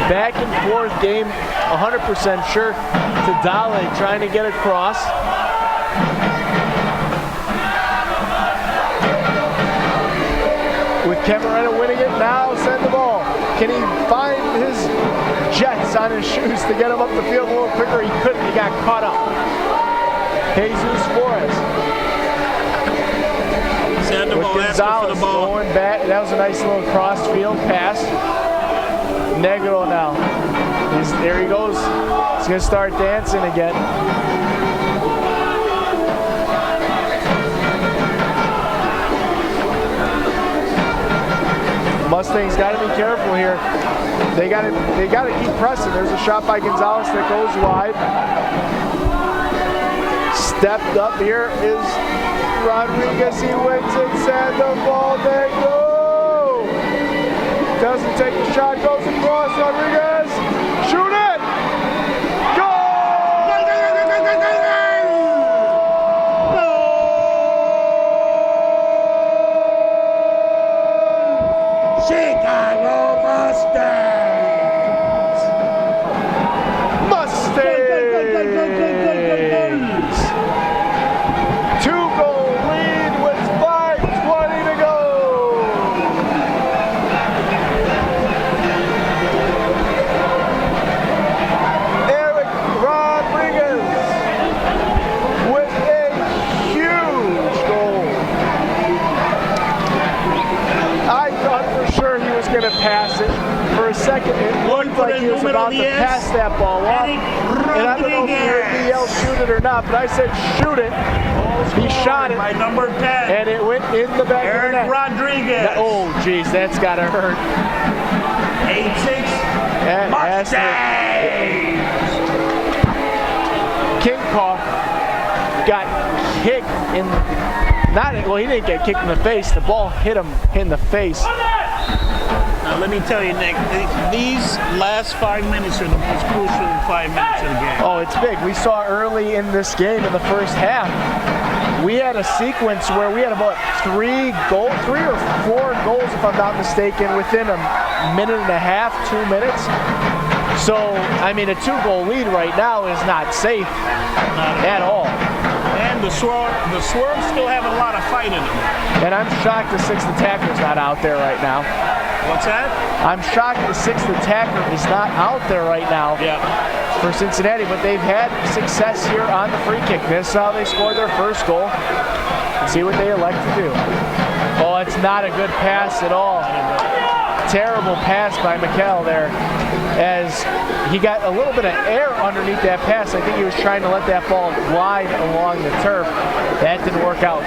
Back and forth game, 100% sure to Dale trying to get across. With Camarena winning it, now send the ball. Can he find his jets on his shoes to get him up the field a little quicker? He couldn't, he got caught up. Jesus Flores. Sandoval asking for the ball. Going back, that was a nice little cross field pass. Negro now. There he goes. He's going to start dancing again. Mustangs got to be careful here. They got to keep pressing. There's a shot by Gonzalez that goes wide. Stepped up here is Rodriguez. He wins it. Sandoval. There you go. Doesn't take the shot. Goes across. Rodriguez. Shoot it. Chicago Mustangs! Mustangs! 2-goal lead with 5:20 to go. Eric Rodriguez with a huge goal. I thought for sure he was going to pass it. For a second, it looked like he was about to pass that ball off. And I don't know if you heard me yell shoot it or not, but I said shoot it. He shot it. By number 10. And it went in the back of the net. Eric Rodriguez. Oh, geez, that's got to hurt. 8-6. Mustangs. King Paw got kicked in. Well, he didn't get kicked in the face. The ball hit him in the face. Now, let me tell you, Nick, these last 5 minutes are the most crucial 5 minutes of the game. Oh, it's big. We saw early in this game in the first half, we had a sequence where we had about 3 or 4 goals, if I'm not mistaken, within a minute and a half, 2 minutes. So, I mean, a 2-goal lead right now is not safe at all. And the Swerve still have a lot of fight in them. And I'm shocked the 6th attacker's not out there right now. What's that? I'm shocked the 6th attacker is not out there right now for Cincinnati, but they've had success here on the free kick. This is how they scored their first goal. Let's see what they elect to do. Oh, it's not a good pass at all. Terrible pass by Mikel there, as he got a little bit of air underneath that pass. I think he was trying to let that ball glide along the turf. That didn't work out.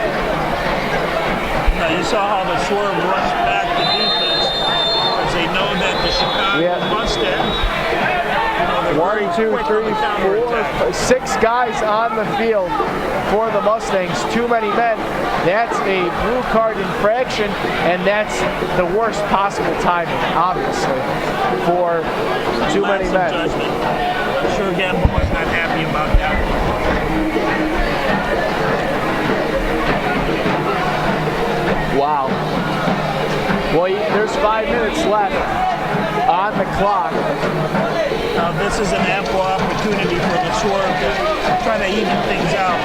Now you saw how the Swerve rushed back the defense, because they know that the Chicago Mustangs, 1, 2, 3, 4, 6 guys on the field for the Mustangs. Too many men. That's a blue card infraction, and that's the worst possible timing, obviously, for too many men. I'm sure Gamboa's not happy about that. Wow. Well, there's 5 minutes left on the clock. Now this is an ample opportunity for the Swerve to try to even things out.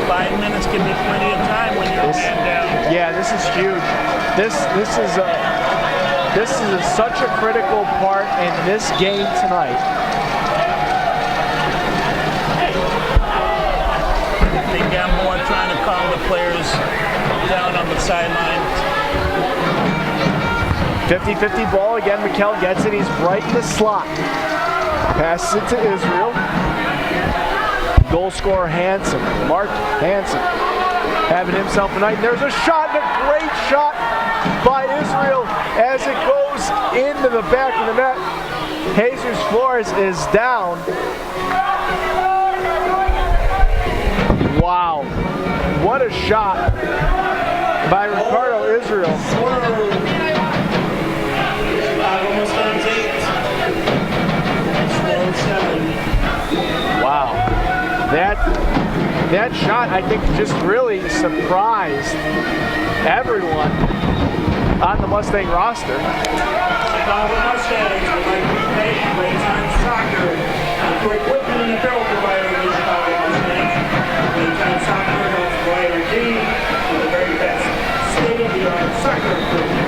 5 minutes can be plenty of time when you're a man down. Yeah, this is huge. This is such a critical part in this game tonight. I think Gamboa trying to calm the players down on the sideline. 50-50 ball again. Mikel gets it. He's right in the slot. Passes it to Israel. Goal scorer Hansen, Mark Hansen, having himself a night. There's a shot, and a great shot by Israel as it goes into the back of the net. Jesus Flores is down. Wow, what a shot by Ricardo Israel. Wow, that shot I think just really surprised everyone on the Mustang roster. Chicago Mustangs would like to thank Playtime Soccer for equipment and apparel provider of the Chicago Mustangs. Playtime Soccer helps provide our team with the very best state-of-the-art soccer equipment.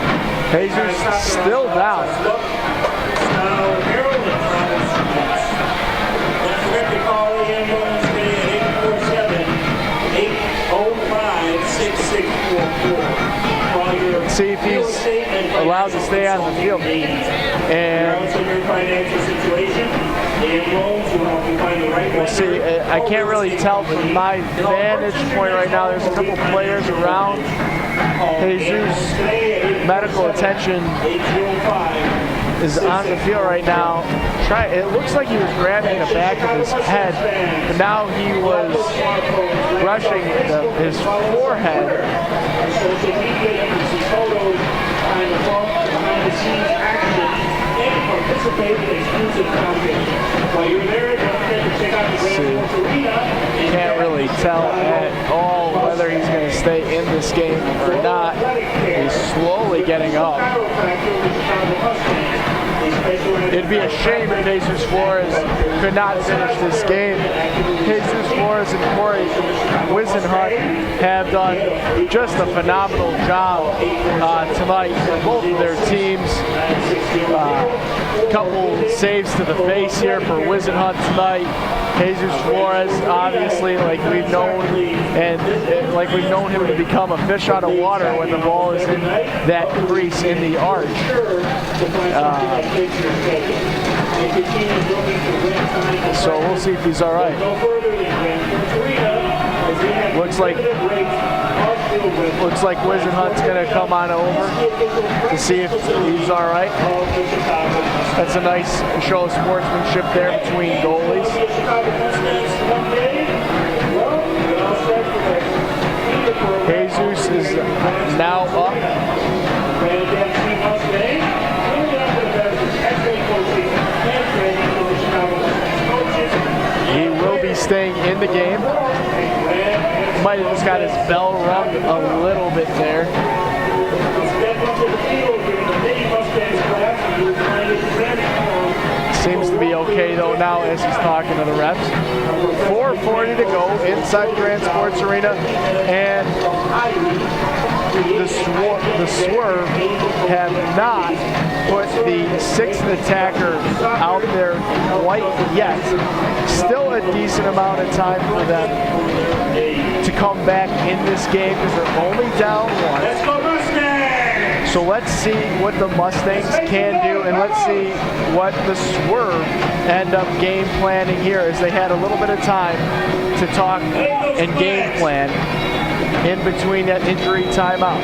Jesus still down. Now, Harold and Travis Schmitz. Don't forget to call the ambulance today at 847-805-6644. See if he's allowed to stay on the field. And we'll see. I can't really tell from my vantage point right now. There's a couple players around. Jesus' medical attention is on the field right now. It looks like he was grabbing the back of his head, but now he was brushing his forehead. Can't really tell at all whether he's going to stay in this game or not. He's slowly getting up. It'd be a shame if Jesus Flores could not finish this game. Jesus Flores and Corey Wisenhunt have done just a phenomenal job tonight for both of their teams. Couple saves to the face here for Wisenhunt tonight. Jesus Flores, obviously, like we've known him to become a fish out of water when the ball is in that crease in the arch. So we'll see if he's all right. Looks like Wisenhunt's going to come on over to see if he's all right. That's a nice show of sportsmanship there between goalies. Jesus is now up. He will be staying in the game. Might have just got his bell rung a little bit there. Seems to be okay though now as he's talking to the refs. 4:40 to go inside Grand Sports Arena, and the Swerve have not put the sixth attacker out there quite yet. Still a decent amount of time for them to come back in this game because they're only down one. Let's go Mustangs! So let's see what the Mustangs can do, and let's see what the Swerve end up game planning here, as they had a little bit of time to talk and game plan in between that injury timeout.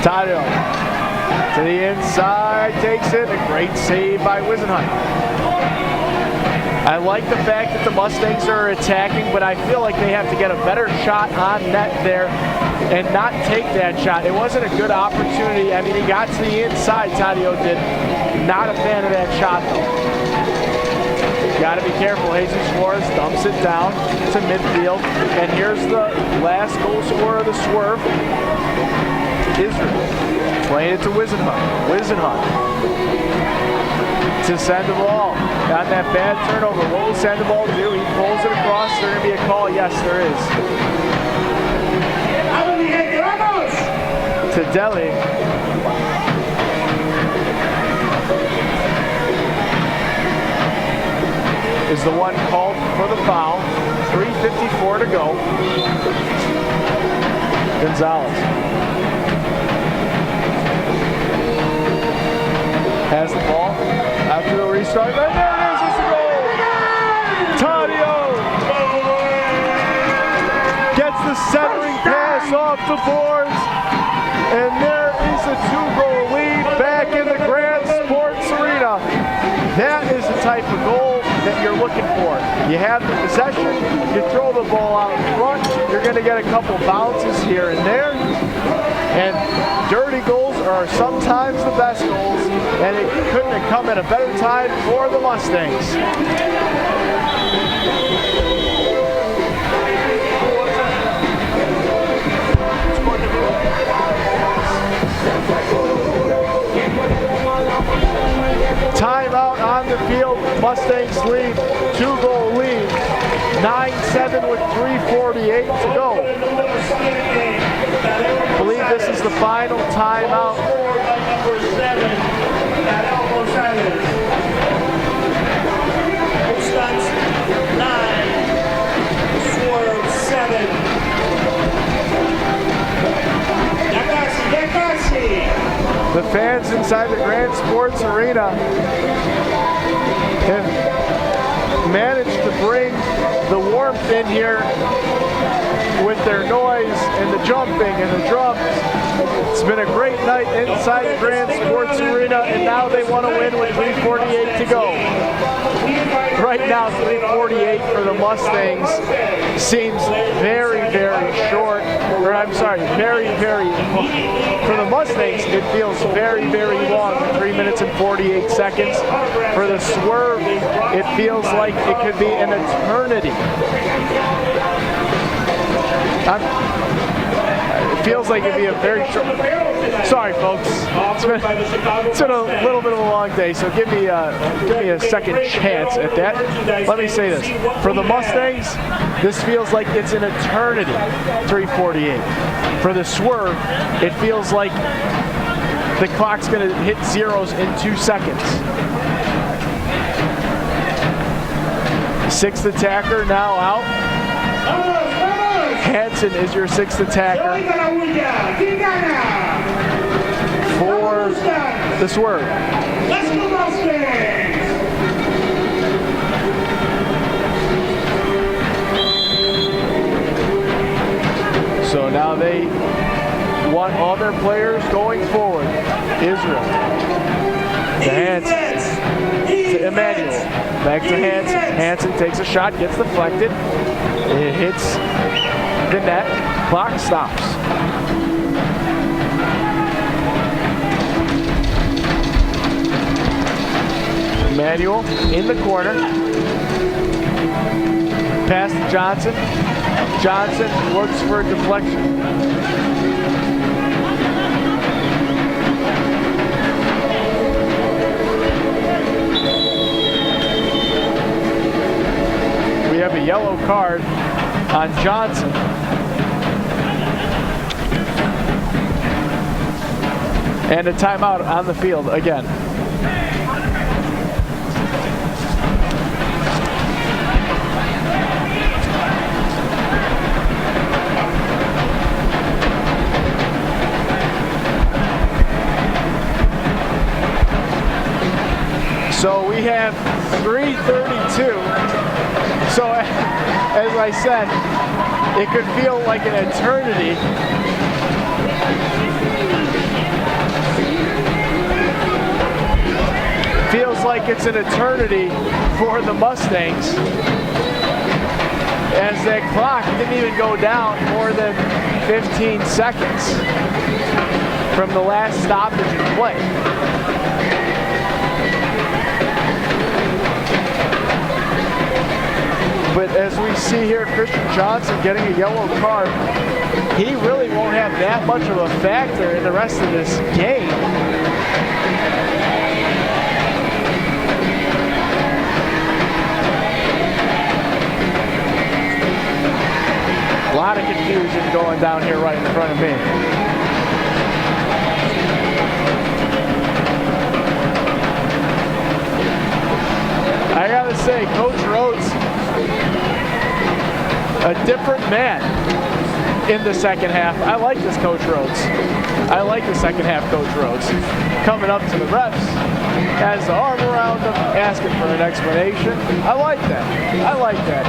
Tadio to the inside, takes it, a great save by Wisenhunt. I like the fact that the Mustangs are attacking, but I feel like they have to get a better shot on net there and not take that shot. It wasn't a good opportunity. I mean, he got to the inside, Tadio did. Not a fan of that shot, though. Got to be careful. Jesus Flores dumps it down to midfield. And here's the last goal scorer of the Swerve, Israel. Playing it to Wisenhunt. Wisenhunt to send the ball. Got that bad turnover. What will send the ball do? He pulls it across. Is there going to be a call? Yes, there is. To Deli. Is the one called for the foul. 3:54 to go. Gonzalez has the ball after the restart. Right there it is, it's a goal! Tadio gets the centering pass Jumps off the boards, and there is a 2-goal lead back in the Grand Sports Arena. That is the type of goal that you're looking for. You have the possession, you throw the ball out in front, you're going to get a couple bounces here and there, and dirty goals are sometimes the best goals, and it couldn't have come at a better time for the Mustangs. Timeout on the field. Mustangs lead, 2-goal lead, 9-7 with 3:48 to go. I believe this is the final timeout. Mustangs 9, Swerve 7. The fans inside the Grand Sports Arena have managed to bring the warmth in here with their noise and the jumping and the drums. It's been a great night inside the Grand Sports Arena, and now they want to win with 3:48 to go. Right now, 3:48 for the Mustangs seems very, very short. Or I'm sorry, very, very long. For the Mustangs, it feels very, very long, 3 minutes and 48 seconds. For the Swerve, it feels like it could be an eternity. It feels like it'd be a very short. Sorry, folks. It's been a little bit of a long day, so give me a second chance at that. Let me say this: for the Mustangs, this feels like it's an eternity. 3:48. For the Swerve, it feels like the clock's going to hit zeros in 2 seconds. Sixth attacker now out. Hansen is your sixth attacker for the Swerve. Let's go Mustangs! So now they want all their players going forward. Israel to Hansen, to Emmanuel, back to Hansen. Hansen takes a shot, gets deflected. It hits the net, clock stops. Emmanuel in the corner. Pass to Johnson. Johnson looks for a deflection. We have a yellow card on Johnson. And a timeout on the field again. So we have 3:32. So as I said, it could feel like an eternity. Feels like it's an eternity for the Mustangs, as that clock didn't even go down more than 15 seconds from the last stoppage in play. But as we see here, Christian Johnson getting a yellow card, he really won't have that much of a factor in the rest of this game. A lot of confusion going down here right in front of me. I gotta say, Coach Rhodes, a different man in the second half. I like this Coach Rhodes. I like the second half Coach Rhodes. Coming up to the refs, has the arm around him, asking for an explanation. I like that. I like that.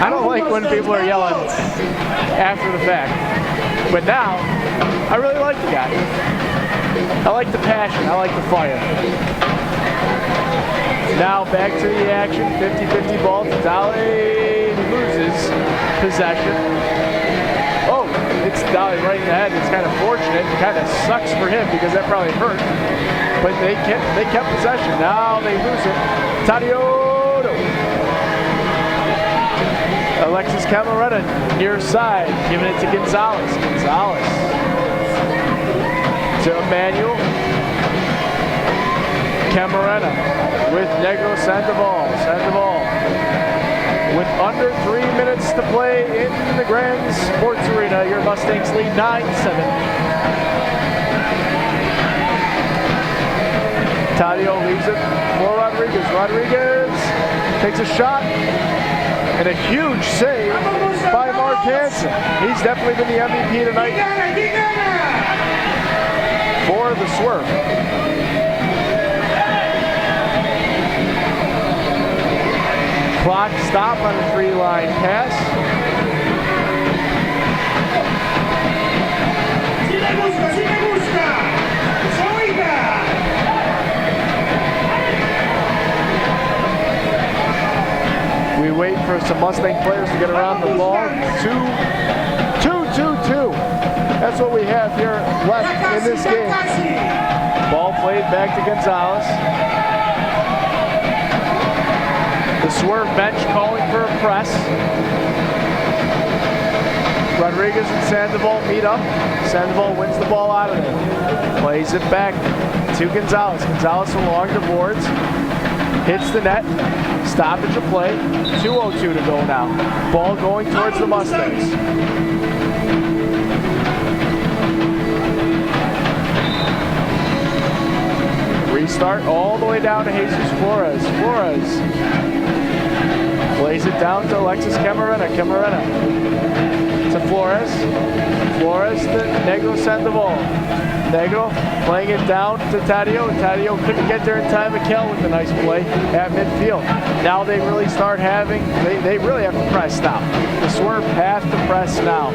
I don't like when people are yelling after the fact. But now, I really like the guy. I like the passion. I like the fire. Now back to the action. 50-50 ball. Dolly loses possession. Oh, it's Dolly right in the head. It's kind of fortunate. It kind of sucks for him because that probably hurt. But they kept possession. Now they lose it. Tadioto. Alexis Camaretta near side, giving it to Gonzalez. Gonzalez to Emmanuel. Camaretta with Negro Sandoval. Sandoval with under 3 minutes to play in the Grand Sports Arena. Your Mustangs lead 9-7. Tadio leaves it for Rodriguez. Rodriguez takes a shot and a huge save by Mark Hansen. He's definitely been the MVP tonight for the Swerve. Clock stop on a 3-line pass. We wait for some Mustang players to get around the ball. 2-2-2. That's what we have here left in this game. Ball played back to Gonzalez. The Swerve bench calling for a press. Rodriguez and Sandoval meet up. Sandoval wins the ball out of there. Plays it back to Gonzalez. Gonzalez along the boards. Hits the net. Stoppage of play. 2:02 to go now. Ball going towards the Mustangs. Restart all the way down to Jesus Flores. Flores lays it down to Alexis Camaretta. Camaretta to Flores. Flores to Negro Sandoval. Negro playing it down to Tadio. Tadio couldn't get there in time. Mikel with a nice play at midfield. Now they really start having, they really have to press now. The Swerve have to press now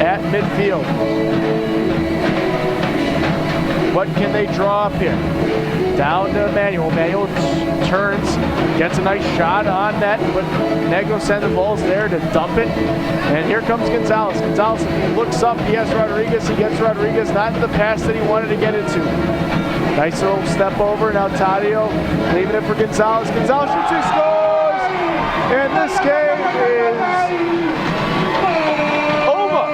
at midfield. What can they draw up here? Down to Emmanuel. Emmanuel turns, gets a nice shot on net, but Negro Sandoval's there to dump it. And here comes Gonzalez. Gonzalez, he looks up, he has Rodriguez, he gets Rodriguez, not in the pass that he wanted to get into. Nice little step over, now Tadio leaving it for Gonzalez. Gonzalez shoots, he scores! And this game is over.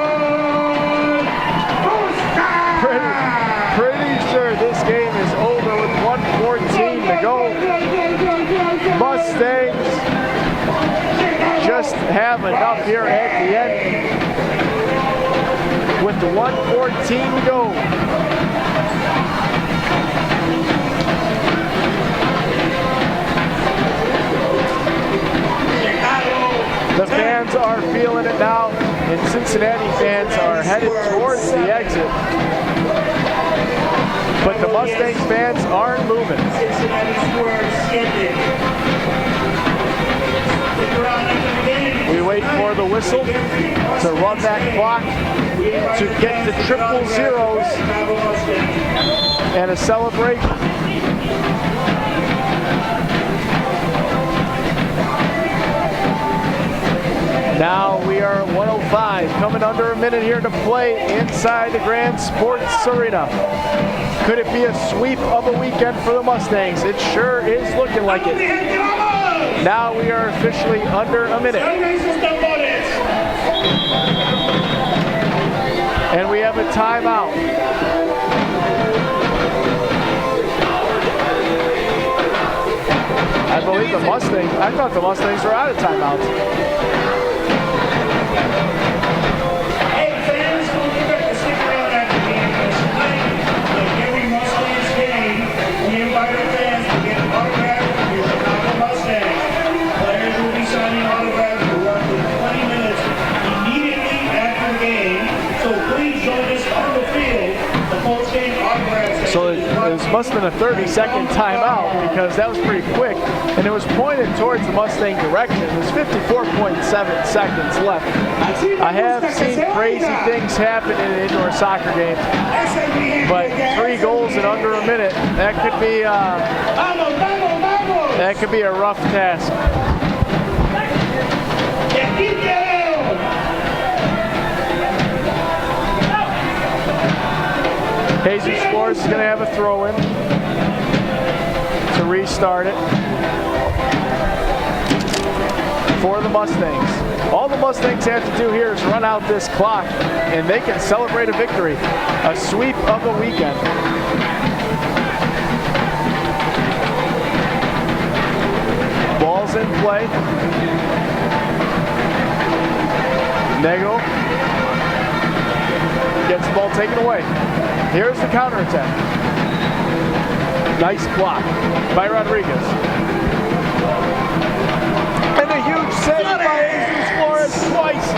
Pretty sure this game is over with 1:14 to go. Mustangs just have enough here at the end with the 1:14 to go. The fans are feeling it now, and Cincinnati fans are headed towards the exit. But the Mustangs fans aren't moving. We wait for the whistle to run that clock to get the 000 and a celebration. Now we are at 1:05, coming under a minute here to play inside the Grand Sports Arena. Could it be a sweep of a weekend for the Mustangs? It sure is looking like it. Now we are officially under a minute. And we have a timeout. I believe the Mustangs, I thought the Mustangs were out of timeouts. Hey fans, don't forget to stick around after the game because tonight, like every Mustangs game, we invite our fans to get autographs from your Chicago Mustangs. Players will be signing autographs for roughly 20 minutes immediately after the game, so please join us on the field. The post-game autograph session. So must have been a 30-second timeout because that was pretty quick, and it was pointed towards the Mustang direction. There's 54.7 seconds left. I have seen crazy things happen in an indoor soccer game, but 3 goals in under a minute, that could be a rough task. Jesus Flores is going to have a throw-in to restart it for the Mustangs. All the Mustangs have to do here is run out this clock, and they can celebrate a victory, a sweep of the weekend. Ball's in play. Nego gets the ball taken away. Here's the counterattack. Nice block by Rodriguez. And a huge save by Jesus Flores twice.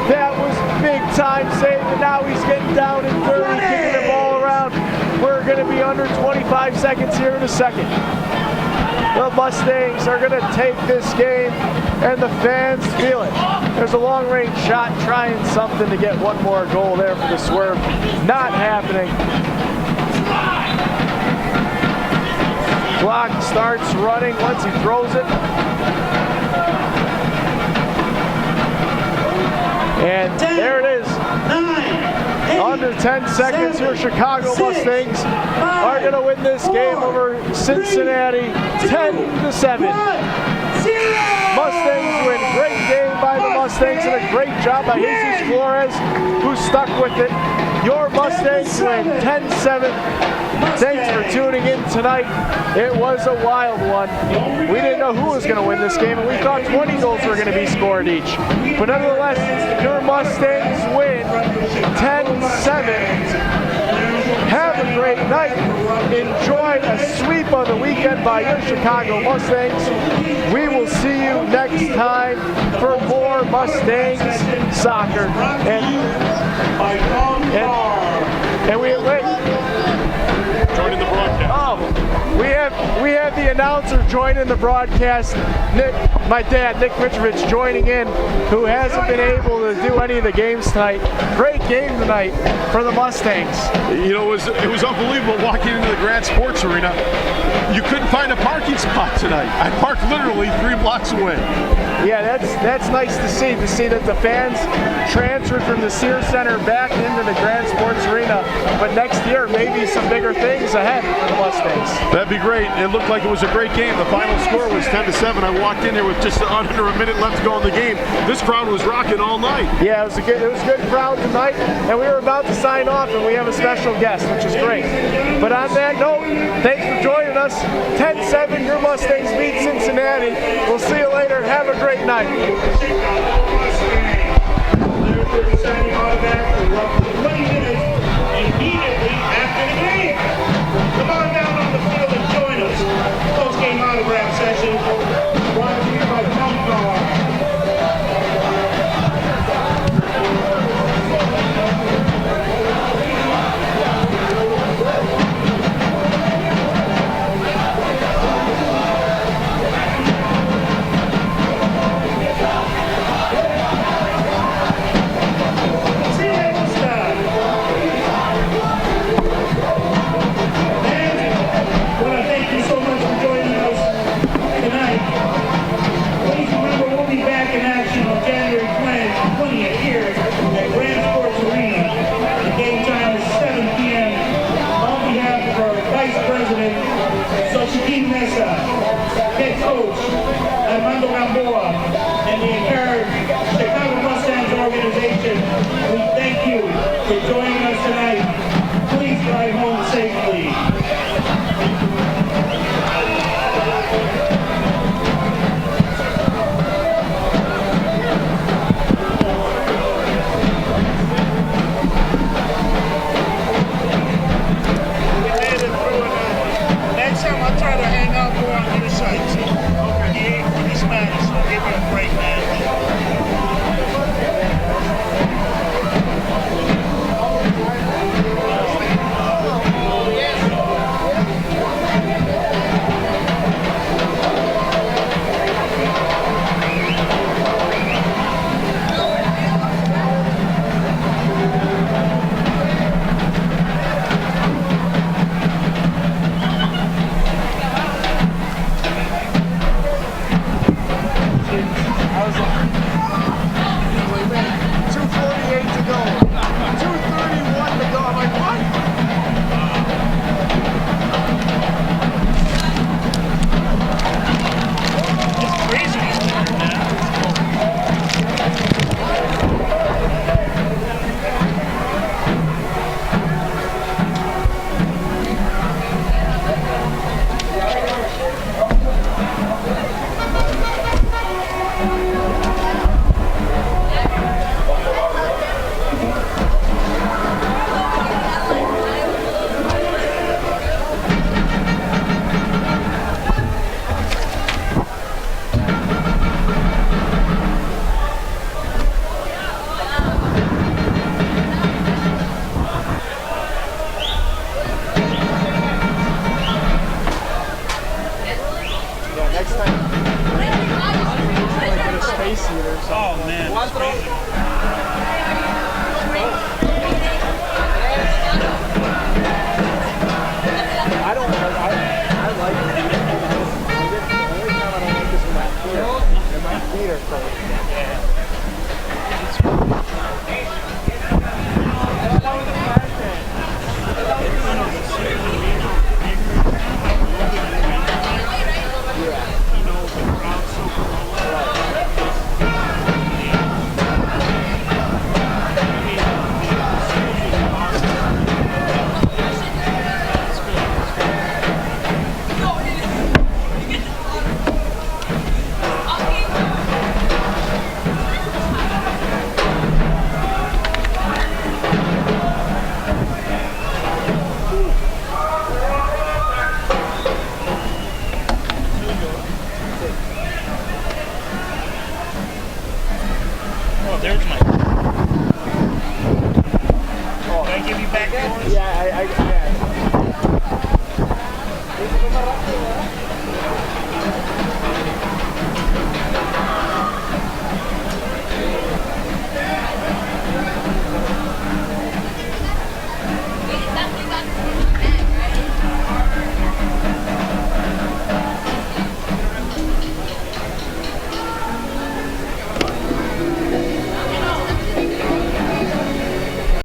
That was big time save, and now he's getting down and dirty, kicking the ball around. We're going to be under 25 seconds here in a second. The Mustangs are going to take this game, and the fans feel it. There's a long-range shot trying something to get one more goal there for the Swerve. Not happening. Clock starts running once he throws it. And there it is. Under 10 seconds, your Chicago Mustangs are going to win this game over Cincinnati 10-7. Mustangs win. Great game by the Mustangs and a great job by Jesus Flores, who stuck with it. Your Mustangs win 10-7. Thanks for tuning in tonight. It was a wild one. We didn't know who was going to win this game, and we thought 20 goals were going to be scored each. But nevertheless, your Mustangs win 10-7. Have a great night. Enjoy a sweep of the weekend by your Chicago Mustangs. We will see you next time for more Mustangs soccer. And we wait. Joining the broadcast. Oh, we have the announcer joining the broadcast. My dad, Nick Mitrovich, joining in, who hasn't been able to do any of the games tonight. Great game tonight for the Mustangs. You know, it was unbelievable walking into the Grand Sports Arena. You couldn't find a parking spot tonight. I parked literally 3 blocks away. Yeah, that's nice to see that the fans transferred from the Sears Center back into the Grand Sports Arena. But next year, maybe some bigger things ahead for the Mustangs. That'd be great. It looked like it was a great game. The final score was 10-7. I walked in there with just under a minute left to go in the game. This crowd was rocking all night. Yeah, it was a good crowd tonight, and we were about to sign off, and we have a special guest, which is great. But on that note, thanks for joining us. 10-7, your Mustangs beat Cincinnati. We'll see you later. Have a great night. Signing autograph for roughly 20 minutes immediately after the game. Come on down on the field and join us. Post-game autograph session brought to you by Hoffman. And the entire Chicago Mustangs organization, we thank you for joining us tonight. Please drive home safely. Next time I'll try to hang out more on your side. Okay. This man is give it a break, man. there's my. Can I give you back yours? Yeah,